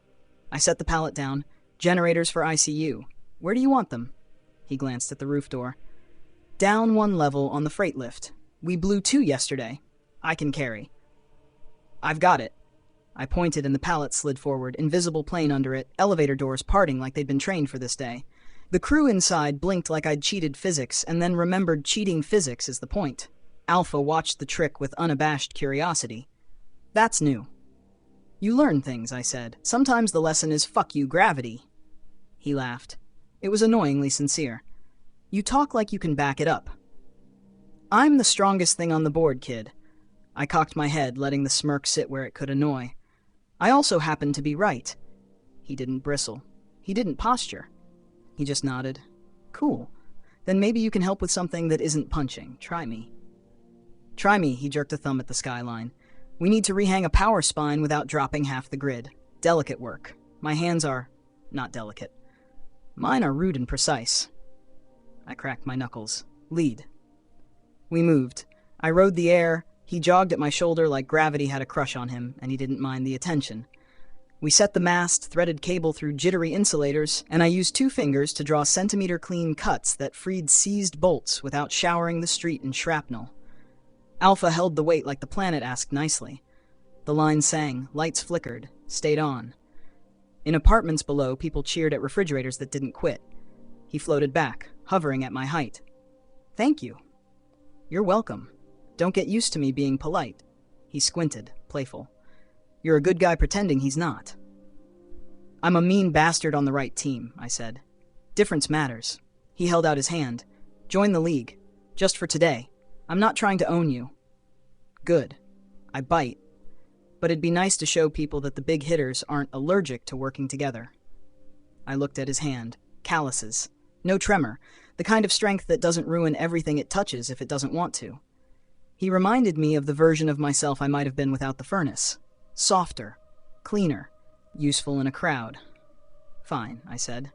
I set the pallet down. "Generators for ICU. Where do you want them?" He glanced at the roof door. "Down one level on the freight lift. We blew 2 yesterday. I can carry." "I've got it." I pointed and the pallet slid forward, invisible plane under it, elevator doors parting like they'd been trained for this day. The crew inside blinked like I'd cheated physics and then remembered cheating physics is the point. Alpha watched the trick with unabashed curiosity. "That's new." "You learn things," I said. "Sometimes the lesson is fuck you, gravity." He laughed. It was annoyingly sincere. "You talk like you can back it up." "I'm the strongest thing on the board, kid." I cocked my head, letting the smirk sit where it could annoy. "I also happen to be right." He didn't bristle. He didn't posture. He just nodded. "Cool. Then maybe you can help with something that isn't punching. Try me." "Try me," he jerked a thumb at the skyline. "We need to rehang a power spine without dropping half the grid. Delicate work. My hands are not delicate. Mine are rude and precise." I cracked my knuckles. "Lead." We moved. I rode the air. He jogged at my shoulder like gravity had a crush on him, and he didn't mind the attention. We set the mast, threaded cable through jittery insulators, and I used 2 fingers to draw centimeter-clean cuts that freed seized bolts without showering the street in shrapnel. Alpha held the weight like the planet asked nicely. The line sang, lights flickered, stayed on. In apartments below, people cheered at refrigerators that didn't quit. He floated back, hovering at my height. "Thank you." "You're welcome. Don't get used to me being polite." He squinted, playful. "You're a good guy pretending he's not." "I'm a mean bastard on the right team," I said. "Difference matters." He held out his hand. "Join the league. Just for today. I'm not trying to own you." "Good." I bite. But it'd be nice to show people that the big hitters aren't allergic to working together. I looked at his hand. Calluses. No tremor. The kind of strength that doesn't ruin everything it touches if it doesn't want to. He reminded me of the version of myself I might have been without the furnace. Softer. Cleaner. Useful in a crowd. "Fine," I said.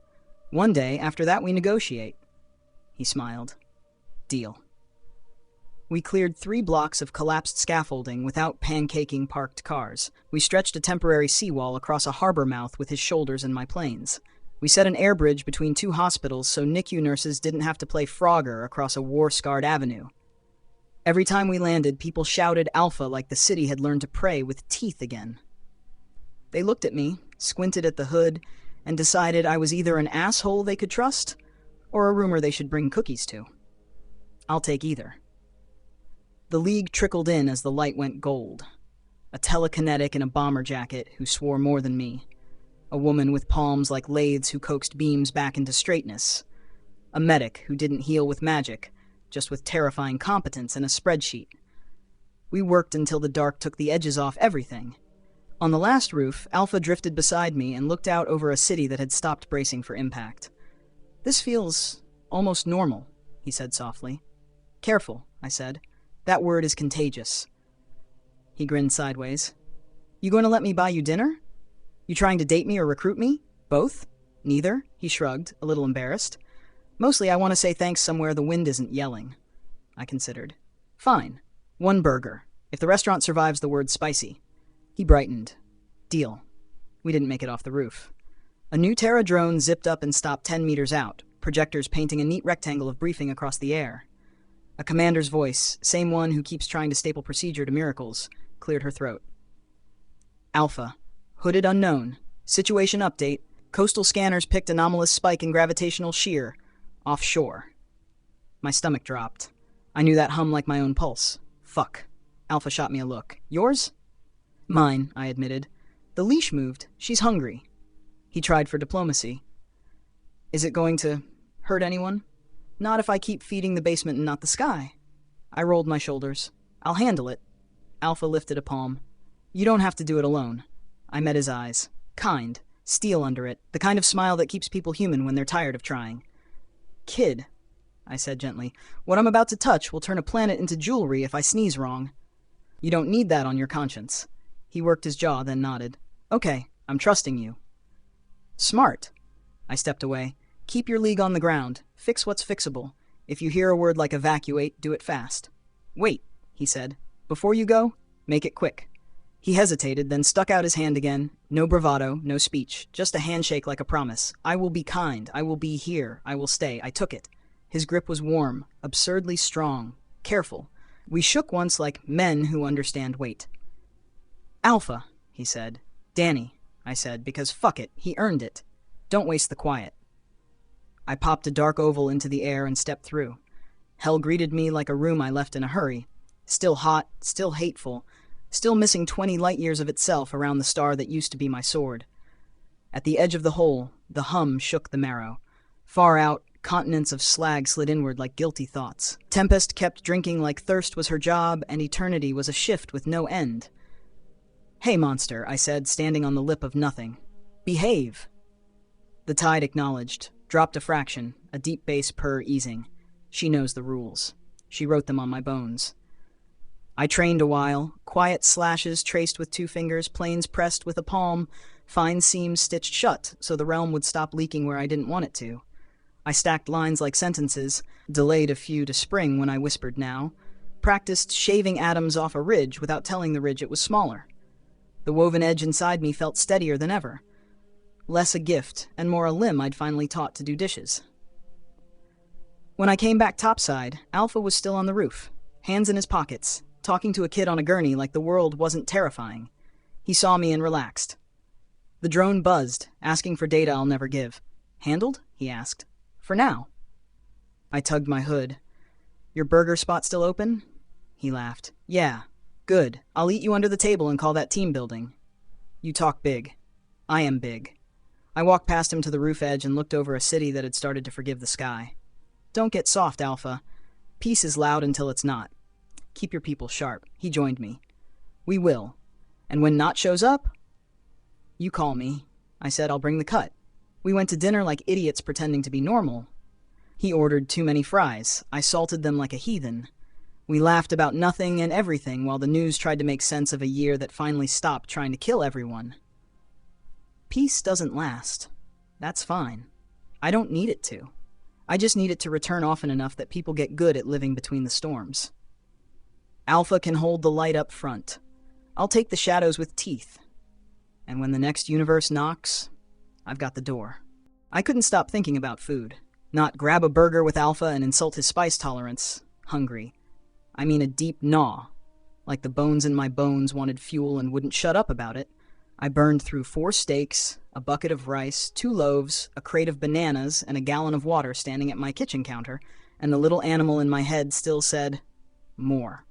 "One day, after that we negotiate." He smiled. "Deal." We cleared 3 blocks of collapsed scaffolding without pancaking parked cars. We stretched a temporary seawall across a harbor mouth with his shoulders in my planes. We set an air bridge between 2 hospitals so NICU nurses didn't have to play Frogger across a war-scarred avenue. Every time we landed, people shouted Alpha like the city had learned to pray with teeth again. They looked at me, squinted at the hood, and decided I was either an asshole they could trust or a rumor they should bring cookies to. I'll take either. The league trickled in as the light went gold. A telekinetic in a bomber jacket who swore more than me. A woman with palms like lathes who coaxed beams back into straightness. A medic who didn't heal with magic, just with terrifying competence and a spreadsheet. We worked until the dark took the edges off everything. On the last roof, Alpha drifted beside me and looked out over a city that had stopped bracing for impact. "This feels almost normal," he said softly. "Careful," I said. "That word is contagious." He grinned sideways. "You going to let me buy you dinner? You trying to date me or recruit me? Both?" "Neither," he shrugged, a little embarrassed. "Mostly I want to say thanks somewhere the wind isn't yelling." I considered. "Fine. 1 burger. If the restaurant survives the word spicy." He brightened. "Deal." We didn't make it off the roof. A new Terra drone zipped up and stopped 10 meters out, projectors painting a neat rectangle of briefing across the air. A commander's voice, same one who keeps trying to staple procedure to miracles, cleared her throat. "Alpha. Hooded unknown. Situation update. Coastal scanners picked anomalous spike in gravitational shear. Offshore." My stomach dropped. I knew that hum like my own pulse. Fuck. Alpha shot me a look. "Yours?" "Mine," I admitted. "The leash moved. She's hungry." He tried for diplomacy. "Is it going to hurt anyone?" "Not if I keep feeding the basement and not the sky." I rolled my shoulders. "I'll handle it." Alpha lifted a palm. "You don't have to do it alone." I met his eyes. Kind. Steel under it. The kind of smile that keeps people human when they're tired of trying. "Kid." I said gently. What I'm about to touch will turn a planet into jewelry if I sneeze wrong. You don't need that on your conscience. He worked his jaw, then nodded. Okay, I'm trusting you. Smart. I stepped away. Keep your league on the ground. Fix what's fixable. If you hear a word like evacuate, do it fast. Wait, he said. Before you go, make it quick. He hesitated, then stuck out his hand again. No bravado, no speech, just a handshake like a promise. I will be kind. I will be here. I will stay. I took it. His grip was warm, absurdly strong, careful. We shook once like men who understand weight. Alpha, he said. Danny, I said, because fuck it, he earned it. Don't waste the quiet. I popped a dark oval into the air and stepped through. Hell greeted me like a room I left in a hurry. Still hot, still hateful, still missing 20 light years of itself around the star that used to be my sword. At the edge of the hole, the hum shook the marrow. Far out, continents of slag slid inward like guilty thoughts. Tempest kept drinking like thirst was her job, and eternity was a shift with no end. Hey, monster, I said, standing on the lip of nothing. Behave. The tide acknowledged, dropped a fraction, a deep bass purr easing. She knows the rules. She wrote them on my bones. I trained a while, quiet slashes traced with 2 fingers, planes pressed with a palm, fine seams stitched shut so the realm would stop leaking where I didn't want it to. I stacked lines like sentences, delayed a few to spring when I whispered now, practiced shaving atoms off a ridge without telling the ridge it was smaller. The woven edge inside me felt steadier than ever. Less a gift and more a limb I'd finally taught to do dishes. When I came back topside, Alpha was still on the roof, hands in his pockets, talking to a kid on a gurney like the world wasn't terrifying. He saw me and relaxed. The drone buzzed, asking for data I'll never give. Handled? He asked. For now. I tugged my hood. Your burger spot still open? He laughed. Yeah. Good. I'll eat you under the table and call that team building. You talk big. I am big. I walked past him to the roof edge and looked over a city that had started to forgive the sky. Don't get soft, Alpha. Peace is loud until it's not. Keep your people sharp. He joined me. We will. And when Not shows up, you call me. I said I'll bring the cut. We went to dinner like idiots pretending to be normal. He ordered too many fries. I salted them like a heathen. We laughed about nothing and everything while the news tried to make sense of a year that finally stopped trying to kill everyone. Peace doesn't last. That's fine. I don't need it to. I just need it to return often enough that people get good at living between the storms. Alpha can hold the light up front. I'll take the shadows with teeth. And when the next universe knocks, I've got the door. I couldn't stop thinking about food. Not grab a burger with Alpha and insult his spice tolerance. Hungry. I mean a deep gnaw. Like the bones in my bones wanted fuel and wouldn't shut up about it. I burned through 4 steaks, a bucket of rice, 2 loaves, a crate of bananas, and a gallon of water standing at my kitchen counter, and the little animal in my head still said, more.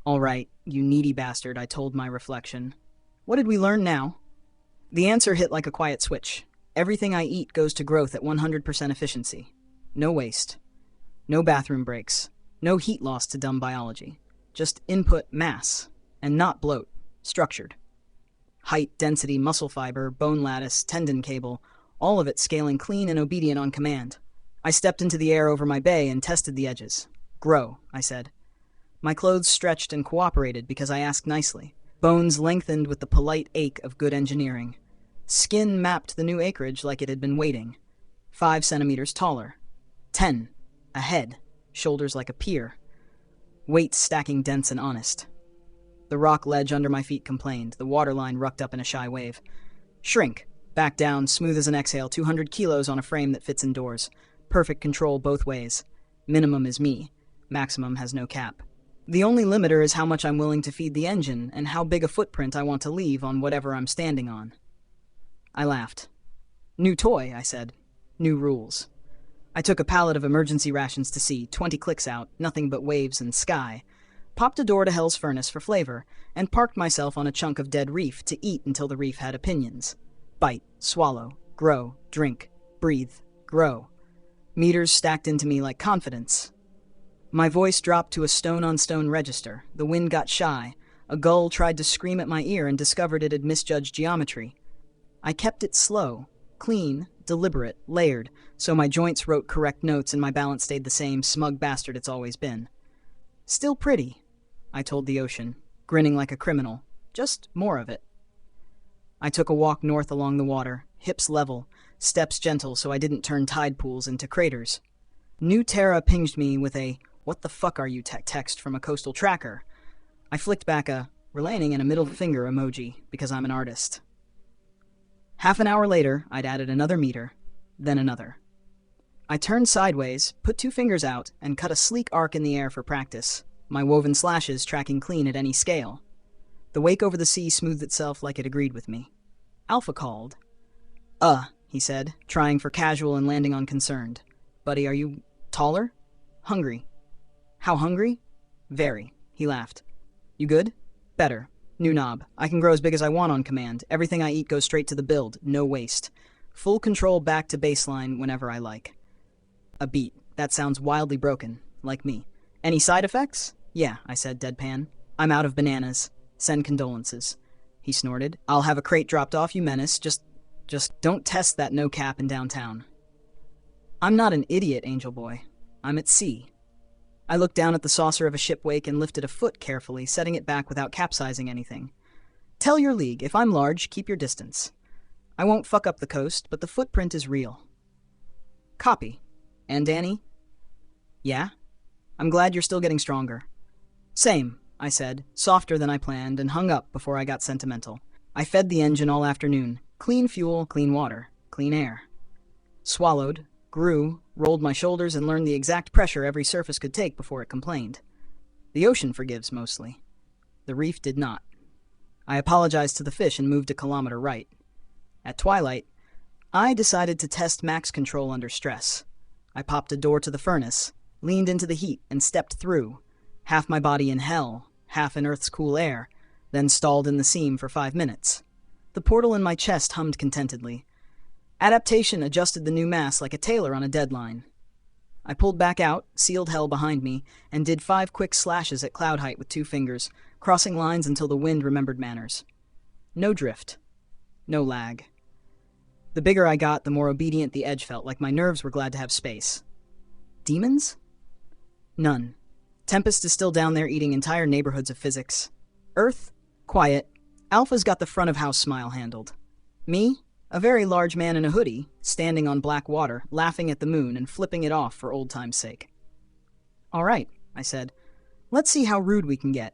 All right, you needy bastard, I told my reflection. What did we learn now? The answer hit like a quiet switch. Everything I eat goes to growth at 100% efficiency. No waste. No bathroom breaks. No heat loss to dumb biology. Just input mass, and not bloat. Structured. Height, density, muscle fiber, bone lattice, tendon cable, all of it scaling clean and obedient on command. I stepped into the air over my bay and tested the edges. Grow, I said. My clothes stretched and cooperated because I asked nicely. Bones lengthened with the polite ache of good engineering. Skin mapped the new acreage like it had been waiting. 5 centimeters taller. 10. A head. Shoulders like a pier. Weight stacking dense and honest. The rock ledge under my feet complained. The waterline rucked up in a shy wave. Shrink. Back down, smooth as an exhale, 200 kilos on a frame that fits indoors. Perfect control both ways. Minimum is me. Maximum has no cap. The only limiter is how much I'm willing to feed the engine and how big a footprint I want to leave on whatever I'm standing on. I laughed. New toy, I said. New rules. I took a pallet of emergency rations to sea, 20 clicks out, nothing but waves and sky. Popped a door to Hell's Furnace for flavor, and parked myself on a chunk of dead reef to eat until the reef had opinions. Bite, swallow, grow, drink, breathe, grow. Meters stacked into me like confidence. My voice dropped to a stone-on-stone register. The wind got shy. A gull tried to scream at my ear and discovered it had misjudged geometry. I kept it slow, clean, deliberate, layered, so my joints wrote correct notes and my balance stayed the same smug bastard it's always been. Still pretty, I told the ocean, grinning like a criminal. Just more of it. I took a walk north along the water, hips level, steps gentle so I didn't turn tide pools into craters. New Terra pinged me with a "What the fuck are you" text from a coastal tracker. I flicked back a relaning and a middle finger emoji because I'm an artist. Half an hour later, I'd added another meter, then another. I turned sideways, put 2 fingers out, and cut a sleek arc in the air for practice, my woven slashes tracking clean at any scale. The wake over the sea smoothed itself like it agreed with me. Alpha called. He said, trying for casual and landing on concerned. Buddy, are you taller? Hungry. How hungry? Very. He laughed. You good? Better. New knob. I can grow as big as I want on command. Everything I eat goes straight to the build. No waste. Full control back to baseline whenever I like. A beat. That sounds wildly broken. Like me. Any side effects? Yeah, I said deadpan. I'm out of bananas. Send condolences. He snorted. I'll have a crate dropped off, you menace. Just don't test that no cap in downtown. I'm not an idiot, Angel Boy. I'm at sea. I looked down at the saucer of a ship wake and lifted a foot carefully, setting it back without capsizing anything. Tell your league, if I'm large, keep your distance. I won't fuck up the coast, but the footprint is real. Copy. And Danny? Yeah? I'm glad you're still getting stronger. Same, I said, softer than I planned, and hung up before I got sentimental. I fed the engine all afternoon. Clean fuel, clean water, clean air. Swallowed, grew, rolled my shoulders, and learned the exact pressure every surface could take before it complained. The ocean forgives mostly. The reef did not. I apologized to the fish and moved a kilometer right. At twilight, I decided to test max control under stress. I popped a door to the furnace, leaned into the heat, and stepped through, half my body in hell, half in Earth's cool air, then stalled in the seam for 5 minutes. The portal in my chest hummed contentedly. Adaptation adjusted the new mass like a tailor on a deadline. I pulled back out, sealed hell behind me, and did 5 quick slashes at cloud height with 2 fingers, crossing lines until the wind remembered manners. No drift. No lag. The bigger I got, the more obedient the edge felt, like my nerves were glad to have space. Demons? None. Tempest is still down there eating entire neighborhoods of physics. Earth? Quiet. Alpha's got the front-of-house smile handled. Me? A very large man in a hoodie, standing on black water, laughing at the moon and flipping it off for old time's sake. All right, I said. Let's see how rude we can get.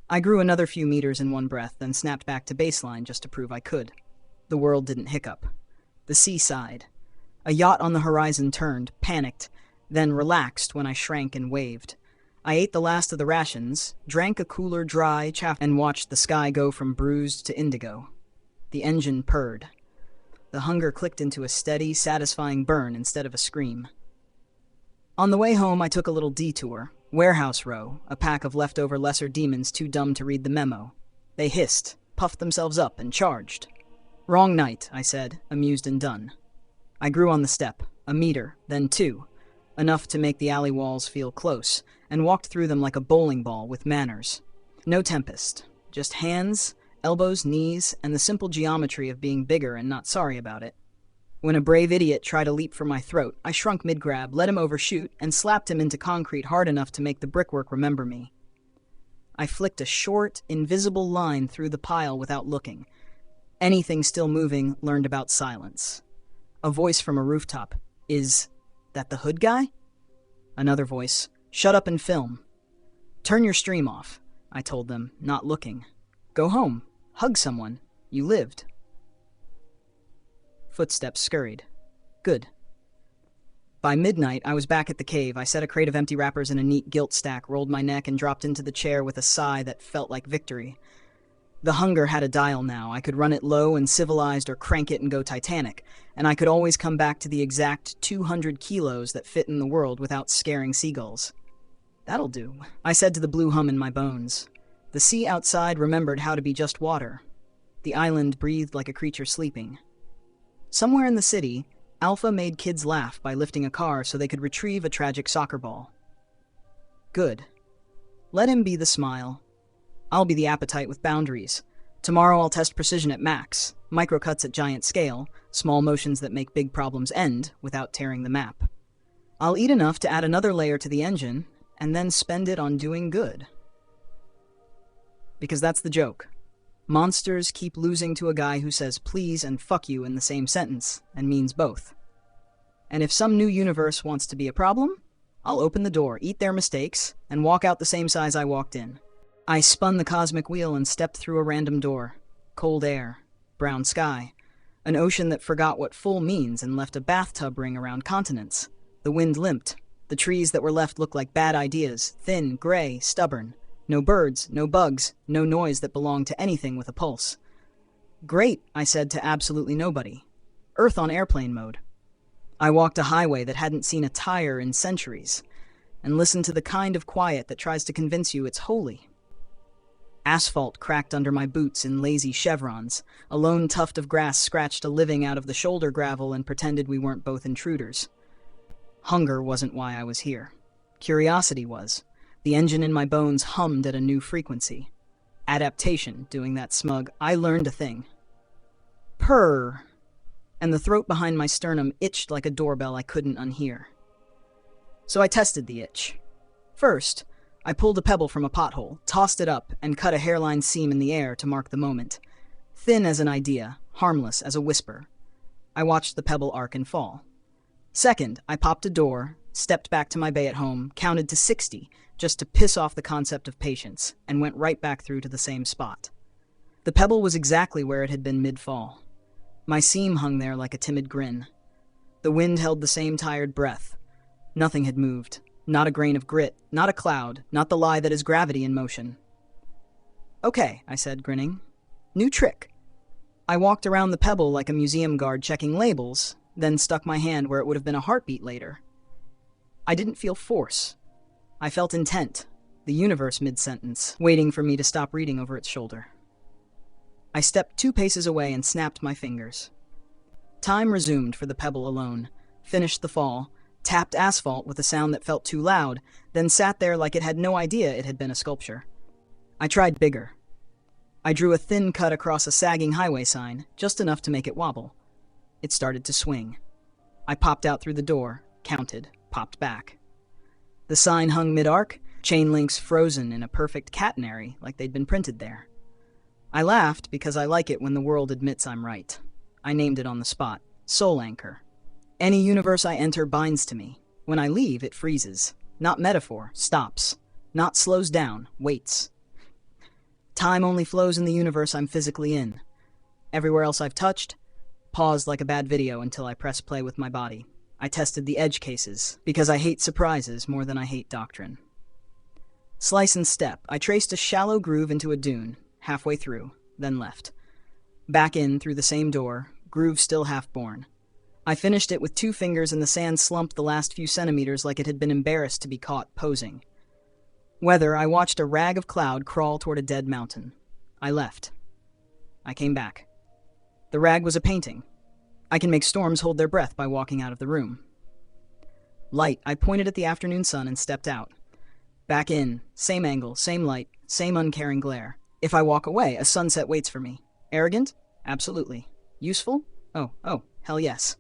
I grew another few meters in one breath, then snapped back to baseline just to prove I could. The world didn't hiccup. The sea sighed. A yacht on the horizon turned, panicked, then relaxed when I shrank and waved. I ate the last of the rations, drank a cooler, dry chaff, and watched the sky go from bruised to indigo. The engine purred. The hunger clicked into a steady, satisfying burn instead of a scream. On the way home, I took a little detour. Warehouse row, a pack of leftover lesser demons too dumb to read the memo. They hissed, puffed themselves up, and charged. Wrong night, I said, amused and done. I grew on the step, a meter, then 2, enough to make the alley walls feel close, and walked through them like a bowling ball with manners. No Tempest, just hands, elbows, knees, and the simple geometry of being bigger and not sorry about it. When a brave idiot tried to leap for my throat, I shrunk mid-grab, let him overshoot, and slapped him into concrete hard enough to make the brickwork remember me. I flicked a short, invisible line through the pile without looking. Anything still moving learned about silence. A voice from a rooftop. Is that the hood guy? Another voice. Shut up and film. Turn your stream off, I told them, not looking. Go home. Hug someone. You lived. Footsteps scurried. Good. By midnight, I was back at the cave. I set a crate of empty wrappers in a neat gilt stack, rolled my neck, and dropped into the chair with a sigh that felt like victory. The hunger had a dial now. I could run it low and civilized or crank it and go Titanic, and I could always come back to the exact 200 kilos that fit in the world without scaring seagulls. That'll do, I said to the blue hum in my bones. The sea outside remembered how to be just water. The island breathed like a creature sleeping. Somewhere in the city, Alpha made kids laugh by lifting a car so they could retrieve a tragic soccer ball. Good. Let him be the smile. I'll be the appetite with boundaries. Tomorrow I'll test precision at max. Microcuts at giant scale, small motions that make big problems end without tearing the map. I'll eat enough to add another layer to the engine, and then spend it on doing good. Because that's the joke. Monsters keep losing to a guy who says please and fuck you in the same sentence, and means both. And if some new universe wants to be a problem, I'll open the door, eat their mistakes, and walk out the same size I walked in. I spun the cosmic wheel and stepped through a random door. Cold air, brown sky, an ocean that forgot what full means and left a bathtub ring around continents. The wind limped. The trees that were left looked like bad ideas, thin, gray, stubborn. No birds, no bugs, no noise that belonged to anything with a pulse. Great, I said to absolutely nobody. Earth on airplane mode. I walked a highway that hadn't seen a tire in centuries, and listened to the kind of quiet that tries to convince you it's holy. Asphalt cracked under my boots in lazy chevrons. A lone tuft of grass scratched a living out of the shoulder gravel and pretended we weren't both intruders. Hunger wasn't why I was here. Curiosity was. The engine in my bones hummed at a new frequency. Adaptation, doing that smug, I learned a thing. Purr. And the throat behind my sternum itched like a doorbell I couldn't unhear. So I tested the itch. First, I pulled a pebble from a pothole, tossed it up, and cut a hairline seam in the air to mark the moment. Thin as an idea, harmless as a whisper. I watched the pebble arc and fall. Second, I popped a door, stepped back to my bay at home, counted to 60, just to piss off the concept of patience, and went right back through to the same spot. The pebble was exactly where it had been mid-fall. My seam hung there like a timid grin. The wind held the same tired breath. Nothing had moved. Not a grain of grit, not a cloud, not the lie that is gravity in motion. Okay, I said, grinning. New trick. I walked around the pebble like a museum guard checking labels, then stuck my hand where it would have been a heartbeat later. I didn't feel force. I felt intent, the universe mid-sentence, waiting for me to stop reading over its shoulder. I stepped 2 paces away and snapped my fingers. Time resumed for the pebble alone, finished the fall, tapped asphalt with a sound that felt too loud, then sat there like it had no idea it had been a sculpture. I tried bigger. I drew a thin cut across a sagging highway sign, just enough to make it wobble. It started to swing. I popped out through the door, counted, popped back. The sign hung mid-arc, chain links frozen in a perfect catenary like they'd been printed there. I laughed because I like it when the world admits I'm right. I named it on the spot, Soul Anchor. Any universe I enter binds to me. When I leave, it freezes. Not metaphor, stops. Not slows down, waits. Time only flows in the universe I'm physically in. Everywhere else I've touched, paused like a bad video until I press play with my body. I tested the edge cases, because I hate surprises more than I hate doctrine. Slice and step, I traced a shallow groove into a dune, halfway through, then left. Back in through the same door, groove still half-born. I finished it with 2 fingers and the sand slumped the last few centimeters like it had been embarrassed to be caught posing. Weather, I watched a rag of cloud crawl toward a dead mountain. I left. I came back. The rag was a painting. I can make storms hold their breath by walking out of the room. Light, I pointed at the afternoon sun and stepped out. Back in, same angle, same light, same uncaring glare. If I walk away, a sunset waits for me. Arrogant? Absolutely. Useful? Oh, hell yes.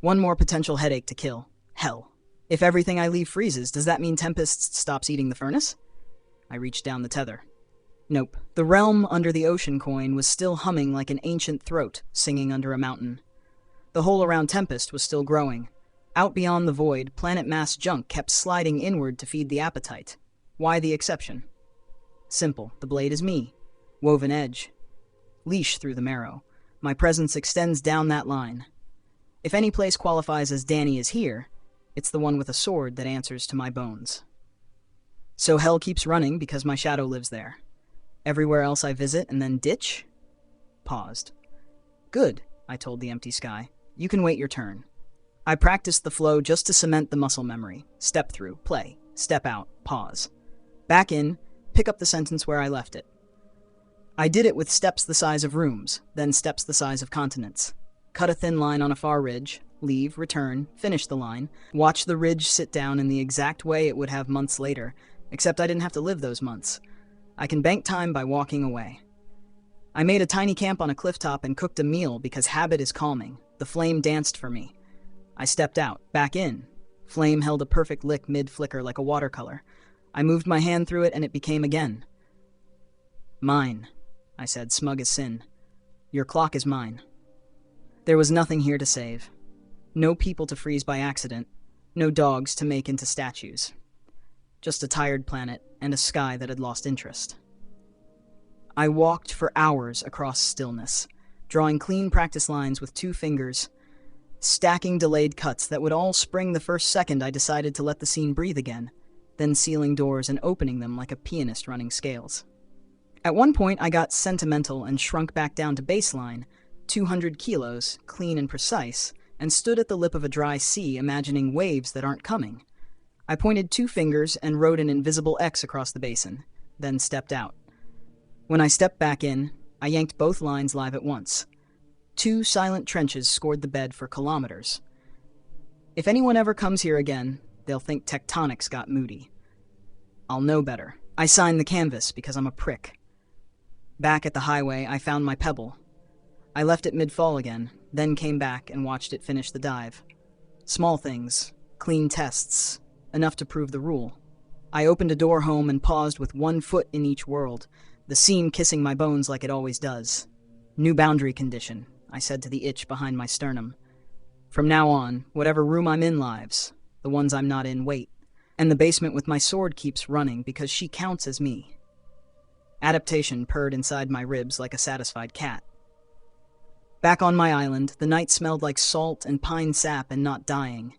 One more potential headache to kill. Hell. If everything I leave freezes, does that mean Tempest stops eating the furnace? I reached down the tether. Nope. The realm under the ocean coin was still humming like an ancient throat singing under a mountain. The hole around Tempest was still growing. Out beyond the void, planet mass junk kept sliding inward to feed the appetite. Why the exception? Simple. The blade is me. Woven edge. Leash through the marrow. My presence extends down that line. If any place qualifies as Danny is here, it's the one with a sword that answers to my bones. So hell keeps running because my shadow lives there. Everywhere else I visit and then ditch? Paused. Good, I told the empty sky. You can wait your turn. I practiced the flow just to cement the muscle memory. Step through, play, step out, pause. Back in, pick up the sentence where I left it. I did it with steps the size of rooms, then steps the size of continents. Cut a thin line on a far ridge, leave, return, finish the line, watch the ridge sit down in the exact way it would have months later, except I didn't have to live those months. I can bank time by walking away. I made a tiny camp on a cliff top and cooked a meal because habit is calming. The flame danced for me. I stepped out, back in. Flame held a perfect lick mid-flicker like a watercolor. I moved my hand through it and it became again. Mine, I said, smug as sin. Your clock is mine. There was nothing here to save. No people to freeze by accident. No dogs to make into statues. Just a tired planet and a sky that had lost interest. I walked for hours across stillness, drawing clean practice lines with 2 fingers, stacking delayed cuts that would all spring the first second I decided to let the scene breathe again, then sealing doors and opening them like a pianist running scales. At one point, I got sentimental and shrunk back down to baseline, 200 kilos, clean and precise, and stood at the lip of a dry sea imagining waves that aren't coming. I pointed 2 fingers and wrote an invisible X across the basin, then stepped out. When I stepped back in, I yanked both lines live at once. 2 silent trenches scored the bed for kilometers. If anyone ever comes here again, they'll think tectonics got moody. I'll know better. I signed the canvas because I'm a prick. Back at the highway, I found my pebble. I left it mid-fall again, then came back and watched it finish the dive. Small things, clean tests, enough to prove the rule. I opened a door home and paused with 1 foot in each world, the seam kissing my bones like it always does. New boundary condition, I said to the itch behind my sternum. From now on, whatever room I'm in lives, the ones I'm not in wait, and the basement with my sword keeps running because she counts as me. Adaptation purred inside my ribs like a satisfied cat. Back on my island, the night smelled like salt and pine sap and not dying.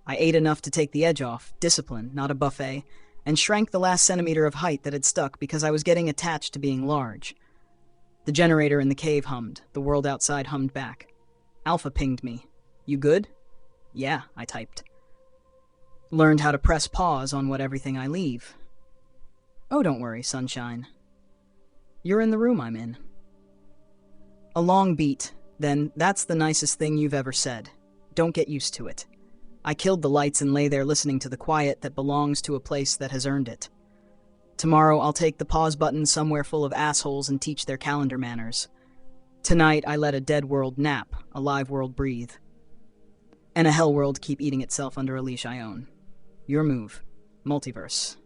I ate enough to take the edge off, discipline, not a buffet, and shrank the last centimeter of height that had stuck because I was getting attached to being large. The generator in the cave hummed. The world outside hummed back. Alpha pinged me. You good? Yeah, I typed. Learned how to press pause on what everything I leave. Oh, don't worry, sunshine. You're in the room I'm in. A long beat, then that's the nicest thing you've ever said. Don't get used to it. I killed the lights and lay there listening to the quiet that belongs to a place that has earned it. Tomorrow I'll take the pause button somewhere full of assholes and teach their calendar manners. Tonight I let a dead world nap, a live world breathe. And a hell world keep eating itself under a leash I own. Your move. Multiverse.